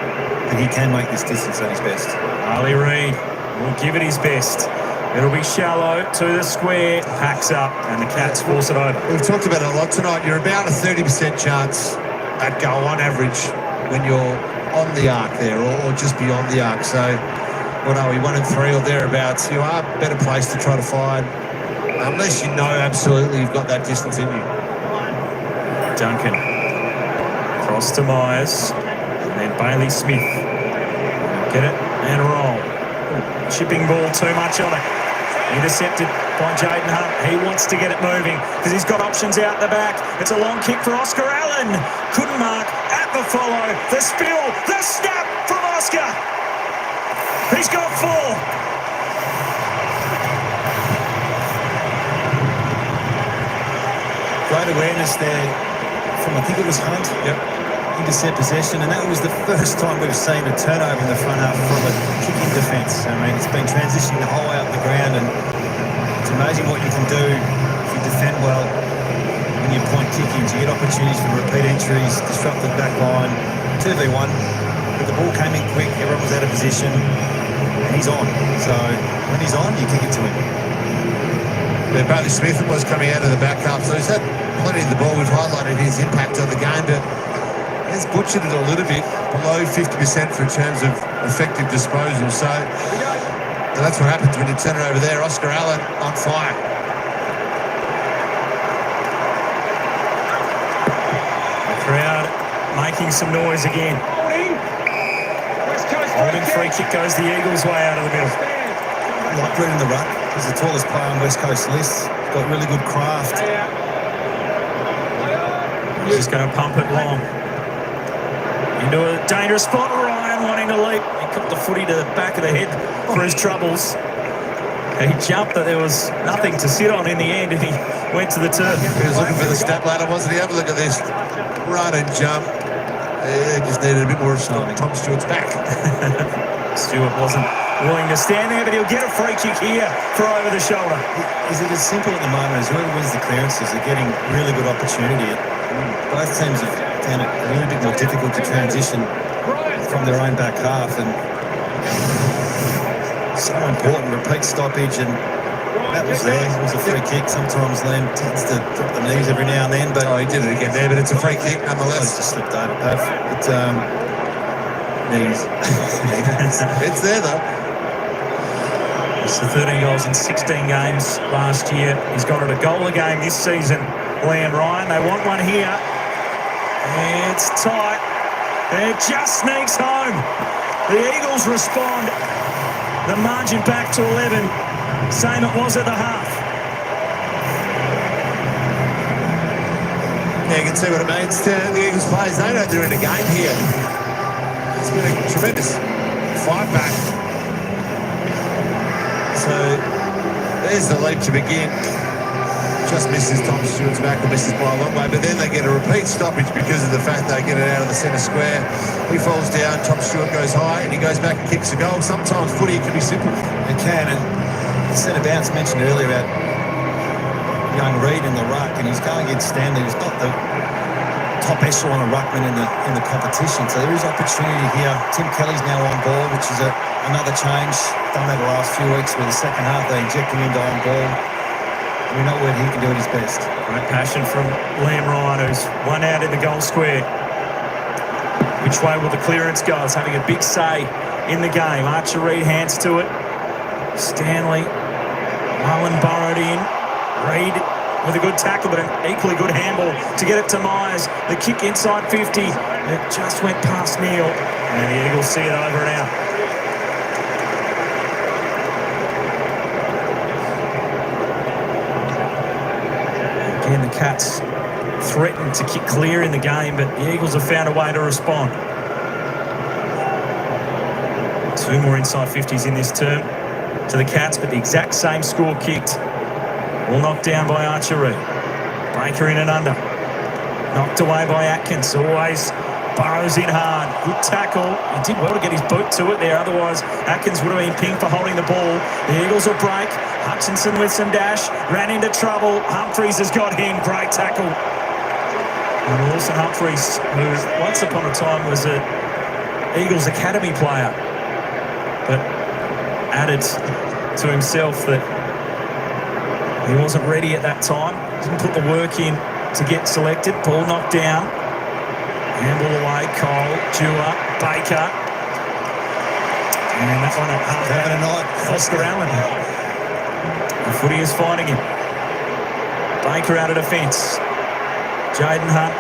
S1: But he can make this distance at his best.
S3: Harley Reid will give it his best. It'll be shallow to the square, packs up, and the Cats force it over.
S2: We've talked about it a lot tonight. You're about a 30% chance at goal on average when you're on the arc there, or just beyond the arc. So, what are we, 1 and 3 or thereabouts? You are better placed to try to find, unless you know absolutely you've got that distance in you.
S3: Duncan. Cross to Miers. And then Bailey Smith. Get it and roll. Chipping ball, too much on it. Intercepted by Jaden Hunt. He wants to get it moving because he's got options out the back. It's a long kick for Oscar Allen. Couldn't mark at the follow. The spill. The snap from Oscar. He's got 4.
S1: Great awareness there from, I think it was Hunt.
S2: Yep.
S1: Intercept possession, and that was the first time we've seen a turnover in the front half from a kicking defence. I mean, it's been transitioning the whole way up the ground, and it's amazing what you can do if you defend well when you point kick-ins. You get opportunities for repeat entries, disrupt the back line, 2v1, but the ball came in quick, everyone was out of position, and he's on. So when he's on, you kick it to him.
S2: Yeah, Bailey Smith was coming out of the back half, so he's had plenty of the ball. We've highlighted his impact on the game, but has butchered it a little bit, below 50% for in terms of effective disposal. So that's what happens when you turn it over there. Oscar Allen on fire.
S3: The crowd making some noise again. Holding free kick goes the Eagles' way out of the middle.
S1: Like Brett in the ruck. He's the tallest player on West Coast list. Got really good craft.
S3: He's just going to pump it long. Into a dangerous spot. Ryan wanting to leap. He got the footy to the back of the head for his troubles. He jumped, but there was nothing to sit on in the end, and he went to the turf.
S2: He was looking for the step ladder, wasn't he? Have a look at this. Run and jump. Just needed a bit more of Tom Stewart's back.
S3: Stewart wasn't willing to stand there, but he'll get a free kick here for over the shoulder.
S1: Is it as simple at the moment as whoever wins the clearances are getting really good opportunity? Both teams have found it a little bit more difficult to transition from their own back half, and so important, repeat stoppage, and that was there. It was a free kick. Sometimes Liam tends to drop the knees every now and then, but
S2: he did it again there, but it's a free kick nonetheless.
S1: Just slipped over, Pav. But knees.
S2: It's there though.
S3: It's the 13 goals in 16 games last year. He's got it a goal a game this season, Liam Ryan. They want one here. It's tight. It just sneaks home. The Eagles respond. The margin back to 11. Same it was at the half.
S2: Yeah, you can see what it means to the Eagles players. They know they're in a game here. It's been a tremendous fight back. So there's the leap to begin. Just misses Tom Stewart's back, or misses by a long way, but then they get a repeat stoppage because of the fact they get it out of the centre square. He falls down, Tom Stewart goes high, and he goes back and kicks a goal. Sometimes footy can be simple.
S1: It can, and the centre bounce mentioned earlier about young Reid in the ruck, and he's going against Stanley, who's not the top echelon of ruckman in the competition. So there is opportunity here. Tim Kelly's now on ball, which is another change. Done that the last few weeks with the second half. They inject him into on ball. We know where he can do it his best.
S3: Great passion from Liam Ryan, who's one out in the goal square. Which way will the clearance go? It's having a big say in the game. Archer Reid hands to it. Stanley. Mullen burrowed in. Reid with a good tackle, but an equally good handball to get it to Miers. The kick inside 50. It just went past Neil. And the Eagles see it over and out. Again, the Cats threatened to kick clear in the game, but the Eagles have found a way to respond. 2 more inside 50s in this term to the Cats, but the exact same score kicked. All knocked down by Archer Reid. Baker in and under. Knocked away by Atkins. Always burrows in hard. Good tackle. He did well to get his boot to it there. Otherwise, Atkins would have been pinged for holding the ball. The Eagles will break. Hutchinson with some dash. Ran into trouble. Humphries has got him. Great tackle. And Lawson Humphries, who once upon a time was an Eagles Academy player, but added to himself that he wasn't ready at that time. Didn't put the work in to get selected. Ball knocked down. Handball away. Cole, Dewar, Baker. And that one at half.
S1: Having a night.
S3: Oscar Allen. The footy is finding him. Baker out of defence. Jaden Hunt.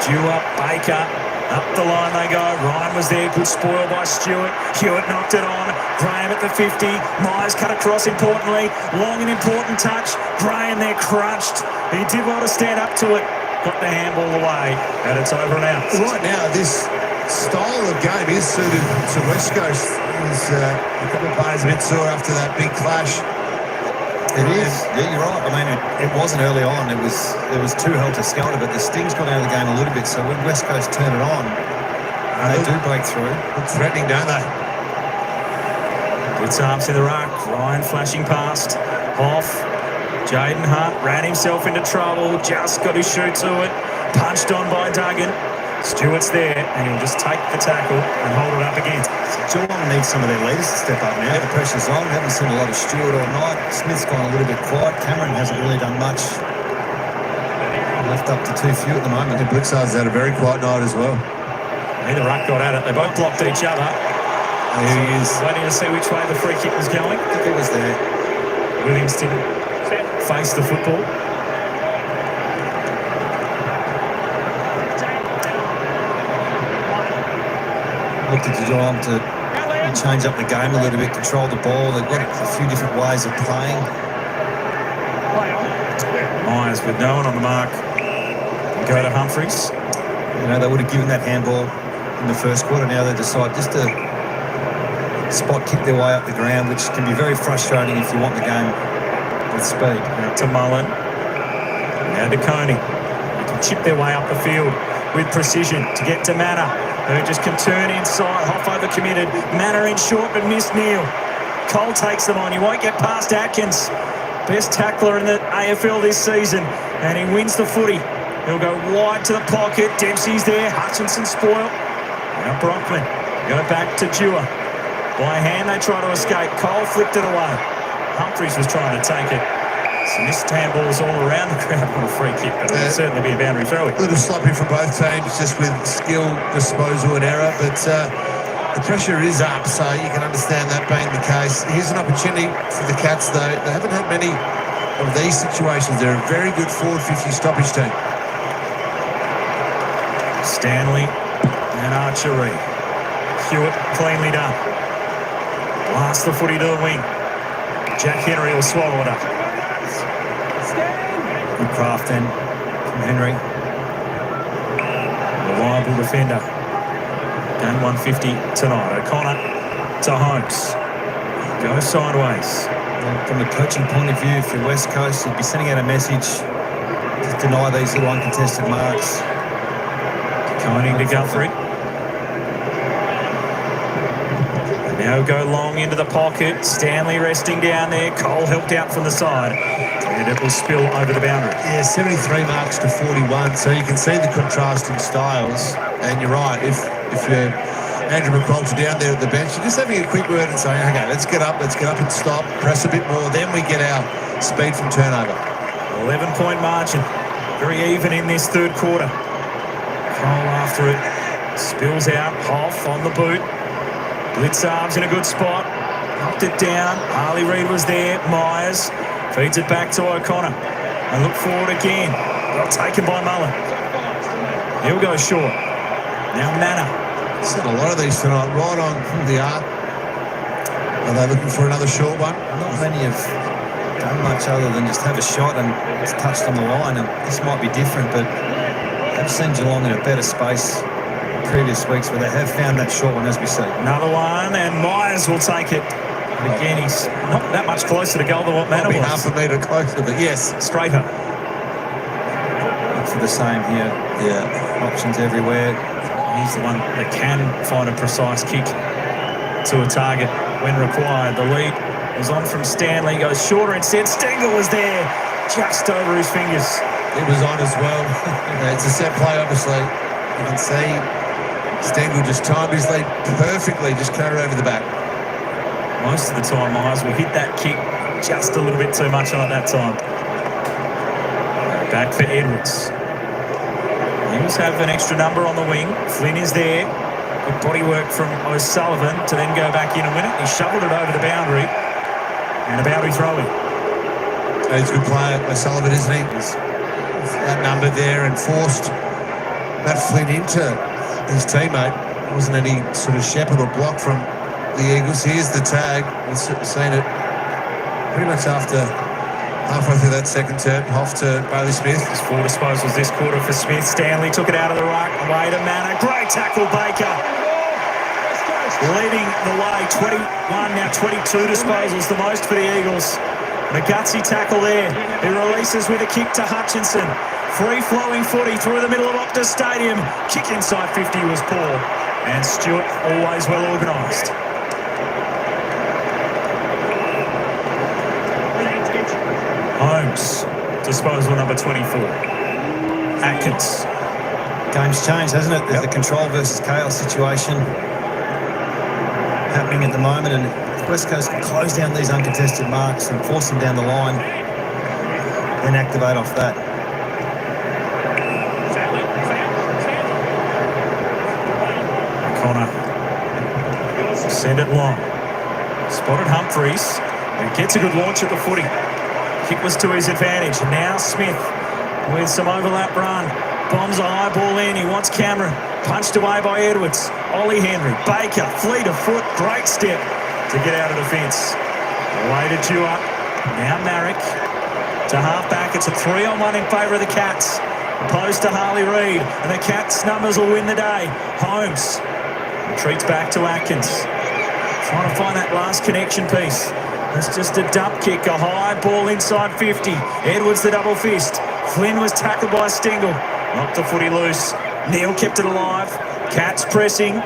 S3: Dewar, Baker. Up the line they go. Ryan was there. Good spoil by Stewart. Hewitt knocked it on. Graham at the 50. Miers cut across importantly. Long and important touch. Graham there crunched. He did well to stand up to it. Got the handball away. And it's over and out.
S2: Right now, this style of game is suited to West Coast. There's a couple of players a bit sore after that big clash.
S1: It is. Yeah, you're right. I mean, it wasn't early on. It was too helter-skelter, but the sting's gone out of the game a little bit. So when West Coast turn it on, they do break through.
S2: It's threatening, don't they?
S3: Good arms in the ruck. Ryan flashing past. Off. Jaden Hunt ran himself into trouble. Just got his shoe to it. Punched on by Duggan. Stewart's there, and he'll just take the tackle and hold it up again.
S1: Geelong needs some of their leaders to step up now. The pressure's on. Haven't seen a lot of Stewart all night. Smith's gone a little bit quiet. Cameron hasn't really done much. Left up to too few at the moment.
S2: And Blitzard's had a very quiet night as well.
S3: Neither ruck got at it. They both blocked each other.
S2: There he is.
S3: Waiting to see which way the free kick was going.
S1: I think it was there.
S3: Williams didn't face the football.
S1: Looked at Geelong to change up the game a little bit, control the ball. They've got a few different ways of playing.
S3: Miers with no one on the mark. Go to Humphries.
S1: You know, they would have given that handball in the first quarter. Now they decide just to spot kick their way up the ground, which can be very frustrating if you want the game with speed.
S3: Out to Mullen. Now to Coney. They can chip their way up the field with precision to get to Manor, who just can turn inside. Hoffa committed. Manor in short but missed Neil. Cole takes them on. You won't get past Atkins. Best tackler in the AFL this season. And he wins the footy. He'll go wide to the pocket. Dempsey's there. Hutchinson spoil. Now Brockman. Go back to Dewar. By hand they try to escape. Cole flicked it away. Humphries was trying to take it. So this handball's all around the ground on a free kick, but it'll certainly be a boundary throw.
S2: A little sloppy from both teams, just with skill, disposal and error, but the pressure is up, so you can understand that being the case. Here's an opportunity for the Cats, though. They haven't had many of these situations. They're a very good forward 50 stoppage team.
S3: Stanley and Archer Reid. Hewitt cleanly done. Blast the footy to the wing. Jack Henry will swallow it up.
S1: Good craft then from Henry.
S3: Reliable defender. Game 150 tonight. O'Connor to Holmes. Go sideways.
S1: From a coaching point of view, if you're West Coast, you'd be sending out a message to deny these little uncontested marks.
S3: Going to Guthrie. And Now go long into the pocket. Stanley resting down there. Cole helped out from the side. And it will spill over the boundary.
S2: Yeah, 73 marks to 41. So you can see the contrasting styles. And you're right, if you're Andrew McQualter down there at the bench, you're just having a quick word and saying, okay, let's get up and stop, press a bit more. Then we get our speed from turnover.
S3: 11-point margin. Very even in this third quarter. Cole after it. Spills out. Hoff on the boot. Blitzarv's in a good spot. Knocked it down. Harley Reid was there. Miers feeds it back to O'Connor. And look forward again. Well taken by Mullen. He'll go short. Now Manor.
S2: Seen a lot of these tonight, right on the arc. Are they looking for another short one?
S1: Not many have done much other than just have a shot and it's touched on the line. And this might be different, but I've seen Geelong in a better space previous weeks where they have found that short one, as we see.
S3: Another one, and Miers will take it. And again, he's not that much closer to goal than what Manor was.
S2: Half a metre closer, but yes.
S3: Straighter.
S1: Look for the same here.
S2: Yeah.
S1: Options everywhere.
S3: He's the one that can find a precise kick to a target when required. The lead was on from Stanley. Goes shorter instead. Stengle was there, just over his fingers.
S2: It was on as well. It's a set play, obviously. You can see Stengle just timed his lead perfectly, just carried over the back.
S3: Most of the time, Miers will hit that kick just a little bit too much on it that time. Back for Edwards. Eagles have an extra number on the wing. Flynn is there. Good body work from O'Sullivan to then go back in and win it. He shoveled it over the boundary. And a boundary throw-in.
S2: He's a good player, O'Sullivan, isn't he? He's that number there and forced Matt Flynn into his teammate. There wasn't any sort of shepherd or block from the Eagles. Here's the tag. We've seen it pretty much after halfway through that second term. Off to Bailey Smith.
S3: There's 4 disposals this quarter for Smith. Stanley took it out of the ruck. Away to Manor. Great tackle, Baker. Leading the way. 21, now 22 disposals, the most for the Eagles. And a gutsy tackle there. He releases with a kick to Hutchinson. Free-flowing footy through the middle of Optus Stadium. Kick inside 50 was poor. And Stewart always well organised. Holmes, disposal number 24. Atkins.
S1: Game's changed, hasn't it? There's the control versus chaos situation happening at the moment, and if West Coast can close down these uncontested marks and force them down the line, then activate off that.
S3: O'Connor. Send it long. Spotted Humphreys. He gets a good launch at the footy. Kick was to his advantage. Now Smith with some overlap run. Bombs a high ball in. He wants Cameron. Punched away by Edwards. Ollie Henry. Baker. Fleet of foot. Great step to get out of defence. Away to Dewar. Now Marrick to half-back. It's a 3-on-1 in favour of the Cats. Opposed to Harley Reid. And the Cats' numbers will win the day. Holmes retreats back to Atkins. Trying to find that last connection piece. It's just a dump kick, a high ball inside 50. Edwards the double fist. Flynn was tackled by Stengle. Knocked the footy loose. Neal kept it alive. Cats pressing.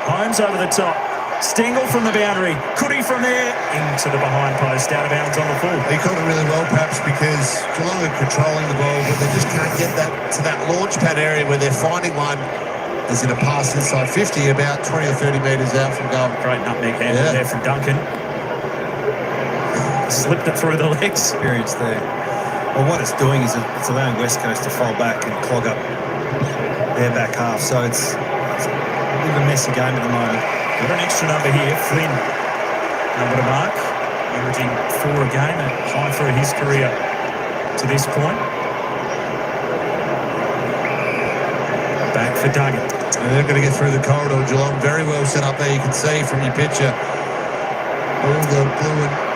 S3: Holmes over the top. Stengle from the boundary. Could he from there? Into the behind post. Out of bounds on the full.
S2: He caught it really well, perhaps, because Geelong are controlling the ball, but they just can't get that to that launch pad area where they're finding one. As in a pass inside 50, about 20 or 30 metres out from goal.
S3: Great nutmeg handle there from Duncan. Slipped it through the legs.
S1: Experience there. Well, what it's doing is it's allowing West Coast to fall back and clog up their back half. So it's a bit of a messy game at the moment.
S3: Got an extra number here. Flynn, number to mark. Averaging 4 a game, a high through his career to this point. Back for Duggan.
S2: And they're going to get through the corridor. Geelong very well set up there. You can see from your picture all the blue and...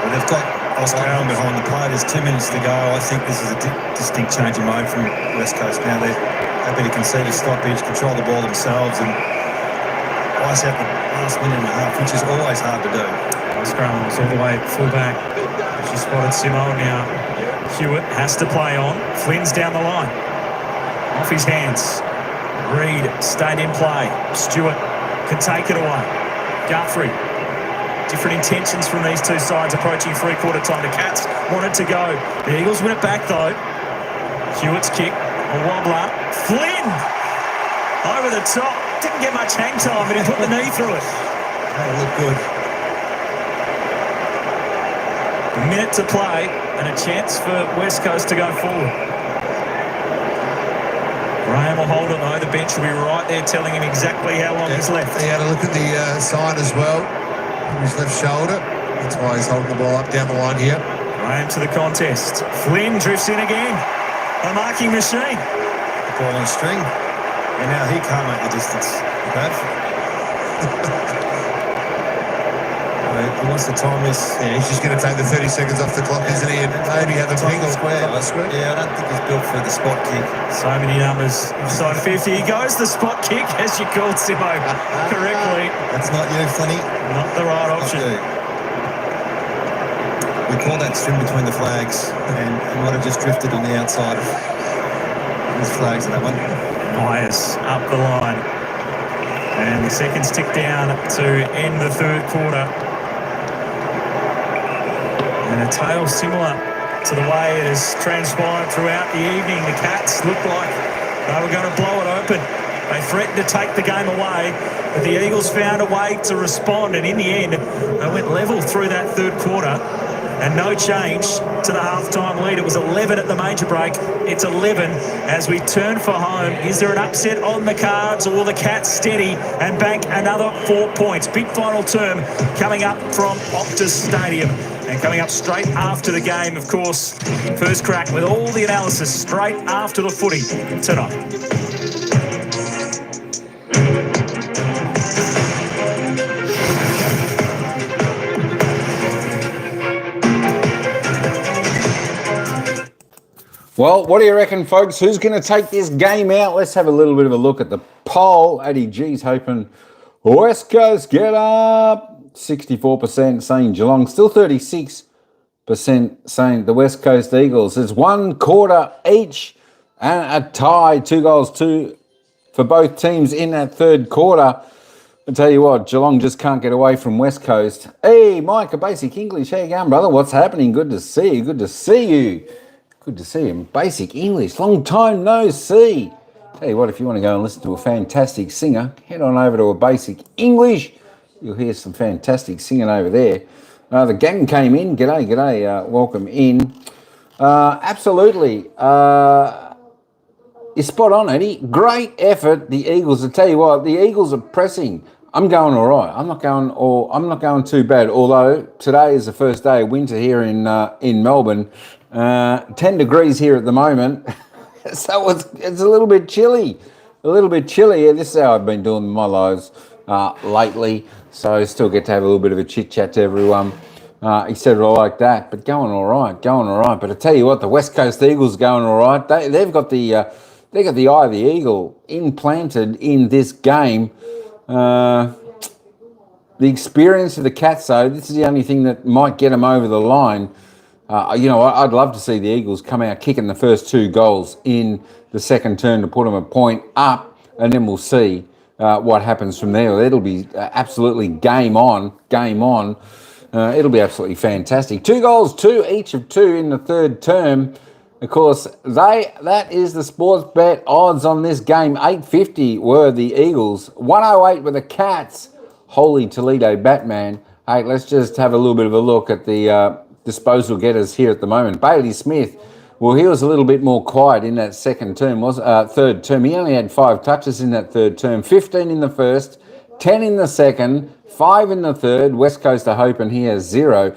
S1: Well, they've got Oscar Allen behind the play. There's 2 minutes to go. I think this is a distinct change in mode from West Coast now. They're happy to concede a stoppage, control the ball themselves and ice out the last minute and a half, which is always hard to do.
S3: Oscar Allen was all the way at full back. She spotted Simo now. Hewitt has to play on. Flynn's down the line. Off his hands. Reid stayed in play. Stewart can take it away. Guthrie. Different intentions from these two sides approaching three-quarter time. The Cats wanted to go. The Eagles win it back, though. Hewitt's kick, a wobbler. Flynn! Over the top. Didn't get much hang time, but he put the knee through it.
S1: That looked good.
S3: A minute to play and a chance for West Coast to go forward. Graham will hold it, though. The bench will be right there telling him exactly how long he's left.
S2: He had a look at the sign as well. His left shoulder. That's why he's holding the ball up down the line here.
S3: Graham to the contest. Flynn drifts in again. A marking machine.
S1: Ball on string. And now he can't make the distance. He wants to time this.
S2: Yeah, he's just going to take the 30 seconds off the clock, isn't he? And maybe have a
S1: Time
S2: ping
S1: square. Yeah, I don't think he's built for the spot kick.
S3: So many numbers inside 50. He goes the spot kick, as you called Simo correctly.
S1: That's not you, Flinny.
S3: Not the right option.
S1: We call that string between the flags, and he might have just drifted on the outside of his flags in that one.
S3: Miers up the line. And the seconds tick down to end the third quarter. And a tale similar to the way it has transpired throughout the evening. The Cats looked like they were going to blow it open. They threatened to take the game away, but the Eagles found a way to respond, and in the end, they went level through that third quarter, and no change to the halftime lead. It was 11 at the major break. It's 11 as we turn for home. Is there an upset on the cards, or will the Cats steady and bank another 4 points? Big final term coming up from Optus Stadium. And coming up straight after the game, of course, first crack with all the analysis straight after the footy tonight.
S6: Well, what do you reckon, folks? Who's going to take this game out? Let's have a little bit of a look at the poll. ADG's hoping West Coast get up. 64% saying Geelong. Still 36% saying the West Coast Eagles. It's 1 quarter each and a tie. 2 goals, 2 for both teams in that third quarter. I tell you what, Geelong just can't get away from West Coast. Hey, Mike, a Basic English. How you going, brother? What's happening? Good to see you. Good to see you. Good to see you. Basic English. Long time no see. Tell you what, if you want to go and listen to a fantastic singer, head on over to a Basic English. You'll hear some fantastic singing over there. The gang came in. G'day, g'day. Welcome in. Absolutely. You're spot on, Eddie. Great effort, the Eagles. I tell you what, the Eagles are pressing. I'm going all right. I'm not going too bad. Although today is the first day of winter here in Melbourne. 10 degrees here at the moment, so it's a little bit chilly. Yeah, this is how I've been doing my lives lately. So I still get to have a little bit of a chit chat to everyone, etc. like that. But going all right. But I tell you what, the West Coast Eagles going all right. They've got the eye of the eagle implanted in this game. The experience of the Cats, though, this is the only thing that might get them over the line. I'd love to see the Eagles come out kicking the first 2 goals in the second term to put them a point up, and then we'll see what happens from there. It'll be absolutely game on. It'll be absolutely fantastic. 2 goals, 2 each of 2 in the third term. Of course, that is the sports bet odds on this game. 850 were the Eagles, 108 were the Cats. Holy Toledo Batman. Hey, let's just have a little bit of a look at the disposal getters here at the moment. Bailey Smith, well, he was a little bit more quiet in that third term. He only had 5 touches in that third term, 15 in the first, 10 in the second, 5 in the third. West Coast are hoping he has 0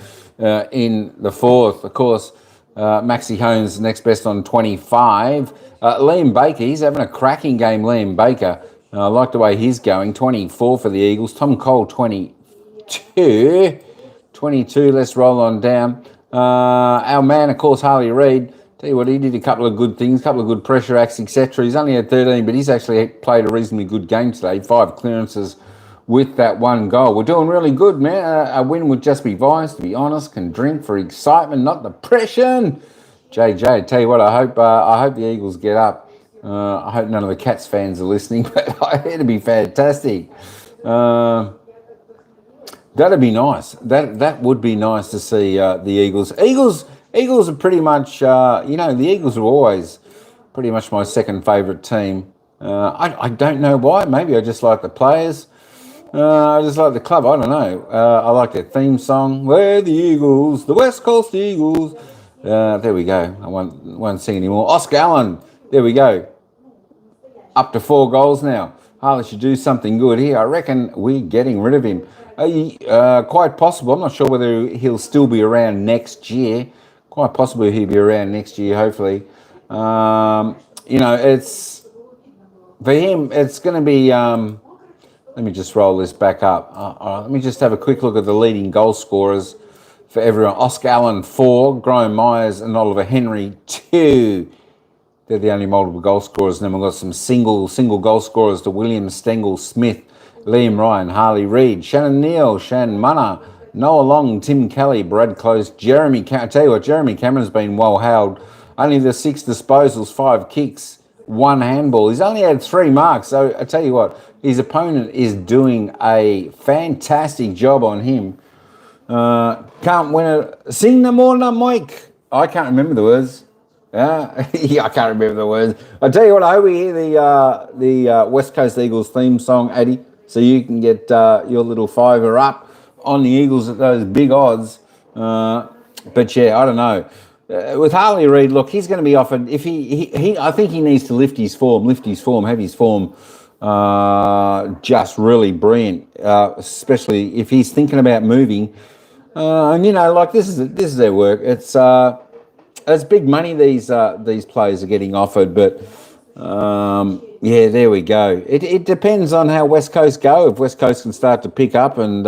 S6: in the fourth. Of course, Maxi Holmes next best on 25. Liam Baker, he's having a cracking game, Liam Baker. I like the way he's going. 24 for the Eagles. Tom Cole, 22. Let's roll on down. Our man, of course, Harley Reid. Tell you what, he did a couple of good things, a couple of good pressure acts, etc. He's only had 13, but he's actually played a reasonably good game today. 5 clearances with that 1 goal. We're doing really good, man. A win would just be vice, to be honest. Can drink for excitement, not depression. JJ, tell you what, I hope the Eagles get up. I hope none of the Cats fans are listening, but it'd be fantastic. That'd be nice. That would be nice to see the Eagles. Eagles are pretty much, the Eagles are always pretty much my second favourite team. I don't know why. Maybe I just like the players. I just like the club. I don't know. I like their theme song. We're the Eagles, the West Coast Eagles. There we go. I won't sing anymore. Oscar Allen. There we go. Up to 4 goals now. Harley should do something good here. I reckon we're getting rid of him. Quite possible. I'm not sure whether he'll still be around next year. Quite possibly he'll be around next year, hopefully. It's for him, it's going to be... let me just roll this back up. Let me just have a quick look at the leading goal scorers for everyone. Oscar Allen, 4. Graham Miers and Ollie Henry, 2. They're the only multiple goal scorers. And then we've got some single goal scorers to William, Stengle, Smith, Liam Ryan, Harley Reid, Shannon Neal, Shan Munna, Noah Long, Tim Kelly, Brad Close, Jeremy Cameron. I tell you what, Jeremy Cameron's been well held. Only the 6 disposals, 5 kicks, 1 handball. He's only had 3 marks. So I tell you what, his opponent is doing a fantastic job on him. Can't win it. Sing no more, no Mike. I can't remember the words. Yeah, I can't remember the words. I tell you what, I hope we hear the West Coast Eagles theme song, Addy, so you can get your little $5 up on the Eagles at those big odds. But yeah, I don't know. With Harley Reid, look, he's going to be offered. If I think he needs to lift his form, have his form just really brilliant. Especially if he's thinking about moving. And this is their work. It's big money these players are getting offered, but there we go. It depends on how West Coast go. If West Coast can start to pick up and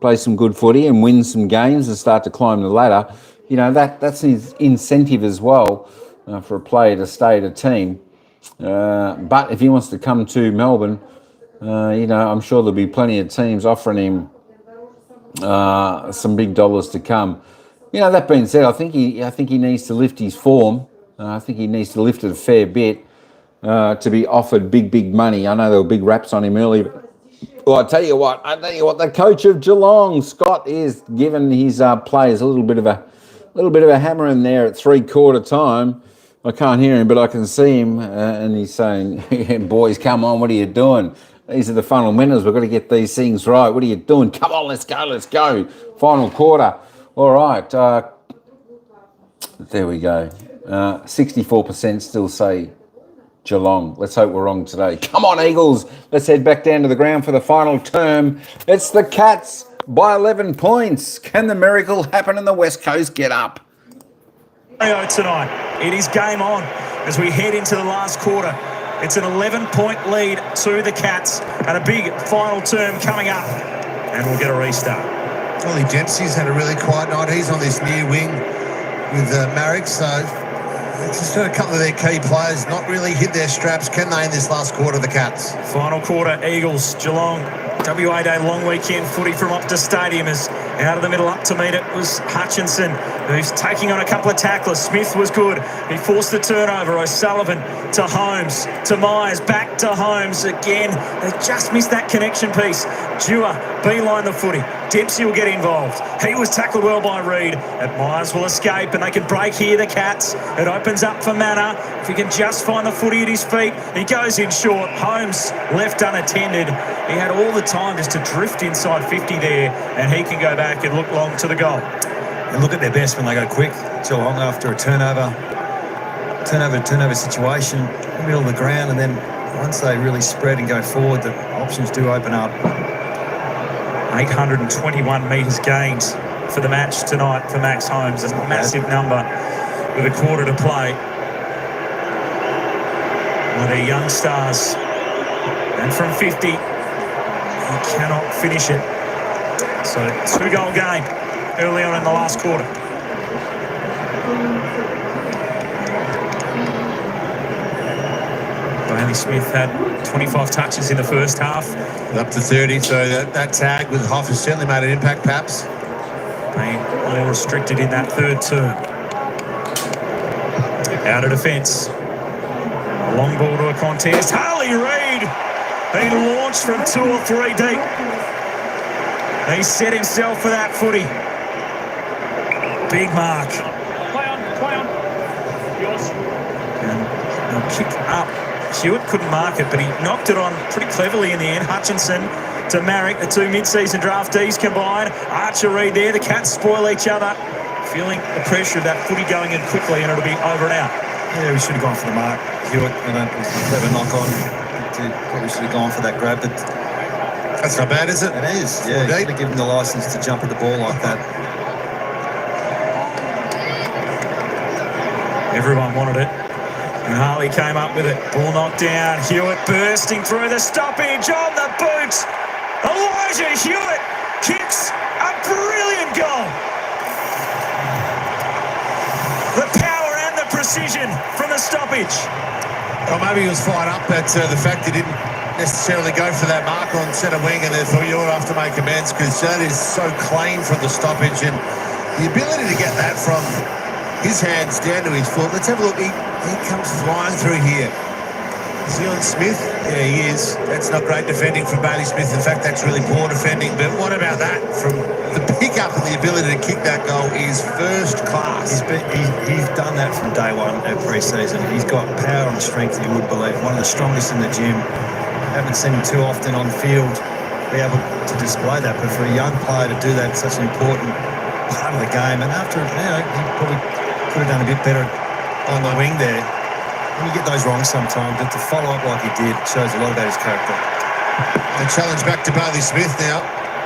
S6: play some good footy and win some games and start to climb the ladder, that's an incentive as well for a player to stay at a team. But if he wants to come to Melbourne, I'm sure there'll be plenty of teams offering him some big dollars to come. That being said, I think he needs to lift his form. I think he needs to lift it a fair bit to be offered big money. I know there were big raps on him earlier. Well, I tell you what, the coach of Geelong, Scott, is giving his players a little bit of a hammer in there at 3/4 time. I can't hear him, but I can see him, and he's saying, "Boys, come on, what are you doing? These are the final minutes. We've got to get these things right. What are you doing? Come on, let's go. Final quarter." All right, there we go. 64% still say Geelong. Let's hope we're wrong today. Come on, Eagles. Let's head back down to the ground for the final term. It's the Cats by 11 points. Can the miracle happen and the West Coast get up?
S3: Tonight, it is game on as we head into the last quarter. It's an 11-point lead to the Cats and a big final term coming up, and we'll get a restart.
S2: Ollie Dempsey's had a really quiet night. He's on this near wing with Marek, so it's just a couple of their key players not really hit their straps. Can they in this last quarter, the Cats?
S3: Final quarter, Eagles, Geelong. WA Day long weekend footy from Optus Stadium is out of the middle. Up to meet it was Hutchinson, who's taking on a couple of tacklers. Smith was good. He forced the turnover. O'Sullivan to Holmes, to Miers, back to Holmes again. They just missed that connection piece. Dewar beeline the footy. Dempsey will get involved. He was tackled well by Reid. And Miers will escape, and they can break here, the Cats. It opens up for Manor. If he can just find the footy at his feet, he goes in short. Holmes left unattended. He had all the time just to drift inside 50 there, and he can go back and look long to the goal.
S1: And look at their best when they go quick. Geelong after a turnover situation in the middle of the ground, and then once they really spread and go forward, the options do open up.
S3: 821 metres gained for the match tonight for Max Holmes. A massive number with a quarter to play. One of their young stars. And from 50, he cannot finish it. So 2-goal game early on in the last quarter. Bailey Smith had 25 touches in the first half.
S2: Up to 30, so that tag with Hoff has certainly made an impact, perhaps.
S3: Being more restricted in that third term. Out of defence. A long ball to a contest. Harley Reid being launched from 2 or 3 deep. He set himself for that footy. Big mark.
S5: Play on. Yours.
S3: And a kick up. Hewitt couldn't mark it, but he knocked it on pretty cleverly in the end. Hutchinson to Marrick, the two mid-season draftees combined. Archer Reid there. The Cats spoil each other. Feeling the pressure of that footy going in quickly, and it'll be over and out.
S1: Yeah, we should have gone for the mark. Hewitt, clever knock on. Probably should have gone for that grab, but
S2: That's not bad, is it?
S1: it is. Yeah, you should have given the licence to jump at the ball like that.
S3: Everyone wanted it. And Harley came up with it. Ball knocked down. Hewitt bursting through the stoppage on the boot. Elijah Hewitt kicks a brilliant goal. The power and the precision from the stoppage.
S2: Well, maybe he was fired up at the fact he didn't necessarily go for that mark on centre wing, and therefore you'll have to make amends because that is so clean from the stoppage, and the ability to get that from his hands down to his foot. Let's have a look. He comes flying through here. Is he on Smith? Yeah, he is. That's not great defending from Bailey Smith. In fact, that's really poor defending. But what about that? From the pick-up and the ability to kick that goal is first class.
S1: He's done that from day one at pre-season. He's got power and strength, you would believe. One of the strongest in the gym. Haven't seen him too often on field be able to display that. But for a young player to do that, it's such an important part of the game. And after, he probably could have done a bit better on the wing there. When you get those wrong sometimes, but to follow up like he did shows a lot about his character.
S2: The challenge back to Bailey Smith now.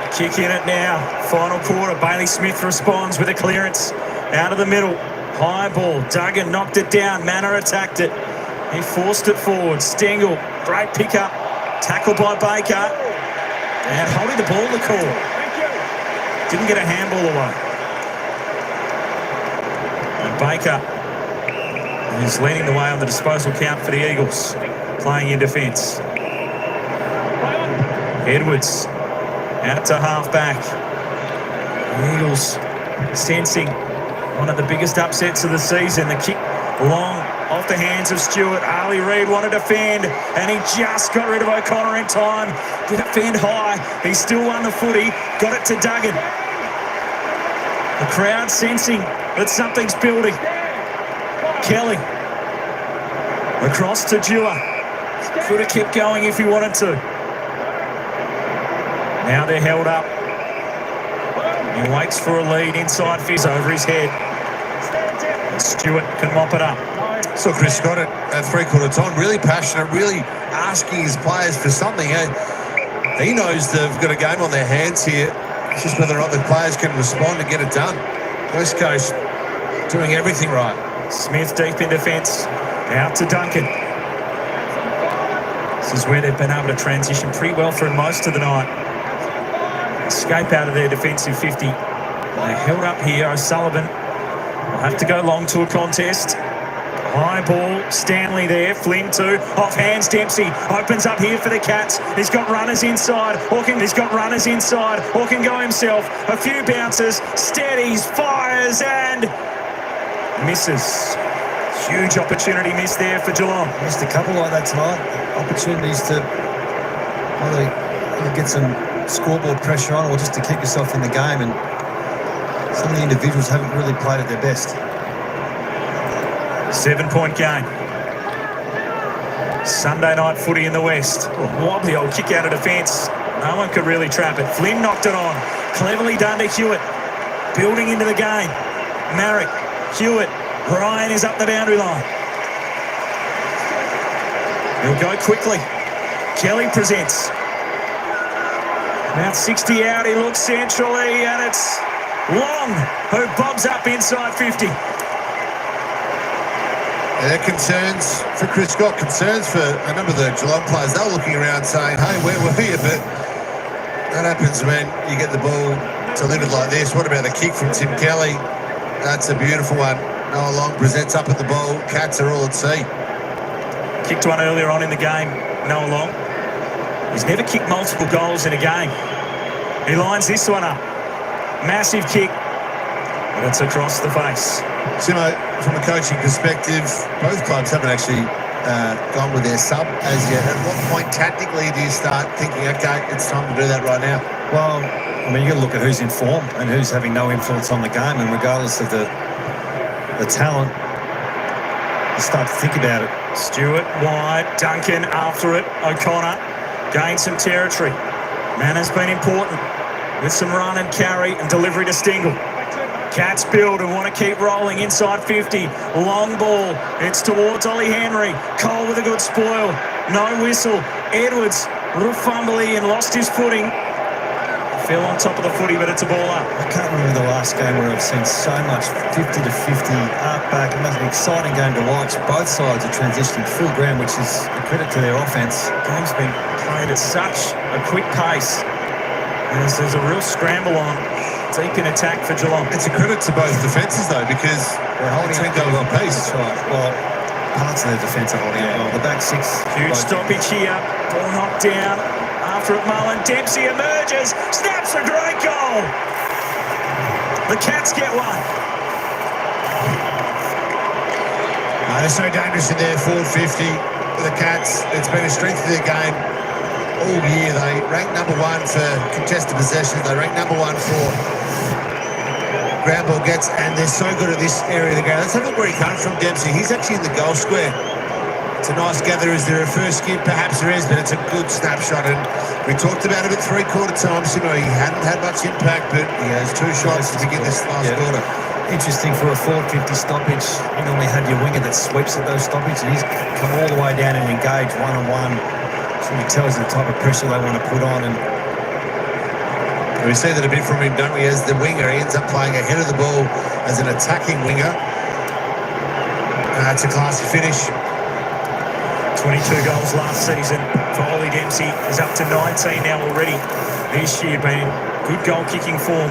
S3: Kick in it now. Final quarter. Bailey Smith responds with a clearance out of the middle. High ball. Duggan knocked it down. Manor attacked it. He forced it forward. Stengle, great pick-up. Tackle by Baker. And holding the ball the call. Didn't get a handball away. And Baker is leading the way on the disposal count for the Eagles. Playing in defence. Edwards out to half-back. The Eagles sensing one of the biggest upsets of the season. The kick long off the hands of Stewart. Harley Reid wanted to fend, and he just got rid of O'Connor in time. Did it fend high. He still won the footy. Got it to Duggan. The crowd sensing that something's building. Kelly across to Dewar. Could have kept going if he wanted to. Now they're held up. He waits for a lead inside Fizz over his head. Stewart can mop it up.
S2: So Chris Scott at three-quarter time, really passionate, really asking his players for something. He knows they've got a game on their hands here. It's just whether or not the players can respond and get it done. West Coast doing everything right.
S3: Smith deep in defence. Out to Duncan. This is where they've been able to transition pretty well through most of the night. Escape out of their defensive 50. They're held up here. O'Sullivan will have to go long to a contest. High ball, Stanley there, Flynn too, off hands, Dempsey, opens up here for the Cats, he's got runners inside, he's got runners inside, Hawken go himself, a few bounces, steadies, fires and misses. Huge opportunity missed there for Geelong.
S1: Missed a couple like that tonight, opportunities to either get some scoreboard pressure on or just to keep yourself in the game, and some of the individuals haven't really played at their best.
S3: 7-point game. Sunday night footy in the West. Wobbly old kick out of defence. No one could really trap it. Flynn knocked it on. Cleverly done to Hewitt. Building into the game. Marrick, Hewitt. Ryan is up the boundary line. He'll go quickly. Kelly presents. About 60 out. He looks centrally and it's Long who bobs up inside 50.
S2: Yeah, concerns for Chris Scott, concerns for a number of the Geelong players. They were looking around saying, hey, where were you? But that happens when you get the ball delivered like this. What about the kick from Tim Kelly? That's a beautiful one. Noah Long presents up at the ball. Cats are all at sea.
S3: Kicked one earlier on in the game, Noah Long. He's never kicked multiple goals in a game. He lines this one up. Massive kick. But it's across the face.
S2: Simo, from a coaching perspective, both clubs haven't actually gone with their sub as yet. At what point tactically do you start thinking, okay, it's time to do that right now?
S1: Well, I mean, you got to look at who's in form and who's having no influence on the game, and regardless of the talent, you start to think about it.
S3: Stewart wide, Duncan after it, O'Connor gained some territory. Manners been important with some run and carry and delivery to Stengle. Cats build and want to keep rolling inside 50. Long ball. It's towards Ollie Henry. Cole with a good spoil. No whistle. Edwards, a little fumbly and lost his footing. Fell on top of the footy, but it's a ball up.
S1: I can't remember the last game where I've seen so much 50 to 50 up back. It was an exciting game to watch. Both sides are transitioning full ground, which is a credit to their offense.
S3: Game's been played at such a quick pace. And there's a real scramble on. Deep in attack for Geelong.
S2: It's a credit to both defences, though, because
S1: they're holding
S2: 10 goals on pace.
S1: That's right. Well, parts of their defence are holding it well. The back six.
S3: Huge stoppage here. Ball knocked down. After it, Mullen. Dempsey emerges. Snaps a great goal. The Cats get one.
S2: They're so dangerous in their forward 50 for the Cats. It's been a strength of their game all year. They rank number 1 for contested possessions. They rank number 1 for ground ball gets, and they're so good at this area of the ground. Let's have a look where he comes from, Dempsey. He's actually in the goal square. It's a nice gather. Is there a first skip? Perhaps there is, but it's a good snapshot. And we talked about him at three-quarter time. He hadn't had much impact, but he has 2 shots to begin this last quarter.
S1: Interesting for a forward 50 stoppage. You normally have your winger that sweeps at those stoppages, and he's come all the way down and engaged one-on-one. So it tells you the type of pressure they want to put on. And
S2: we see that a bit from him, don't we? As the winger, he ends up playing ahead of the ball as an attacking winger. It's a classy finish.
S3: 22 goals last season for Ollie Dempsey. Is up to 19 now already this year. Been good goal-kicking form.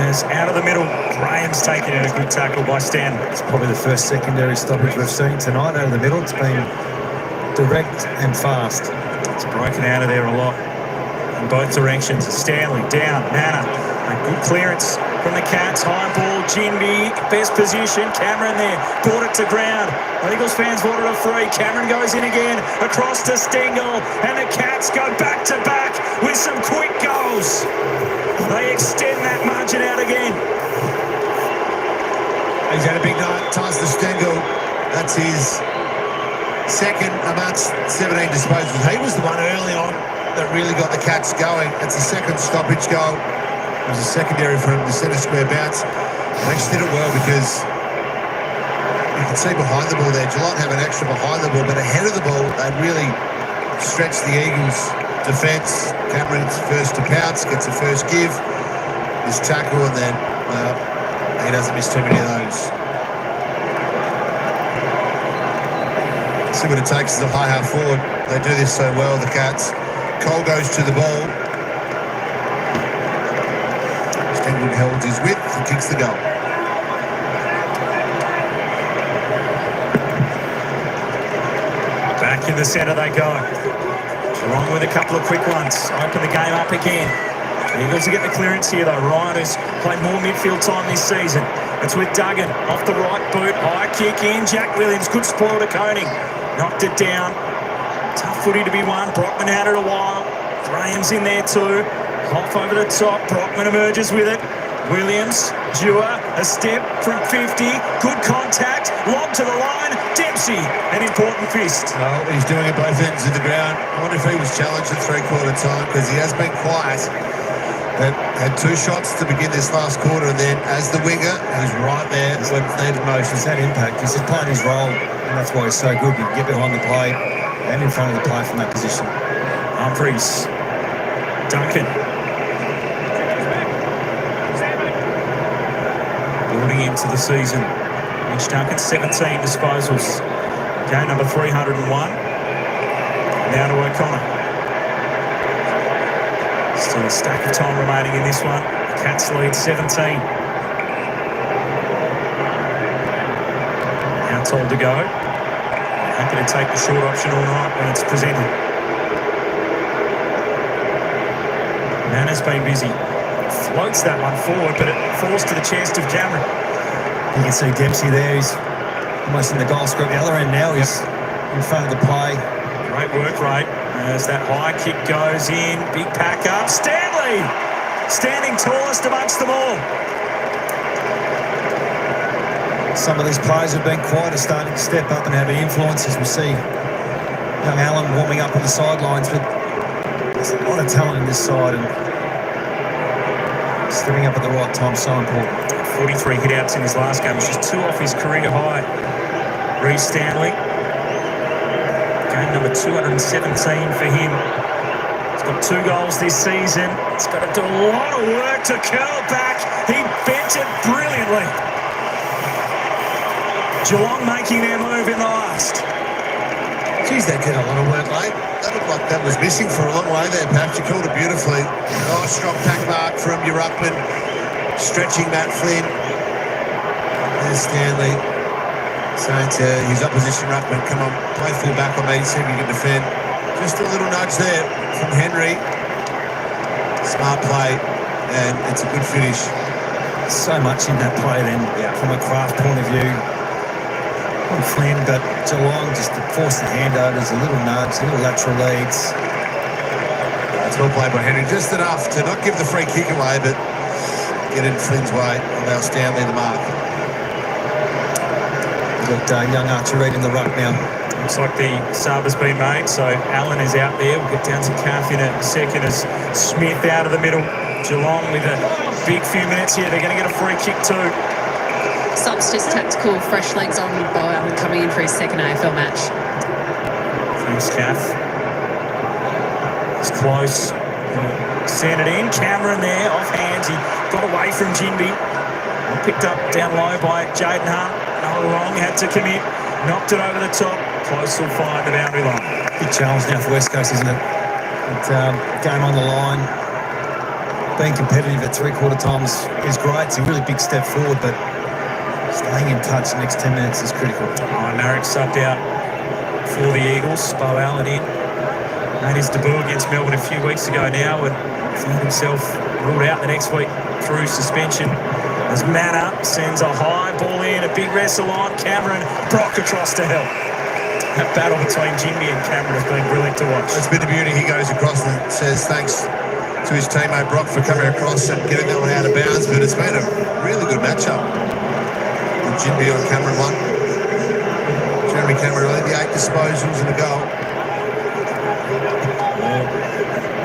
S3: As out of the middle, Graham's taken it. A good tackle by Stan.
S1: It's probably the first secondary stoppage we've seen tonight out of the middle. It's been direct and fast.
S3: It's broken out of there a lot in both directions. Stanley down, Nana. A good clearance from the Cats. High ball, Jinby, best position. Cameron there, brought it to ground. Eagles fans wanted a free. Cameron goes in again, across to Stengle, and the Cats go back-to-back with some quick goals. They extend that margin out again.
S2: He's had a big night. Ties to Stengle. That's his second amongst 17 disposals. He was the one early on that really got the Cats going. It's a second stoppage goal. It was a secondary from the centre square bounce. They actually did it well because you can see behind the ball there, Geelong have an extra behind the ball, but ahead of the ball, they really stretched the Eagles' defence. Cameron's first to pounce, gets a first give, his tackle, and then he doesn't miss too many of those. See what it takes as a high half forward. They do this so well, the Cats. Cole goes to the ball. Stengle holds his width and kicks the goal.
S3: Back in the centre they go. Geelong with a couple of quick ones. Open the game up again. Eagles to get the clearance here though. Riders played more midfield time this season. It's with Duggan off the right boot. High kick in. Jack Williams, good spoil to Koning. Knocked it down. Tough footy to be won. Brockman had it a while. Graham's in there too. Off over the top. Brockman emerges with it. Williams, Dewar, a step from 50. Good contact. Lob to the line. Dempsey, an important fist.
S2: Well, he's doing it both ends of the ground. I wonder if he was challenged at three-quarter time because he has been quiet. But had 2 shots to begin this last quarter, and then as the winger, he was right there when it needed most.
S1: He's had impact. He's just playing his role, and that's why he's so good. You can get behind the play and in front of the play from that position.
S3: Humphries, Duncan. Building into the season. Mitch Duncan, 17 disposals. Game number 301. Now to O'Connor. Still a stack of time remaining in this one. The Cats lead 17. Now told to go. Happy to take the short option all night when it's presented. Nana's been busy. Floats that one forward, but it falls to the chest of Cameron.
S1: You can see Dempsey there. He's almost in the goal script. The other end now, he's in front of the play.
S3: Great work rate as that high kick goes in. Big pack up. Stanley standing tallest amongst them all.
S1: Some of these players who've been quiet are starting to step up and have an influence, as we see young Allen warming up on the sidelines. But there's a lot of talent in this side, and stepping up at the right time so important.
S3: 43 hit-outs in his last game, which is 2 off his career high. Reece Stanley, game number 217 for him. He's got 2 goals this season. He's got to do a lot of work to curl back. He bent it brilliantly. Geelong making their move in the last.
S2: Geez, they did a lot of work late. That looked like that was missing for a long way there, Pat. You called it beautifully. Oh, strong pack mark from your ruckman. Stretching Matt Flynn. There's Stanley saying to his opposition ruckman, come on, play full back on me, see if you can defend. Just a little nudge there from Henry. Smart play, and it's a good finish.
S1: So much in that play then, from a craft point of view. On Flynn, but Geelong just to force the handovers, a little nudge, little lateral leads.
S2: That's well played by Henry. Just enough to not give the free kick away, but get in Flynn's way, allow Stanley the mark.
S1: Got young Archer Reid in the ruck now.
S3: Looks like the sub has been made, so Allen is out there. We'll get down to Calf in a second as Smith out of the middle. Geelong with a big few minutes here. They're going to get a free kick too.
S7: Subs just tactical, fresh legs on Bo Allen coming in for his second AFL match.
S3: Thanks, Kath. It's close. Sent it in. Cameron there, off hands. He got away from Jinby. Picked up down low by Jaden Hunt. No wrong, had to commit. Knocked it over the top. Close will find the boundary line.
S1: Big challenge now for West Coast, isn't it? Game on the line. Being competitive at 3/4 times is great. It's a really big step forward, but staying in touch the next 10 minutes is critical.
S3: Marek subbed out for the Eagles. Bo Allen in. Made his debut against Melbourne a few weeks ago now and found himself ruled out the next week through suspension. As Manna sends a high ball in, a big wrestle on. Cameron, Brock across to help. That battle between Jimmy and Cameron has been brilliant to watch.
S2: It's been the beauty. He goes across and says thanks to his teammate Brock for coming across and getting that one out of bounds, but it's been a really good matchup. Jinby on Cameron 1. Jeremy Cameron only 8 disposals and a goal.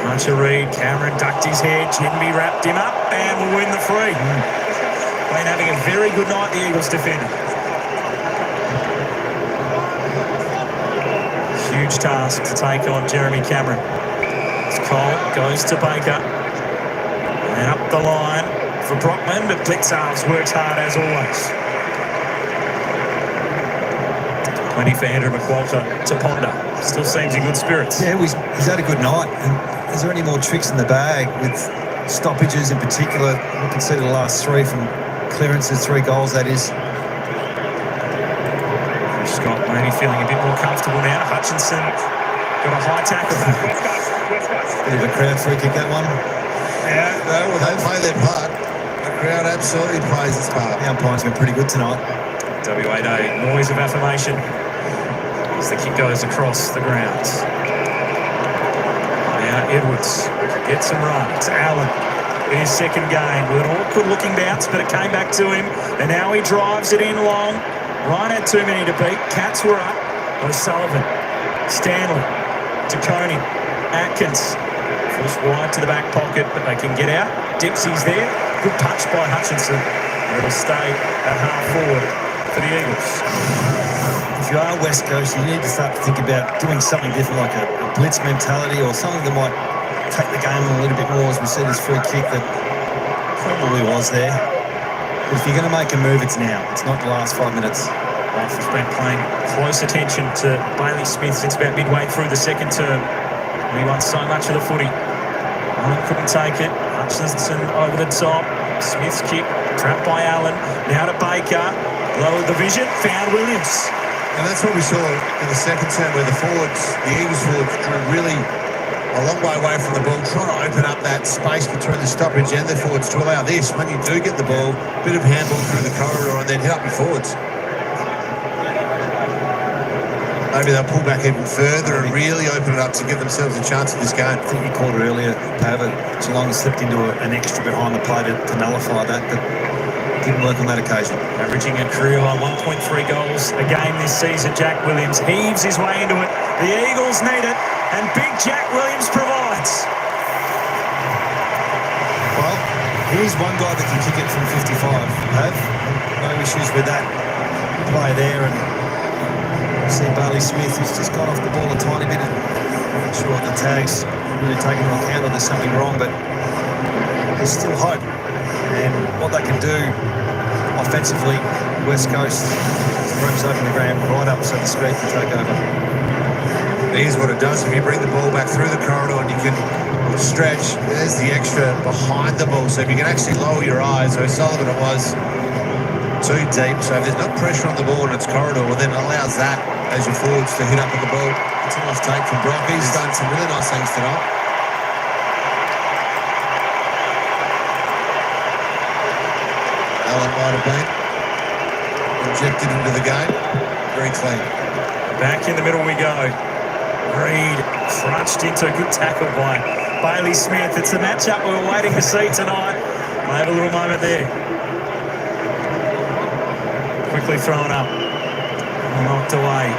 S3: Archer Reid, Cameron ducked his head, Jinby wrapped him up and will win the free. Been having a very good night, the Eagles defender. Huge task to take on Jeremy Cameron. As Cole goes to Baker. And up the line for Brockman, but Blitzarves works hard as always. Plenty for Andrew McQualter to ponder. Still seems in good spirits.
S1: Yeah, he's had a good night. And is there any more tricks in the bag with stoppages in particular? We can see the last 3 from clearances, 3 goals, that is.
S3: Scott maybe feeling a bit more comfortable now. Hutchinson got a high tackle.
S1: Bit of a crowd free kick, that one.
S2: Yeah, no, well, they play their part. The crowd absolutely plays its part.
S1: The umpire's been pretty good tonight.
S3: WA Day, noise of affirmation as the kick goes across the grounds. Now Edwards gets some runs. Allen in his second game with an awkward looking bounce, but it came back to him, and now he drives it in long. Ryan had too many to beat. Cats were up. O'Sullivan, Stanley, DeConey, Atkins. Forced wide to the back pocket, but they can get out. Dempsey's there. Good punch by Hutchinson. It'll stay at half forward for the Eagles.
S1: If you are West Coast, you need to start to think about doing something different, like a blitz mentality or something that might take the game a little bit more, as we see this free kick that probably was there. But if you're going to make a move, it's now. It's not the last 5 minutes.
S3: Life has been paying close attention to Bailey Smith since about midway through the second term. He won so much of the footy. Allen couldn't take it. Hutchinson over the top. Smith's kick, trapped by Allen. Now to Baker. Lowered the vision, found Williams.
S2: And that's what we saw in the second term, where the Eagles forwards were really a long way away from the ball, trying to open up that space between the stoppage and the forwards to allow this. When you do get the ball, a bit of handball through the corridor and then hit up your forwards. maybe they'll pull back even further and really open it up to give themselves a chance at this game.
S1: I think you called it earlier, Pav. Geelong slipped into an extra behind the play to nullify that, but didn't work on that occasion.
S3: Averaging a career on 1.3 goals a game this season, Jack Williams heaves his way into it. The Eagles need it, and big Jack Williams provides.
S1: Well, he's one guy that can kick it from 55, Pav. No issues with that play there, and see Bailey Smith, who's just got off the ball a tiny bit. I'm not sure what the tag's really taken into account or there's something wrong, but there's still hope. And what they can do offensively, West Coast, room's open the ground right up, so to speak, to take over.
S2: Here's what it does. If you bring the ball back through the corridor and you can stretch, there's the extra behind the ball. So if you can actually lower your eyes, so Sullivan it was too deep. So if there's no pressure on the ball in its corridor, well, then it allows that as your forwards to hit up on the ball. It's a nice take from Brock. He's done some really nice things tonight. Allen might have been injected into the game. Very clean.
S3: Back in the middle we go. Reid crunched into a good tackle by Bailey Smith. It's the matchup we were waiting to see tonight. I have a little moment there. Quickly thrown up. Knocked away.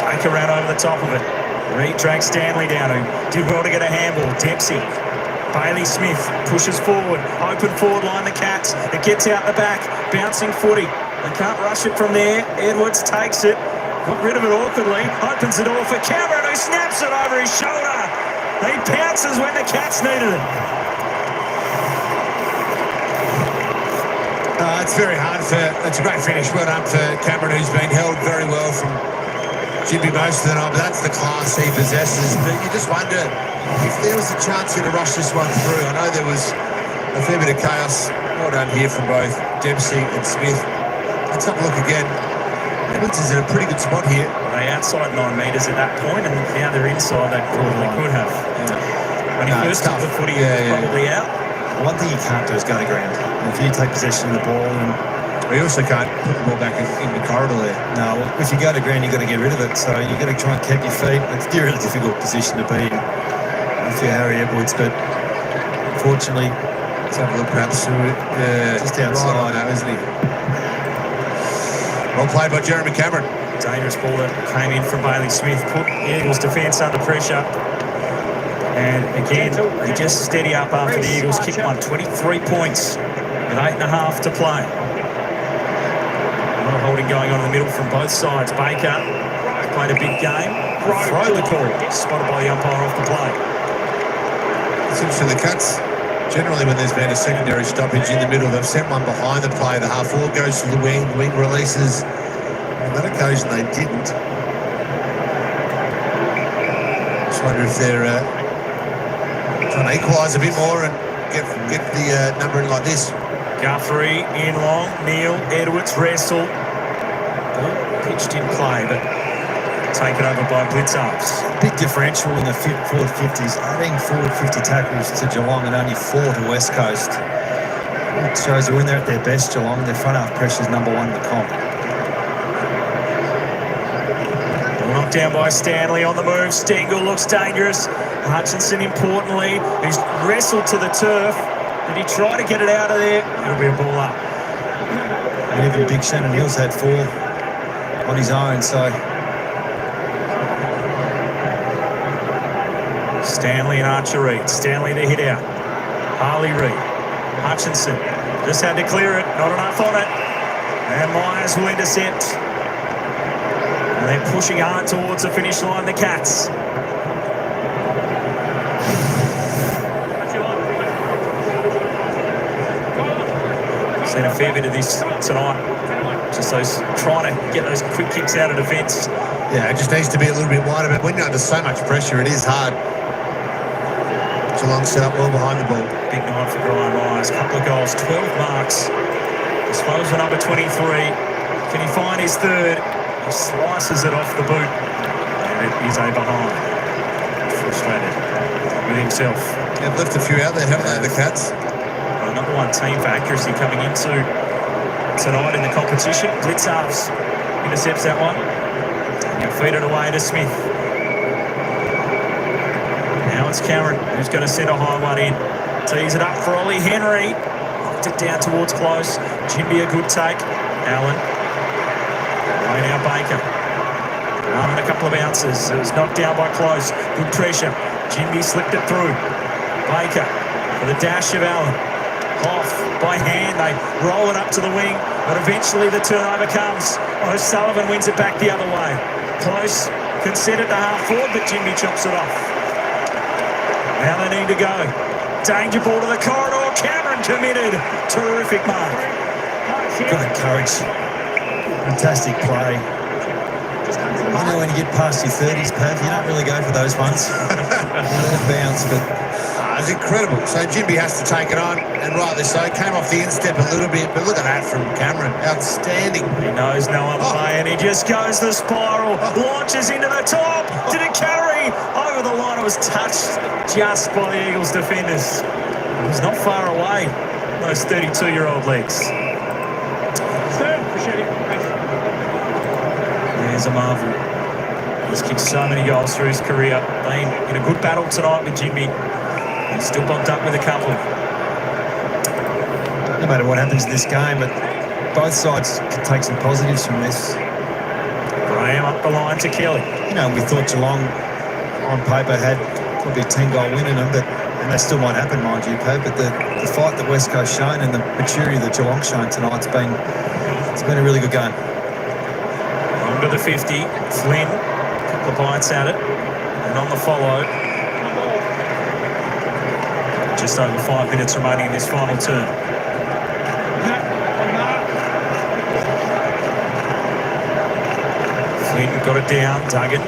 S3: Baker ran over the top of it. Reid dragged Stanley down, who did well to get a handball. Dempsey. Bailey Smith pushes forward. Open forward line, the Cats. It gets out the back. Bouncing footy. They can't rush it from there. Edwards takes it. Got rid of it awkwardly. Opens the door for Cameron, who snaps it over his shoulder. He pounces when the Cats needed it.
S2: It's very hard it's a great finish. Well done for Cameron, who's been held very well from Jimmy most of the night, but that's the class he possesses. But you just wonder if there was a chance here to rush this one through. I know there was a fair bit of chaos. Well done here from both Dempsey and Smith. Let's have a look again. Edwards is in a pretty good spot here.
S3: They outside 9 metres at that point, and now they're inside. They probably could have. When he first took the footy, he was probably out.
S1: One thing you can't do is go to ground. If you take possession of the ball, and
S2: you also can't put the ball back in the corridor there.
S1: No, if you go to ground, you've got to get rid of it. So you've got to try and keep your feet. It's a really difficult position to be in if you're Harry Edwards, but unfortunately,
S2: let's have a look perhaps
S1: just outside
S2: right now, isn't he? Well played by Jeremy Cameron.
S3: Dangerous ball that came in from Bailey Smith, put Eagles defence under pressure. And again, they just steady up after the Eagles kick one. 23 points with 8.5 to play. A lot of holding going on in the middle from both sides. Baker played a big game. Throw the call, spotted by the umpire off the play.
S2: It's interesting, the Cats, generally when there's been a secondary stoppage in the middle, they've sent one behind the play. The half forward goes to the wing releases. On that occasion, they didn't. Just wonder if they're trying to equalise a bit more and get the number in like this.
S3: Guthrie in long, Neil, Edwards wrestle. Ball pitched in play, but taken over by Blitz-ups.
S1: Big differential in the forward 50s, adding forward 50 tackles to Geelong and only 4 to West Coast. It shows you when they're at their best, Geelong, their front half pressure is number 1 in the comp.
S3: Knocked down by Stanley on the move. Stengle looks dangerous. Hutchinson, importantly, who's wrestled to the turf. Did he try to get it out of there? It'll be a ball up.
S1: And even Big Shannon Hills had 4 on his own, so...
S3: Stanley and Archer Reid. Stanley the hit out. Harley Reid. Hutchinson just had to clear it. Not enough on it. And Miers will intercept. And they're pushing hard towards the finish line, the Cats. Seen a fair bit of this tonight. Just those trying to get those quick kicks out of defence.
S2: Yeah, it just needs to be a little bit wider, but when you're under so much pressure, it is hard. Geelong set up well behind the ball.
S3: Big night for Brian Miers. Couple of goals, 12 marks. Disposal number 23. Can he find his third? He slices it off the boot. And it is a behind. Frustrated with himself.
S2: They've left a few out there, haven't they, the Cats?
S3: Another one team for accuracy coming into tonight in the competition. Blitz-ups intercepts that one. They feed it away to Smith. Now it's Cameron who's going to set a high one in. Tees it up for Ollie Henry. Knocked it down towards close. Jimby a good take. Allen. Away now Baker. And a couple of bounces. It was knocked down by close. Good pressure. Jimby slipped it through. Baker for the dash of Allen. Off by hand. They roll it up to the wing. But eventually the turnover comes. O'Sullivan wins it back the other way. Close. Conceded to half forward, but Jimby chops it off. Now they need to go. Danger ball to the corridor. Cameron committed. Terrific mark.
S1: Great courage. Fantastic play. I know when you get past your 30s, Pav, you don't really go for those ones. Let it bounce, but...
S2: It's incredible. So Jimby has to take it on, and rightly so. Came off the instep a little bit, but look at that from Cameron. Outstanding.
S3: He knows no other way, and he just goes the spiral. Launches into the top. Did it carry? Over the line. It was touched just by the Eagles defenders. It was not far away, those 32-year-old legs. There's a marvel. He's kicked so many goals through his career. Been in a good battle tonight with Jimmy. He's still bumped up with a couple.
S1: No matter what happens in this game, but both sides can take some positives from this.
S3: Graham up the line to Kelly.
S1: You know, we thought Geelong on paper had probably a 10-goal win in them, and that still might happen, mind you, Pat, but the fight that West Coast shown and the maturity that Geelong's shown tonight's been a really good game.
S3: Under the 50, Flynn, a couple of bites at it, and on the follow. Just over 5 minutes remaining in this final turn. Flynn got it down, Duggan.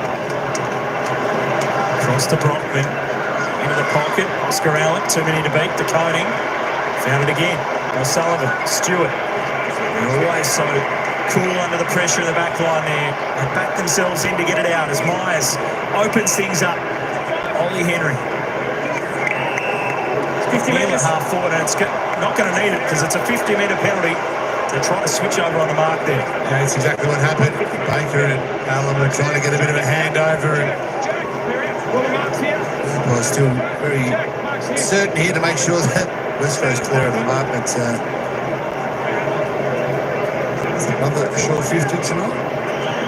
S3: Across to Brockman. Into the pocket, Oscar Allen, too many to beat, De Koning. Found it again. O'Sullivan, Stewart. They're always so cool under the pressure of the back line there. They back themselves in to get it out as Miers opens things up. Ollie Henry. 50 metres half forward, and it's not going to need it because it's a 50-metre penalty to try to switch over on the mark there.
S2: Yeah, that's exactly what happened. Baker and Allen were trying to get a bit of a handover, and well, still very certain here to make sure that West Coast clear of the mark, but another short 50 tonight.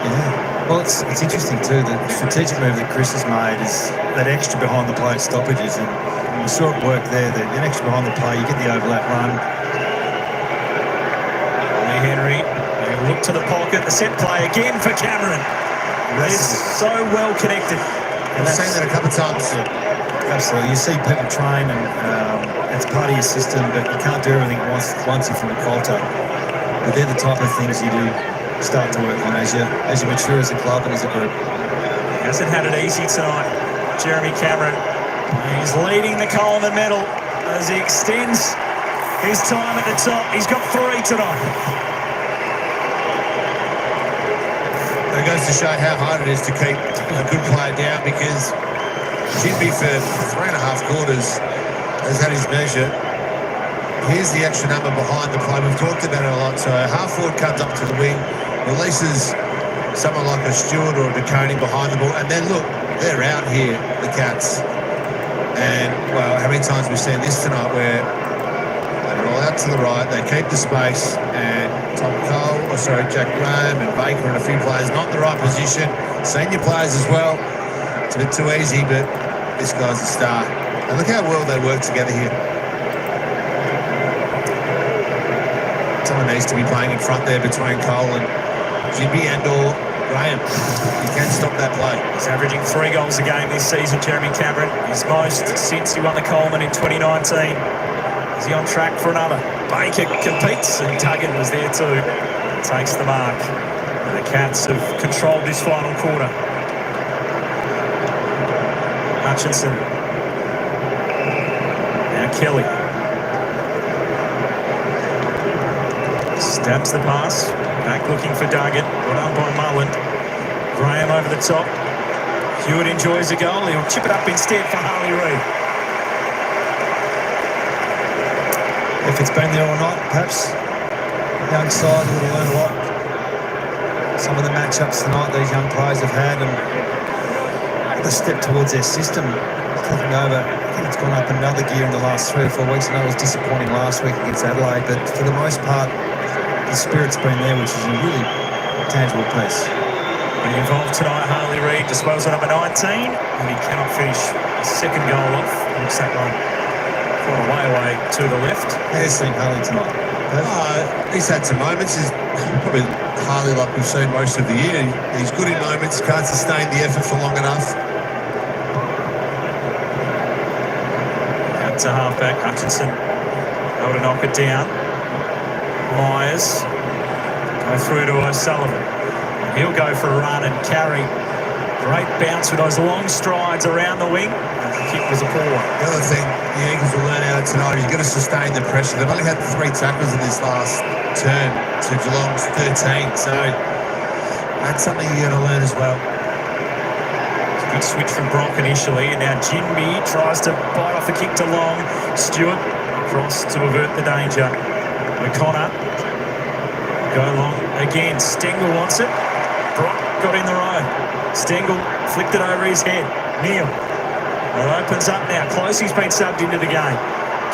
S1: Yeah. Well, it's interesting too. The strategic move that Chris has made is that extra behind the play stoppages, and we saw it work there. An extra behind the play, you get the overlap run.
S3: Ollie Henry, they look to the pocket, the set play again for Cameron. It's so well connected.
S2: I've seen that a couple of times.
S1: Absolutely. You see people train, and it's part of your system, but you can't do everything once you're from the quota. But they're the type of things you do start to work on as you mature as a club and as a group.
S3: He hasn't had it easy tonight, Jeremy Cameron. He's leading the Coleman medal as he extends his time at the top. He's got 3 tonight.
S2: It goes to show how hard it is to keep a good player down, because Jimby for 3.5 quarters has had his measure. Here's the extra number behind the play. We've talked about it a lot. So half forward comes up to the wing, releases someone like a Stewart or a De Koning behind the ball, and then look, they're out here, the Cats. And, well, how many times we've seen this tonight where they roll out to the right, they keep the space, and Jack Graham and Baker and a few players not in the right position. Senior players as well. It's a bit too easy, but this guy's a star. And look how well they work together here. Someone needs to be playing in front there between Cole and Jimby and or Graham. You can stop that play.
S3: He's averaging 3 goals a game this season, Jeremy Cameron. His most since he won the Coleman in 2019. Is he on track for another? Baker competes, and Duggan was there too. Takes the mark. And the Cats have controlled this final quarter. Hutchinson. Now Kelly. Stabs the pass. Back looking for Duggan. Got on by Mullen. Graham over the top. Hewitt enjoys a goal. He'll chip it up instead for Harley Reid.
S1: If it's been there or not, perhaps young side would have learned a lot. some of the matchups tonight these young players have had, and the step towards their system clicking over. I think it's gone up another gear in the last 3 or 4 weeks. I know it was disappointing last week against Adelaide, but for the most part, the spirit's been there, which is a really tangible piece.
S3: Being involved tonight, Harley Reid, disposal number 19, and he cannot finish a second goal off. Looks that one quite a way to the left.
S1: Has seen Harley tonight.
S2: He's had some moments. He's probably Harley like we've seen most of the year. He's good in moments, can't sustain the effort for long enough.
S3: Out to halfback, Hutchinson. Able to knock it down. Miers. Go through to O'Sullivan. He'll go for a run and carry. Great bounce with those long strides around the wing. The kick was a poor one.
S2: The other thing the Eagles will learn out of tonight is you've got to sustain the pressure. They've only had 3 tackles in this last term to Geelong's 13, so that's something you've got to learn as well.
S3: Good switch from Brock initially, and now Mi tries to bite off a kick to Long. Stewart across to avert the danger. O'Connor go long again. Stengle wants it. Brock got in the row. Stengle flicked it over his head. Neil. It opens up now. Closey's been subbed into the game.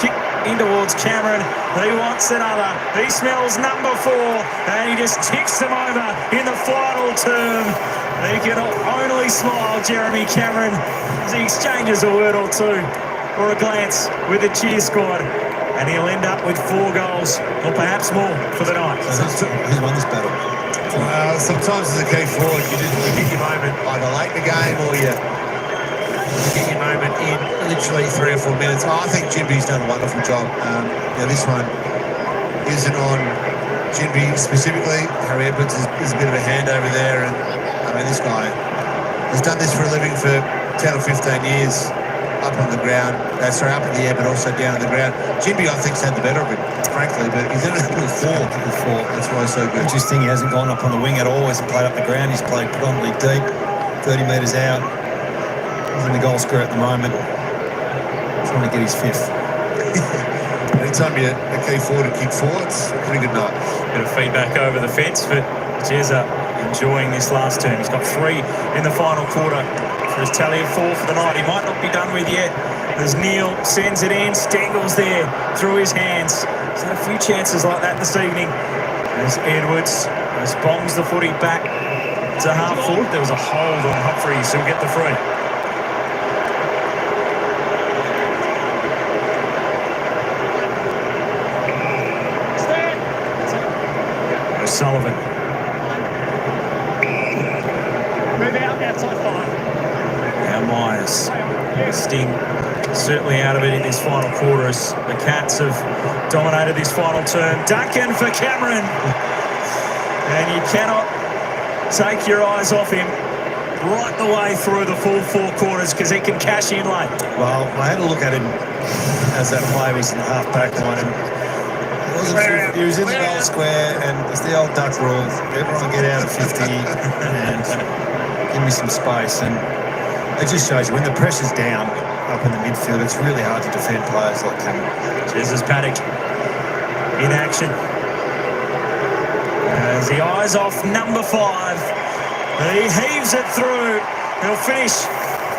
S3: Kick in towards Cameron. He wants another. He smells number 4, and he just ticks them over in the final term. He can only smile, Jeremy Cameron, as he exchanges a word or two or a glance with the cheer squad. And he'll end up with 4 goals, or perhaps more, for the night.
S1: Who's won this battle?
S2: Sometimes as a key forward, you get your moment either late in the game or you get your moment in literally 3 or 4 minutes. I think Jimby's done a wonderful job. This one isn't on Jimby specifically. Harry Edwards is a bit of a hand over there, and I mean this guy has done this for a living for 10 or 15 years. Up on the ground, up in the air, but also down on the ground. Jimby, I think, has had the better of it, frankly, but he's in a little 4. That's why he's so good.
S1: Interesting, he hasn't gone up on the wing at all. He's played up the ground. He's played predominantly deep, 30 metres out. He's in the goal square at the moment, trying to get his 5th.
S2: Anytime you're a key forward and kick 4, it's a pretty good night.
S3: Bit of feedback over the fence, but Jezza enjoying this last term. He's got 3 in the final quarter for his tally of 4 for the night. He might not be done with yet, as Neil sends it in. Stengle's there through his hands. He's had a few chances like that this evening. As Edwards just bombs the footy back to half forward. There was a hold on Humphreys, who'll get the free. O'Sullivan.
S5: Move out outside 5.
S3: Now Miers. Sting certainly out of it in this final quarter as the Cats have dominated this final term. Duncan for Cameron. And you cannot take your eyes off him right the way through the full 4 quarters because he can cash in late.
S1: Well, I had a look at him as that play was in the half-back line, and he was in the goal square, and it's the old duck rule. Everyone get out of 50 and give me some space. And it just shows you when the pressure's down up in the midfield, it's really hard to defend players like him.
S3: There's Paddock in action. As he eyes off number 5, he heaves it through. He'll finish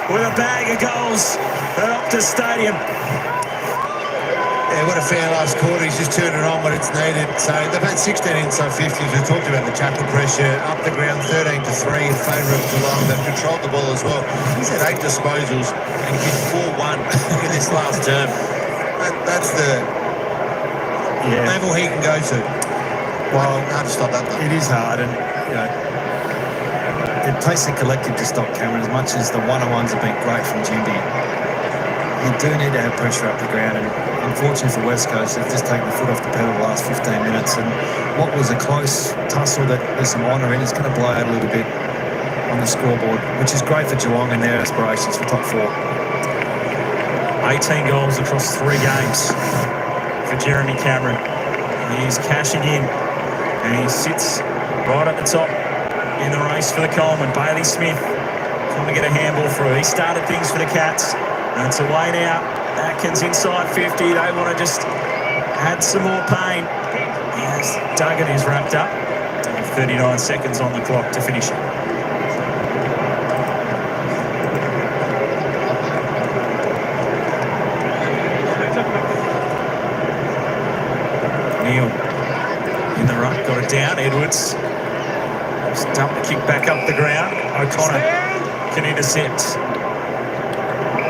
S3: with a bag of goals at Optus Stadium.
S2: Yeah, what a fair last quarter. He's just turned it on when it's needed. So they've had 16 inside 50s. We talked about the tackle pressure. Up the ground, 13-3 in favour of Geelong. They've controlled the ball as well. He's had 8 disposals and he did 4-1 in this last term. That's the level he can go to. Well, hard to stop that though.
S1: It is hard, and it takes the collective to stop Cameron as much as the one-on-ones have been great from Jimby. You do need to have pressure up the ground, and unfortunately for West Coast, they've just taken the foot off the pedal the last 15 minutes, and what was a close tussle that there's some honour in is going to blow out a little bit on the scoreboard, which is great for Geelong and their aspirations for top 4.
S3: 18 goals across 3 games for Jeremy Cameron. He's cashing in, and he sits right at the top in the race for the Coleman. Bailey Smith trying to get a handball through. He started things for the Cats, and it's away now. Atkins inside 50. They want to just add some more pain. Yes, Duggan is wrapped up. 39 seconds on the clock to finish it. Neil in the ruck, got it down. Edwards dumped the kick back up the ground. O'Connor can intercept.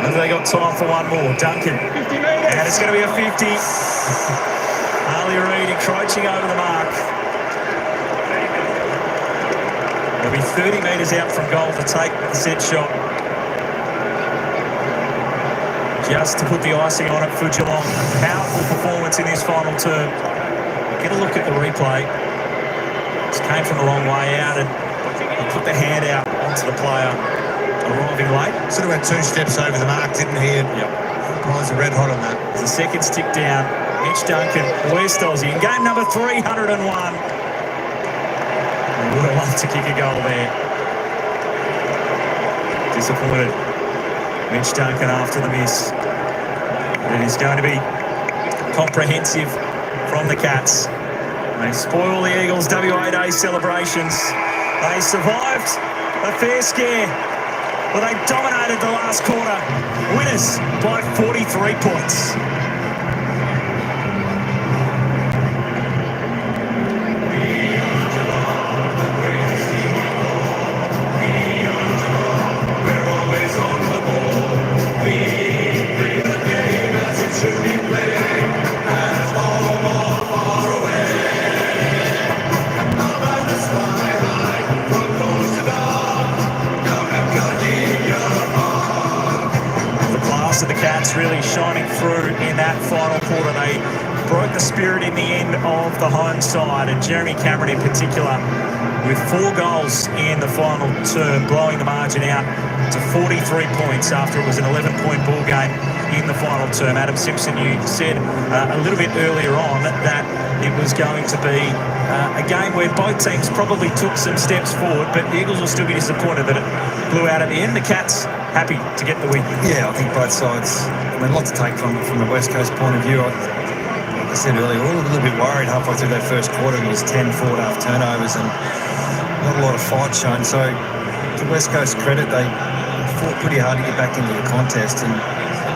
S3: Have they got time for one more? Duncan. And it's going to be a 50. Harley Reid encroaching over the mark. It'll be 30 metres out from goal to take the set shot. Just to put the icing on it for Geelong. Powerful performance in this final term. Get a look at the replay. Just came from a long way out and put the hand out onto the player arriving late.
S2: Sort of went 2 steps over the mark, didn't he? And guys are red hot on that.
S3: As the seconds tick down, Mitch Duncan, West Aussie in game number 301. Would have loved to kick a goal there. Disappointed. Mitch Duncan after the miss. But it is going to be comprehensive from the Cats. They spoil the Eagles' WA Day celebrations. They survived a fair scare. Well, they dominated the last quarter. Winners by 43 points. Of the Cats really shining through in that final quarter. They broke the spirit in the end of the home side, and Jeremy Cameron in particular with 4 goals in the final term, blowing the margin out to 43 points after it was an 11-point ball game in the final term. Adam Simpson, you said a little bit earlier on that it was going to be a game where both teams probably took some steps forward, but the Eagles will still be disappointed that it blew out at the end. The Cats happy to get the win.
S1: Yeah, I think both sides, I mean, a lot to take from the West Coast point of view. Like I said earlier, we're all a little bit worried halfway through that first quarter. There was 10 forward-half turnovers and not a lot of fight shown. So to West Coast credit, they fought pretty hard to get back into the contest and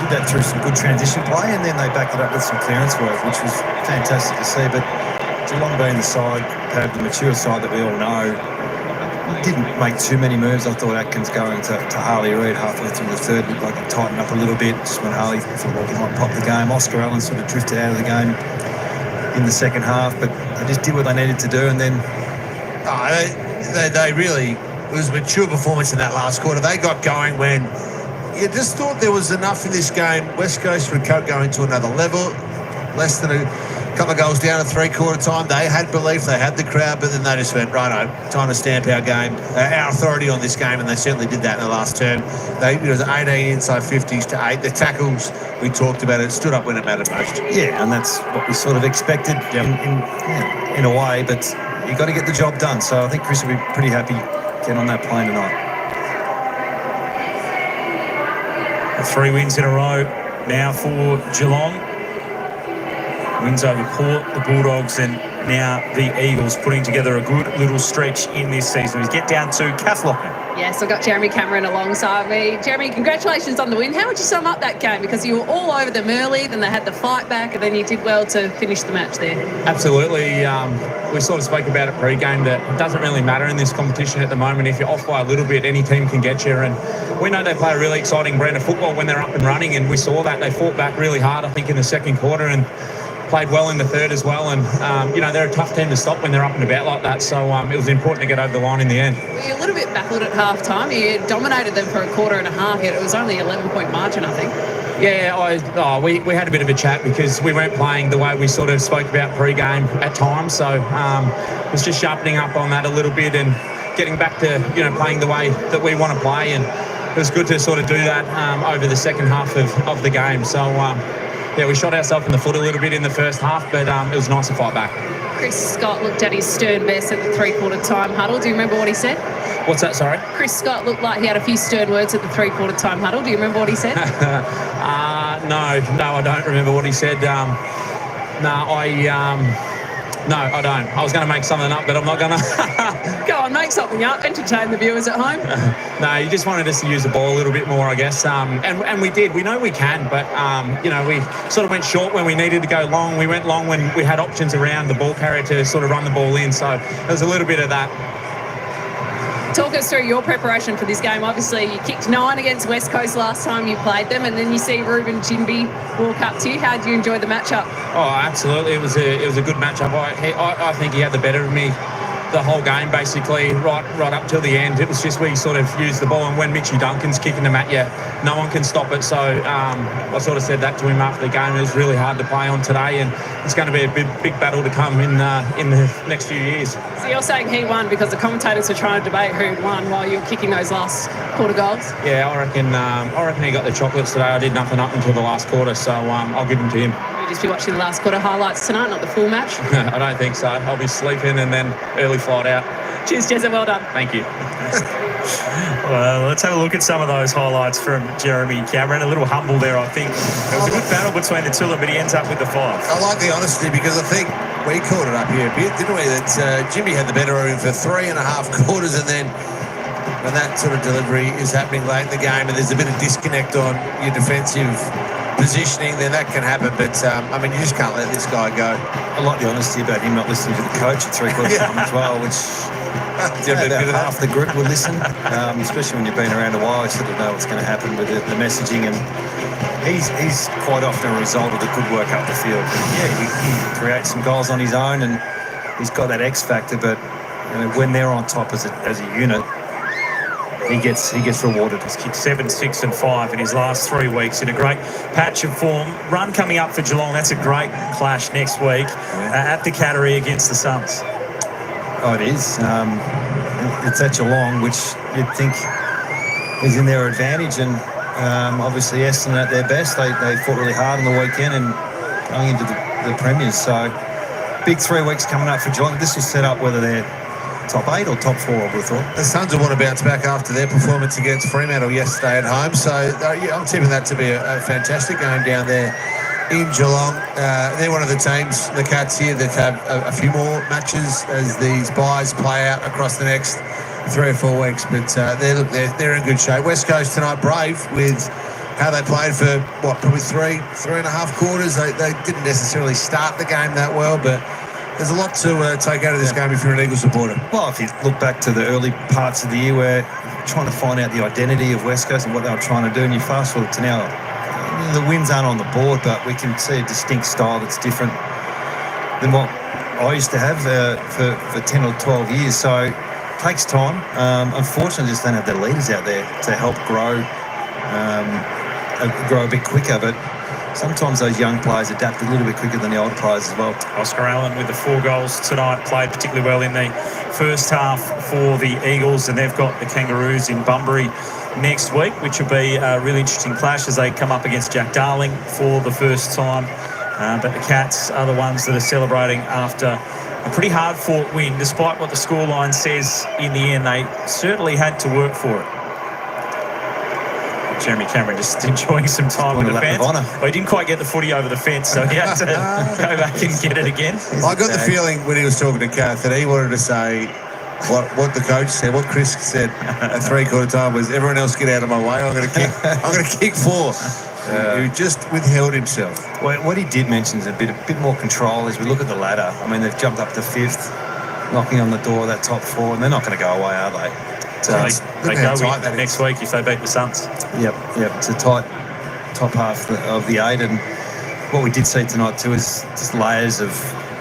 S1: did that through some good transition play, and then they backed it up with some clearance work, which was fantastic to see. But Geelong being the side, perhaps the mature side that we all know, didn't make too many moves. I thought Atkins going to Harley Reid halfway through the third looked like it tightened up a little bit just when Harley thought he might pop the game. Oscar Allen sort of drifted out of the game in the second half, but they just did what they needed to do, and then
S2: They really, it was a mature performance in that last quarter. They got going when you just thought there was enough in this game. West Coast would go into another level. Less than a couple of goals down at 3/4 time. They had belief, they had the crowd, but then they just went, righto, time to stamp our game, our authority on this game, and they certainly did that in the last term. It was 18 inside 50s to 8. The tackles, we talked about it, stood up when it mattered most.
S1: Yeah, and that's what we sort of expected in a way, but you've got to get the job done. So I think Chris will be pretty happy getting on that plane tonight.
S3: 3 wins in a row now for Geelong. Wins over Port, the Bulldogs, and now the Eagles, putting together a good little stretch in this season. We get down to Kath Lockman.
S7: Yes, I've got Jeremy Cameron alongside me. Jeremy, congratulations on the win. How would you sum up that game? Because you were all over them early, then they had the fight back, and then you did well to finish the match there.
S11: Absolutely. We sort of spoke about it pre-game that it doesn't really matter in this competition at the moment. If you're off by a little bit, any team can get you. And we know they play a really exciting brand of football when they're up and running, and we saw that. They fought back really hard, I think, in the second quarter, and played well in the third as well, and they're a tough team to stop when they're up and about like that, so it was important to get over the line in the end.
S7: Were you a little bit baffled at half time? You dominated them for a quarter and a half, yet it was only 11-point margin, I think.
S11: Yeah, we had a bit of a chat because we weren't playing the way we sort of spoke about pre-game at times, so it was just sharpening up on that a little bit and getting back to playing the way that we want to play, and it was good to sort of do that over the second half of the game. So we shot ourselves in the foot a little bit in the first half, but it was nice to fight back.
S7: Chris Scott looked at his stern best at the three-quarter time huddle. Do you remember what he said?
S11: What's that, sorry?
S7: Chris Scott looked like he had a few stern words at the three-quarter time huddle. Do you remember what he said?
S11: No, I don't remember what he said. No, I don't. I was going to make something up, but I'm not going to.
S7: Go on, make something up. Entertain the viewers at home.
S11: No, you just wanted us to use the ball a little bit more, I guess. And we did. We know we can, but, we sort of went short when we needed to go long. We went long when we had options around the ball carrier to sort of run the ball in. So there was a little bit of that.
S7: Talk us through your preparation for this game. Obviously, you kicked 9 against West Coast last time you played them, and then you see Ruben Jimby walk up to you. How did you enjoy the matchup?
S11: Oh, absolutely. It was a good matchup. I think he had the better of me the whole game, basically, right up till the end. It was just we sort of used the ball, and when Mitchie Duncan's kicking them at you, no one can stop it. So I sort of said that to him after the game. It was really hard to play on today, and it's going to be a big battle to come in the next few years.
S7: So you're saying he won because the commentators were trying to debate who had won while you were kicking those last quarter goals?
S11: Yeah, I reckon he got the chocolates today. I did nothing up until the last quarter, so I'll give them to him.
S7: You'll just be watching the last quarter highlights tonight, not the full match?
S11: I don't think so. I'll be sleeping and then early flight out.
S7: Cheers, Jezza. Well done.
S11: Thank you.
S3: Well, let's have a look at some of those highlights from Jeremy Cameron. A little humble there, I think. It was a good battle between the two of them, but he ends up with the 5.
S2: I like the honesty because I think we called it up here a bit, didn't we? That Jimmy had the better of him for 3.5 quarters, and then when that sort of delivery is happening late in the game and there's a bit of disconnect on your defensive positioning, then that can happen. But, you just can't let this guy go.
S1: I like the honesty about him not listening to the coach at 3/4 time as well, which about half the group would listen, especially when you've been around a while. You sort of know what's going to happen with the messaging, and he's quite often a result of the good work up the field. He creates some goals on his own, and he's got that X factor. But when they're on top as a unit, he gets rewarded.
S3: He's kicked 7, 6 and 5 in his last 3 weeks in a great patch of form. Run coming up for Geelong. That's a great clash next week at the Cattery against the Suns.
S1: Oh, it is. It's at Geelong, which you'd think is in their advantage, and obviously Essendon at their best. They fought really hard on the weekend and going into the premiers. So big 3 weeks coming up for Geelong. This will set up whether they're top 8 or top 4, I would have thought.
S2: The Suns will want to bounce back after their performance against Fremantle yesterday at home. So I'm tipping that to be a fantastic game down there in Geelong. They're one of the teams, the Cats here, that have a few more matches as these buys play out across the next 3 or 4 weeks. But they're in good shape. West Coast tonight brave with how they played for, probably 3.5 quarters. They didn't necessarily start the game that well, but there's a lot to take out of this game if you're an Eagles supporter.
S1: Well, if you look back to the early parts of the year where you're trying to find out the identity of West Coast and what they were trying to do, and you fast forward to now, the wins aren't on the board, but we can see a distinct style that's different than what I used to have for 10 or 12 years. So it takes time. Unfortunately, just don't have the leaders out there to help grow a bit quicker. But sometimes those young players adapt a little bit quicker than the older players as well.
S3: Oscar Allen with the 4 goals tonight, played particularly well in the first half for the Eagles, and they've got the Kangaroos in Bunbury next week, which will be a really interesting clash as they come up against Jack Darling for the first time. But the Cats are the ones that are celebrating after a pretty hard-fought win. Despite what the scoreline says in the end, they certainly had to work for it. Jeremy Cameron just enjoying some time with the fence. Well, he didn't quite get the footy over the fence, so he had to go back and get it again.
S2: I got the feeling when he was talking to Kath that he wanted to say what the coach said, what Chris said at 3/4 time was, everyone else get out of my way. I'm going to kick 4. He just withheld himself.
S1: Well, what he did mention is a bit more control as we look at the ladder. I mean, they've jumped up to 5th, knocking on the door of that top 4, and they're not going to go away, are they?
S3: So they go in next week if they beat the Suns.
S1: Yep. It's a tight top half of the 8, and what we did see tonight too is just layers of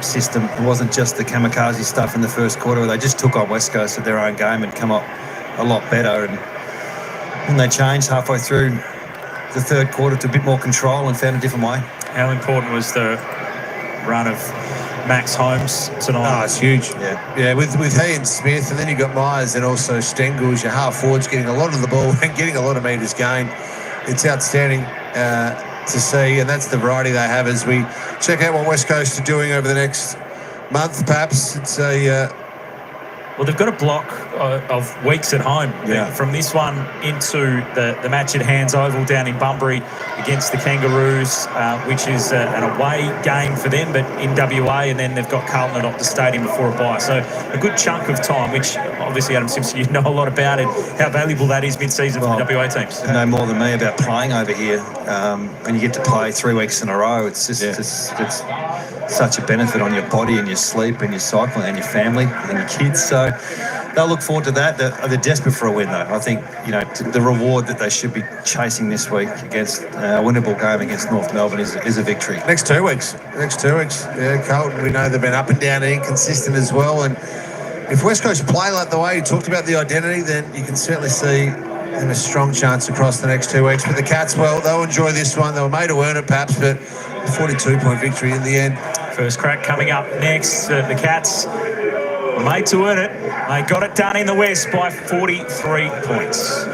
S1: system. It wasn't just the kamikaze stuff in the first quarter. They just took on West Coast at their own game and come up a lot better, and then they changed halfway through the third quarter to a bit more control and found a different way.
S3: How important was the run of Max Holmes tonight?
S2: Oh, it's huge. Yeah, with he and Smith, and then you got Miers and also Stengle as your half forwards, getting a lot of the ball and getting a lot of metres gained. It's outstanding to see, and that's the variety they have as we check out what West Coast are doing over the next month, perhaps. It's
S3: Well, they've got a block of weeks at home.
S1: Yeah.
S3: From this one into the match at Hands Oval down in Bunbury against the Kangaroos, which is an away game for them, but in WA, and then they've got Carlton at Optus Stadium before a bye. So a good chunk of time, which obviously, Adam Simpson, you know a lot about it, how valuable that is mid-season for the WA teams.
S1: You know more than me about playing over here. And you get to play 3 weeks in a row. It's just it's such a benefit on your body and your sleep and your cycling and your family and your kids. So they'll look forward to that. They're desperate for a win, though. I think, you know, the reward that they should be chasing this week against a winnable game against North Melbourne is a victory.
S2: Next 2 weeks. Yeah, Carlton, we know they've been up and down and inconsistent as well. And if West Coast play like the way you talked about the identity, then you can certainly see them a strong chance across the next 2 weeks. But the Cats, well, they'll enjoy this one. They were made to earn it, perhaps, but a 42-point victory in the end.
S3: First crack coming up next. The Cats were made to earn it. They got it done in the West by 43 points.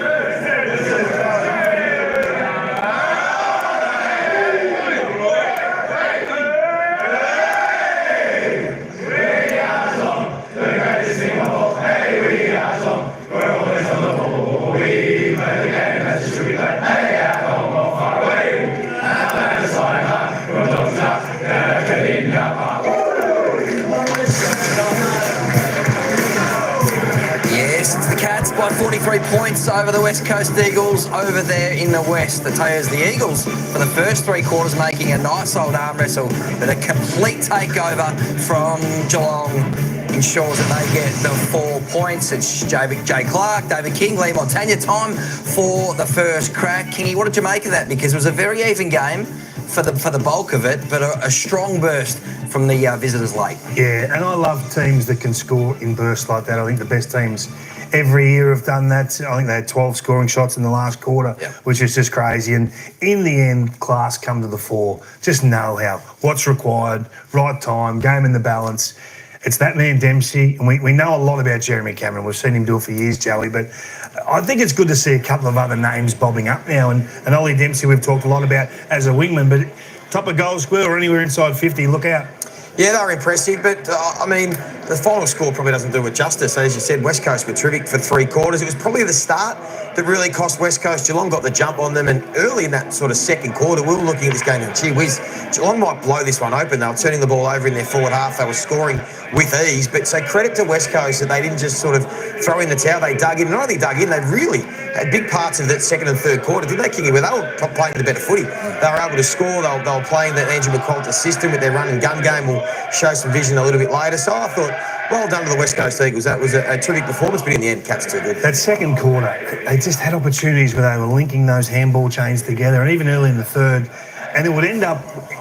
S12: By 43 points over the West Coast Eagles over there in the West. I tell you, as the Eagles, for the first 3 quarters, making a nice old arm wrestle, but a complete takeover from Geelong ensures that they get the 4 points. It's Jay Clark, David King, Lee Montagna time for the first crack. Kingy, what did you make of that? Because it was a very even game for the bulk of it, but a strong burst from the visitors late.
S13: Yeah, and I love teams that can score in bursts like that. I think the best teams every year have done that. I think they had 12 scoring shots in the last quarter, which is just crazy. And in the end, class come to the fore. Just know how, what's required, right time, game in the balance. It's that man Dempsey, and we know a lot about Jeremy Cameron. We've seen him do it for years, Joey, but I think it's good to see a couple of other names bobbing up now. And Ollie Dempsey we've talked a lot about as a wingman, but top of goal square or anywhere inside 50, look out.
S12: Yeah, they were impressive, but I mean, the final score probably doesn't do it justice. As you said, West Coast were terrific for 3 quarters. It was probably the start that really cost West Coast. Geelong got the jump on them, and early in that sort of second quarter, we were looking at this game and, gee whiz, Geelong might blow this one open. They were turning the ball over in their forward half. They were scoring with ease, but so credit to West Coast that they didn't just sort of throw in the towel. They dug in. Not only dug in, they really had big parts of that second and third quarter, didn't they, Kingy? Where they were playing the better footy. They were able to score. They were playing the Andrew McQualter system with their run and gun game. We'll show some vision a little bit later. So I thought, well done to the West Coast Eagles. That was a terrific performance, but in the end, Cats too good.
S13: That second quarter, they just had opportunities where they were linking those handball chains together, and even early in the third, and it would end up,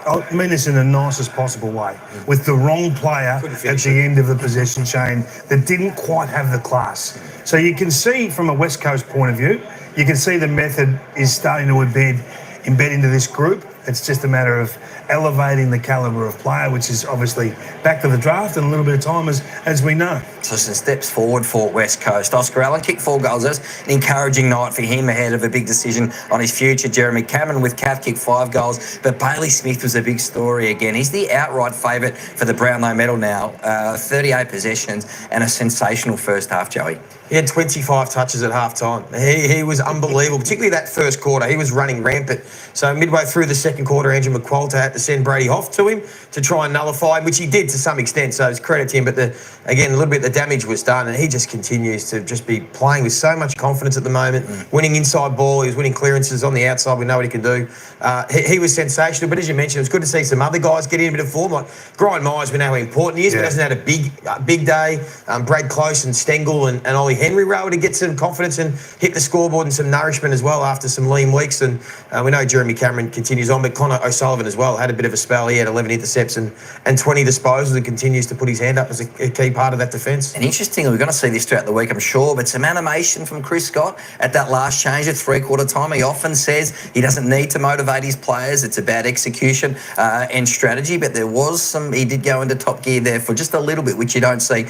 S13: I mean this in the nicest possible way, with the wrong player at the end of the possession chain that didn't quite have the class. So you can see from a West Coast point of view, you can see the method is starting to embed into this group. It's just a matter of elevating the calibre of player, which is obviously back to the draft and a little bit of time as we know.
S12: So some steps forward for West Coast. Oscar Allen kicked 4 goals. That was an encouraging night for him ahead of a big decision on his future. Jeremy Cameron with Cav kicked 5 goals, but Bailey Smith was a big story again. He's the outright favourite for the Brownlow medal now. 38 possessions and a sensational first half, Joey.
S14: He had 25 touches at half-time. He was unbelievable, particularly that first quarter. He was running rampant. So midway through the second quarter, Andrew McQualter had to send Brady Hoff to him to try and nullify him, which he did to some extent, so it's credit to him. But again, a little bit the damage was done, and he just continues to just be playing with so much confidence at the moment, winning inside ball. He was winning clearances on the outside. We know what he can do. He was sensational, but as you mentioned, it was good to see some other guys get in a bit of form. Like Brian Miers, we know how important he is, but hasn't had a big day. Brad Close and Stengle and Ollie Henry were able to get some confidence and hit the scoreboard and some nourishment as well after some lean weeks. And we know Jeremy Cameron continues on, but Connor O'Sullivan as well had a bit of a spell. He had 11 intercepts and 20 disposals and continues to put his hand up as a key part of that defence.
S12: And interestingly, we're going to see this throughout the week, I'm sure, but some animation from Chris Scott at that last change at 3/4 time. He often says he doesn't need to motivate his players. It's about execution and strategy, but there was he did go into top gear there for just a little bit, which you don't see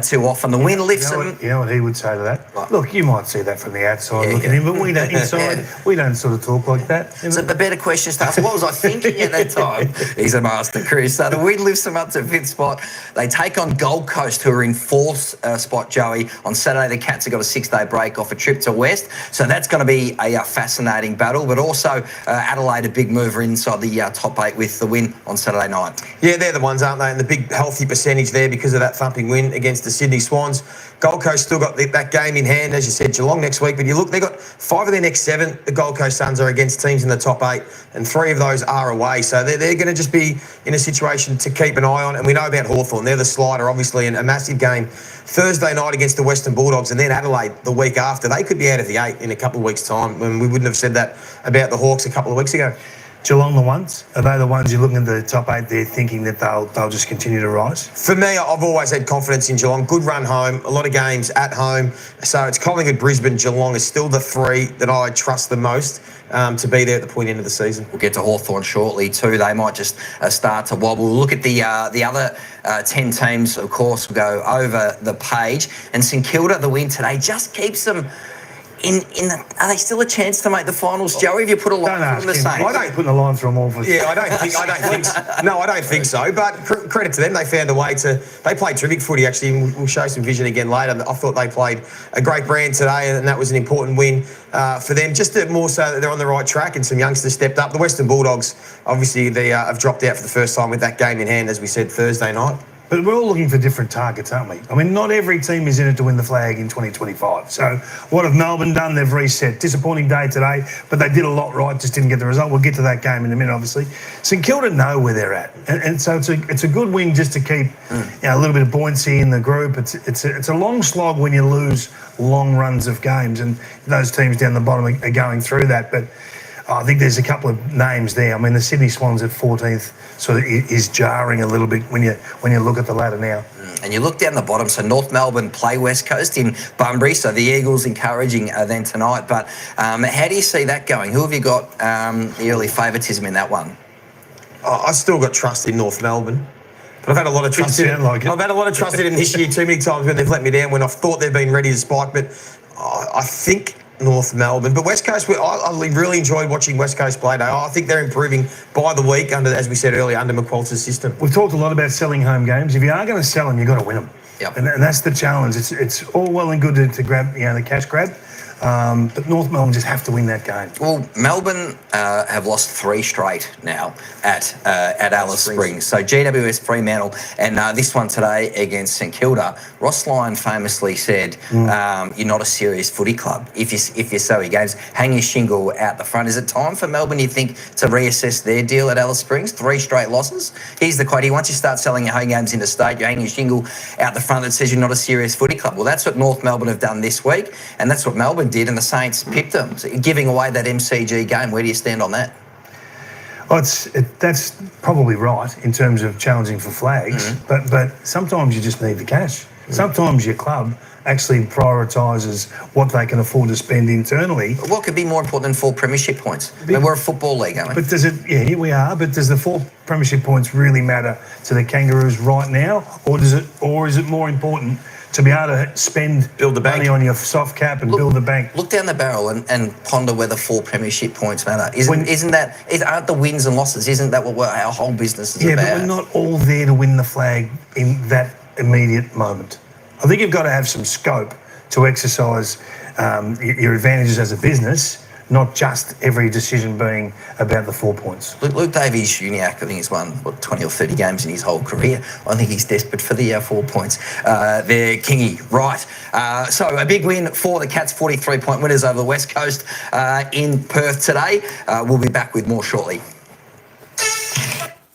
S12: too often. The win lifts him.
S13: You know what he would say to that? Look, you might see that from the outside looking in, but we don't inside. We don't sort of talk like that.
S12: So the better questions to ask
S15: what was I thinking at that time? He's a master, Chris. So the win lifts them up to 5th spot. They take on Gold Coast, who are in 4th spot, Joey. On Saturday, the Cats have got a 6-day break off a trip to West. So that's going to be a fascinating battle. But also Adelaide, a big mover inside the top 8 with the win on Saturday night.
S14: Yeah, they're the ones, aren't they? And the big healthy percentage there because of that thumping win against the Sydney Swans. Gold Coast still got that game in hand, as you said, Geelong next week. But you look, they've got 5 of their next 7. The Gold Coast Suns are against teams in the top 8, and 3 of those are away. So they're going to just be in a situation to keep an eye on. And we know about Hawthorn. They're the slider, obviously, and a massive game Thursday night against the Western Bulldogs, and then Adelaide the week after. They could be out of the 8 in a couple of weeks' time, and we wouldn't have said that about the Hawks a couple of weeks ago.
S13: Geelong the ones? Are they the ones you're looking at the top 8 there thinking that they'll just continue to rise?
S14: For me, I've always had confidence in Geelong. Good run home, a lot of games at home. So it's Collingwood, Brisbane, Geelong is still the 3 that I trust the most to be there at the point end of the season.
S15: We'll get to Hawthorn shortly too. They might just start to wobble. We'll look at the other 10 teams, of course. We'll go over the page. And St Kilda, the win today, just keeps them... are they still a chance to make the finals, Joey? Have you put a line through them the same?
S13: I don't put a line through them all for.
S14: Yeah, I don't think so. No, I don't think so. But credit to them, they found a way to. They played terrific footy actually, and we'll show some vision again later. I thought they played a great brand today, and that was an important win for them. Just more so that they're on the right track, and some youngsters stepped up. The Western Bulldogs, obviously, they have dropped out for the first time with that game in hand, as we said Thursday night.
S13: But we're all looking for different targets, aren't we? I mean, not every team is in it to win the flag in 2025. So what have Melbourne done? They've reset. Disappointing day today, but they did a lot right, just didn't get the result. We'll get to that game in a minute, obviously. St Kilda know where they're at. And so it's a good win just to keep a little bit of buoyancy in the group. It's a long slog when you lose long runs of games, and those teams down the bottom are going through that. But I think there's a couple of names there. I mean, the Sydney Swans at 14th sort of is jarring a little bit when you look at the ladder now.
S15: And you look down the bottom, so North Melbourne play West Coast in Bunbury, so the Eagles encouraging them tonight. But how do you see that going? Who have you got the early favouritism in that one?
S14: I still got trust in North Melbourne. But I've had a lot of trust in it. I've had a lot of trust in them this year too many times when they've let me down, when I've thought they've been ready to spike. But I think North Melbourne. But West Coast, I really enjoyed watching West Coast play today. I think they're improving by the week, as we said earlier, under McQualter's system.
S13: We've talked a lot about selling home games. If you are going to sell them, you've got to win them.
S15: Yep.
S13: And that's the challenge. It's all well and good to grab the cash grab. But North Melbourne just have to win that game.
S15: Well, Melbourne have lost 3 straight now at Alice Springs. So GWS Fremantle, and this one today against St Kilda. Ross Lyon famously said, "You're not a serious footy club if you sell your games. Hang your shingle out the front." Is it time for Melbourne, you think, to reassess their deal at Alice Springs? 3 straight losses. Here's the quote: once you start selling your home games interstate, you hang your shingle out the front that says you're not a serious footy club. Well, that's what North Melbourne have done this week, and that's what Melbourne did, and the Saints pipped them, so giving away that MCG game. Where do you stand on that?
S13: Well, that's probably right in terms of challenging for flags, but sometimes you just need the cash. Sometimes your club actually prioritises what they can afford to spend internally.
S15: But what could be more important than 4 premiership points? I mean, we're a football league, aren't we?
S13: But does it? Yeah, here we are. But does the 4 premiership points really matter to the Kangaroos right now, or is it more important to be able to build the money on your soft cap and build the bank?
S15: Look down the barrel and ponder whether 4 premiership points matter. Aren't the wins and losses? Isn't that what our whole business is about?
S13: Yeah, but we're not all there to win the flag in that immediate moment. I think you've got to have some scope to exercise your advantages as a business, not just every decision being about the 4 points.
S15: Luke Davies-Uniacke, I think he's won, 20 or 30 games in his whole career. I think he's desperate for the 4 points. They're Kingy, right. So a big win for the Cats, 43-point winners over the West Coast in Perth today. We'll be back with more shortly.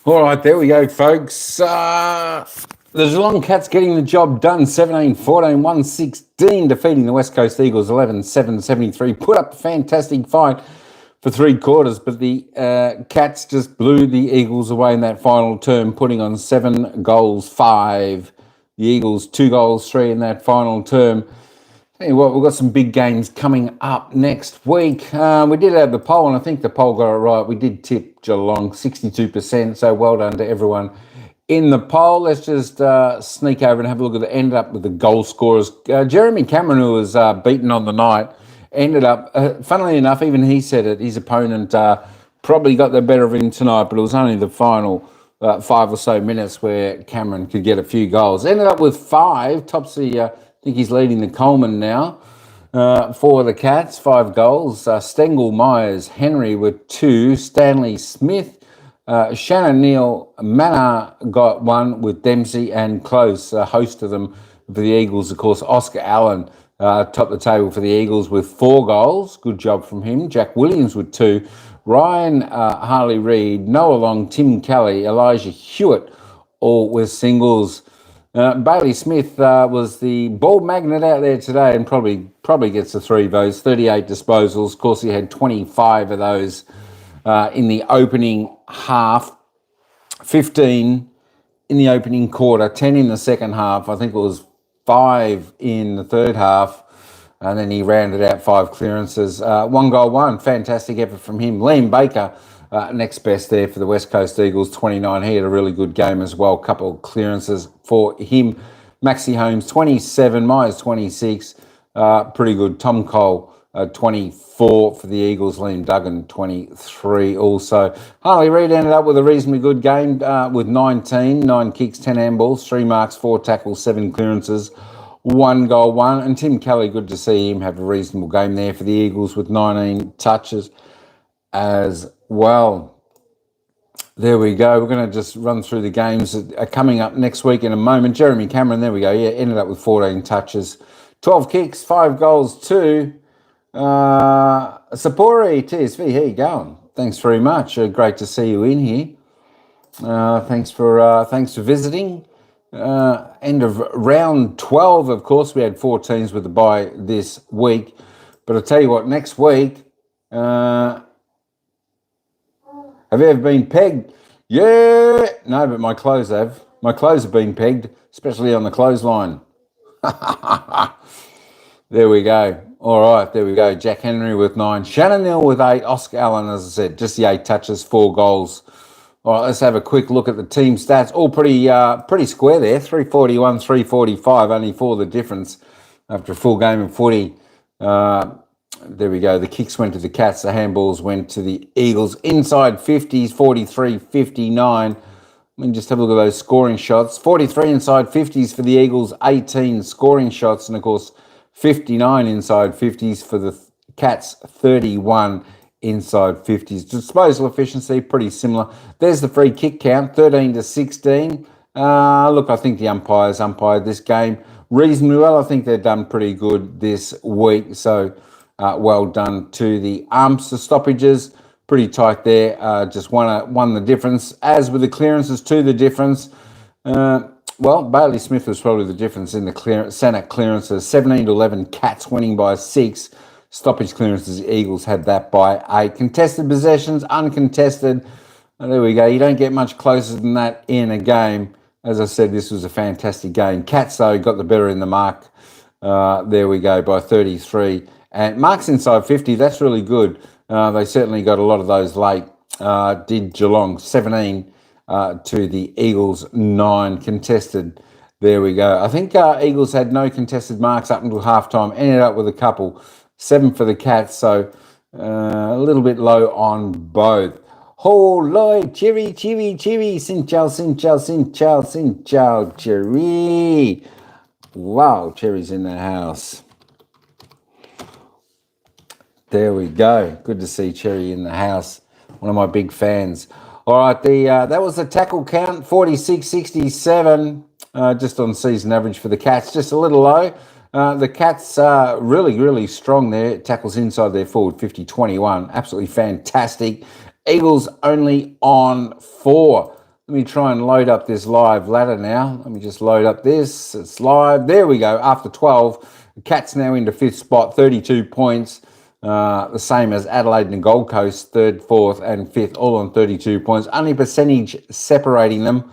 S6: All right, there we go, folks. The Geelong Cats getting the job done, 17-14, 1-16, defeating the West Coast Eagles 11-7-73. Put up a fantastic fight for 3 quarters, but the Cats just blew the Eagles away in that final term, putting on 7 goals, 5. The Eagles 2 goals, 3 in that final term. Tell you what, we've got some big games coming up next week. We did have the poll, and I think the poll got it right. We did tip Geelong 62%, so well done to everyone in the poll. Let's just sneak over and have a look at the end up with the goal scorers. Jeremy Cameron, who was beaten on the night, ended up, funnily enough, even he said it, his opponent probably got the better of him tonight, but it was only the final 5 or so minutes where Cameron could get a few goals. Ended up with 5. Topsy, I think he's leading the Coleman now for the Cats. 5 goals. Stengle, Miers, Henry with 2. Stanley Smith, Shannon Neal, Manor got 1 with Dempsey and Close, host of them for the Eagles. Of course, Oscar Allen topped the table for the Eagles with 4 goals. Good job from him. Jack Williams with 2. Ryan Harley Reid, Noah Long, Tim Kelly, Elijah Hewitt, all with singles. Bailey Smith was the ball magnet out there today and probably gets the 3 votes, 38 disposals. Of course, he had 25 of those in the opening half, 15 in the opening quarter, 10 in the second half. I think it was 5 in the third half. And then he rounded out 5 clearances. 1 goal, 1. Fantastic effort from him. Liam Baker, next best there for the West Coast Eagles, 29. He had a really good game as well. Couple of clearances for him. Maxie Holmes, 27. Myers, 26. Pretty good. Tom Cole, 24 for the Eagles. Liam Duggan, 23 also. Harley Reid ended up with a reasonably good game with 19. 9 kicks, 10 handballs, 3 marks, 4 tackles, 7 clearances. 1 goal, 1. And Tim Kelly, good to see him have a reasonable game there for the Eagles with 19 touches as well. There we go. We're going to just run through the games that are coming up next week in a moment. Jeremy Cameron, there we go. Yeah, ended up with 14 touches, 12 kicks, 5 goals, 2. Sapori, TSV, how you going? Thanks very much. Great to see you in here. Thanks for visiting. End of round 12, of course. We had 4 teams with the bye this week. But I'll tell you what, next week, have you ever been pegged? Yeah. No, but my clothes have. My clothes have been pegged, especially on the clothesline. There we go. All right, there we go. Jack Henry with 9. Shannon Neal with 8. Oscar Allen, as I said, just the 8 touches, 4 goals. All right, let's have a quick look at the team stats. All pretty square there. 341, 345, only 4 the difference after a full game of footy. There we go. The kicks went to the Cats. The handballs went to the Eagles. Inside 50s, 43, 59. Let me just have a look at those scoring shots. 43 inside 50s for the Eagles, 18 scoring shots. And, of course, 59 inside 50s for the Cats, 31 inside 50s. Disposal efficiency, pretty similar. There's the free kick count, 13 to 16. Look, I think the umpires umpired this game reasonably well. I think they've done pretty good this week. So well done to the umps. The stoppages, pretty tight there. Just one the difference. As with the clearances, 2 the difference. Well, Bailey Smith was probably the difference in the Senate clearances. 17 to 11, Cats winning by 6. Stoppage clearances, Eagles had that by 8. Contested possessions, uncontested. There we go. You don't get much closer than that in a game. As I said, this was a fantastic game. Cats, though, got the better in the mark. There we go, by 33. And marks inside 50, that's really good. They certainly got a lot of those late. Did Geelong, 17 to the Eagles, 9 contested. There we go. I think Eagles had no contested marks up until halftime. Ended up with a couple. 7 for the Cats, so a little bit low on both. Holy cherry, sin chow, cherry. Wow, Cherry's in the house. There we go. Good to see Cherry in the house. One of my big fans. All right, that was the tackle count, 46-67, just on season average for the Cats, just a little low. The Cats are really strong there. Tackles inside their forward, 50-21. Absolutely fantastic. Eagles only on 4. Let me try and load up this live ladder now. Let me just load up this. It's live. There we go. After 12, the Cats now into 5th spot, 32 points. The same as Adelaide and Gold Coast, 3rd, 4th and 5th, all on 32 points. Only percentage separating them.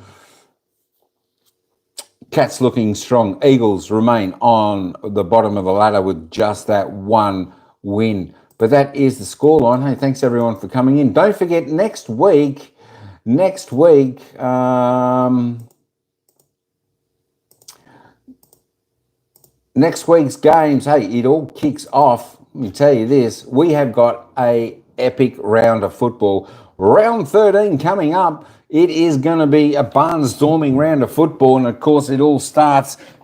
S6: Cats looking strong. Eagles remain on the bottom of the ladder with just that 1 win. But that is the scoreline. Hey, thanks everyone for coming in. Don't forget next week, next week's games, hey, it all kicks off. Let me tell you this. We have got a epic round of football. Round 13 coming up. It is going to be a barnstorming round of football, and of course it all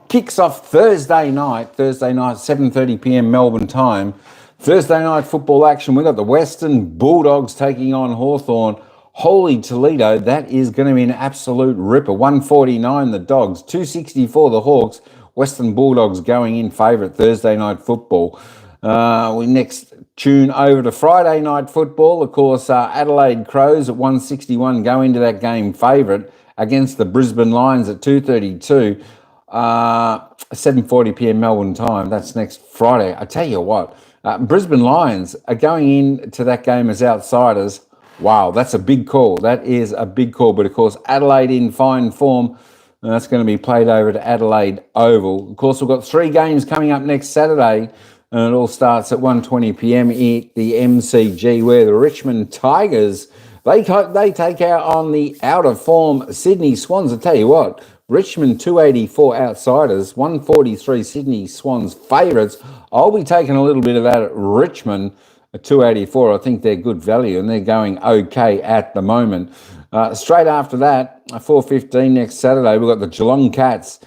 S6: kicks off Thursday night, 7:30 p.m. Melbourne time. Thursday night football action. We've got the Western Bulldogs taking on Hawthorn. Holy Toledo, that is going to be an absolute ripper. 149 the Dogs, 264 the Hawks. Western Bulldogs going in favourite Thursday night football. We next tune over to Friday night football. Of course, Adelaide Crows at 161 go into that game favourite against the Brisbane Lions at 2:32. 7:40 p.m. Melbourne time. That's next Friday. I tell you what, Brisbane Lions are going into that game as outsiders. Wow, that's a big call. That is a big call. But of course, Adelaide in fine form. That's going to be played over to Adelaide Oval. Of course, we've got 3 games coming up next Saturday. And it all starts at 1:20 p.m. at the MCG, where the Richmond Tigers, they take out on the out-of-form Sydney Swans. I tell you what, Richmond 284 outsiders, 143 Sydney Swans favourites. I'll be taking a little bit of that at Richmond at 284. I think they're good value, and they're going okay at the moment. Straight after that, 4:15 next Saturday, we've got the Geelong Cats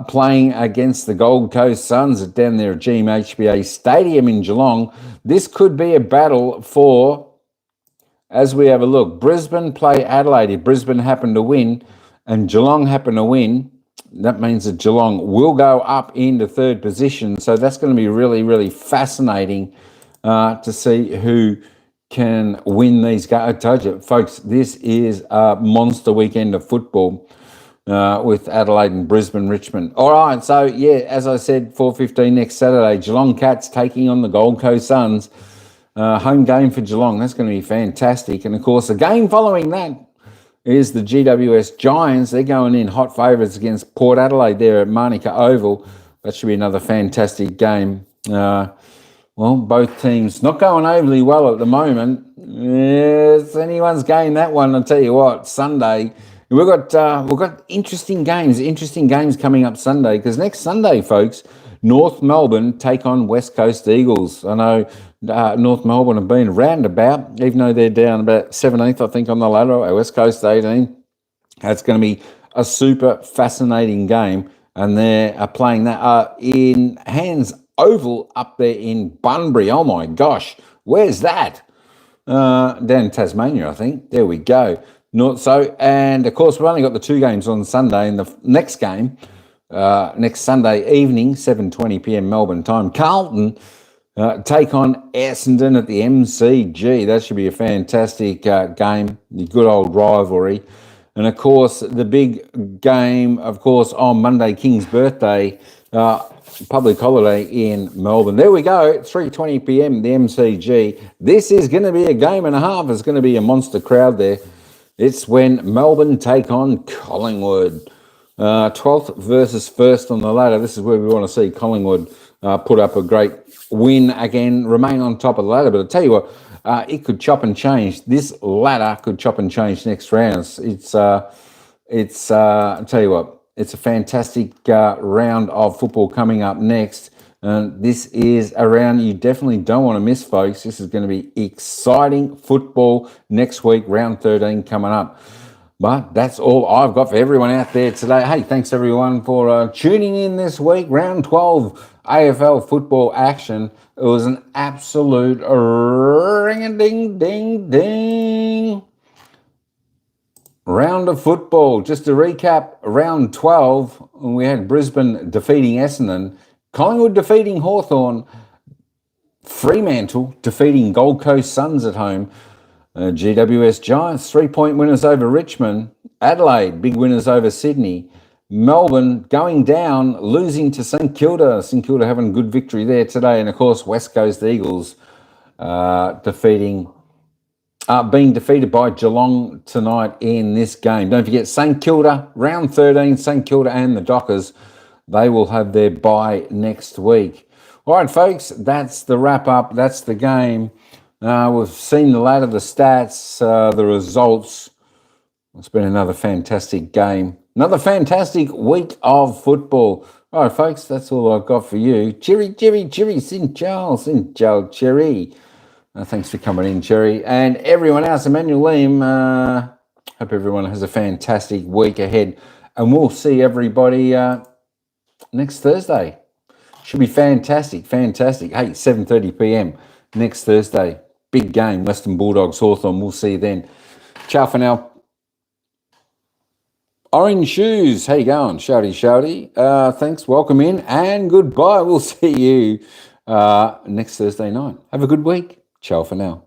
S6: playing against the Gold Coast Suns down there at GMHBA Stadium in Geelong. This could be a battle for, as we have a look, Brisbane play Adelaide. If Brisbane happen to win and Geelong happen to win, that means that Geelong will go up into third position. So that's going to be really, really fascinating to see who can win these games. I told you, folks, this is a monster weekend of football. With Adelaide and Brisbane, Richmond. All right, so yeah, as I said, 4:15 next Saturday, Geelong Cats taking on the Gold Coast Suns. Home game for Geelong. That's going to be fantastic. And of course, the game following that is the GWS Giants. They're going in hot favourites against Port Adelaide there at Manuka Oval. That should be another fantastic game. Well, both teams not going overly well at the moment. It's anyone's game, that one. I'll tell you what, Sunday. We've got interesting games coming up Sunday, because next Sunday, folks, North Melbourne take on West Coast Eagles. I know North Melbourne have been roundabout, even though they're down about 17th, I think, on the ladder. West Coast 18. That's going to be a super fascinating game, and they're playing that in Hands Oval up there in Bunbury. Oh my gosh, where's that? Down in Tasmania, I think. There we go. Not so, and of course we've only got the 2 games on Sunday, and the next game, next Sunday evening, 7:20 p.m. Melbourne time, Carlton take on Essendon at the MCG. That should be a fantastic game, the good old rivalry. And of course, the big game, of course, on Monday, King's birthday, public holiday in Melbourne. There we go, 3:20 p.m. the MCG. This is going to be a game and a half. It's going to be a monster crowd there. It's when Melbourne take on Collingwood. 12th versus 1st on the ladder. This is where we want to see Collingwood put up a great win again, remain on top of the ladder. But I'll tell you what, it could chop and change. This ladder could chop and change next round. I'll tell you what, it's a fantastic round of football coming up next. This is a round you definitely don't want to miss, folks. This is going to be exciting football next week, round 13 coming up. But that's all I've got for everyone out there today. Hey, thanks everyone for tuning in this week. Round 12 AFL football action. It was an absolute ring-a-ding-ding-ding round of football. Just to recap, round 12, we had Brisbane defeating Essendon, Collingwood defeating Hawthorn, Fremantle defeating Gold Coast Suns at home, GWS Giants 3-point winners over Richmond, Adelaide big winners over Sydney, Melbourne going down, losing to St Kilda. St Kilda having a good victory there today, and of course West Coast Eagles being defeated by Geelong tonight in this game. Don't forget St Kilda, round 13, St Kilda and the Dockers. They will have their bye next week. All right, folks, that's the wrap-up. That's the game. We've seen the ladder, the stats, the results. It's been another fantastic game. Another fantastic week of football. All right, folks, that's all I've got for you. Cheery, cheery, cheery, St. Charles, Cherry. Thanks for coming in, Cherry. And everyone else, Emmanuel Liam, hope everyone has a fantastic week ahead. And we'll see everybody next Thursday. Should be fantastic, fantastic. Hey, 7:30 p.m. next Thursday. Big game, Western Bulldogs, Hawthorn. We'll see you then. Ciao for now. Orange Shoes, how you going? Shouty. Thanks, welcome in, and goodbye. We'll see you next Thursday night. Have a good week. Ciao for now.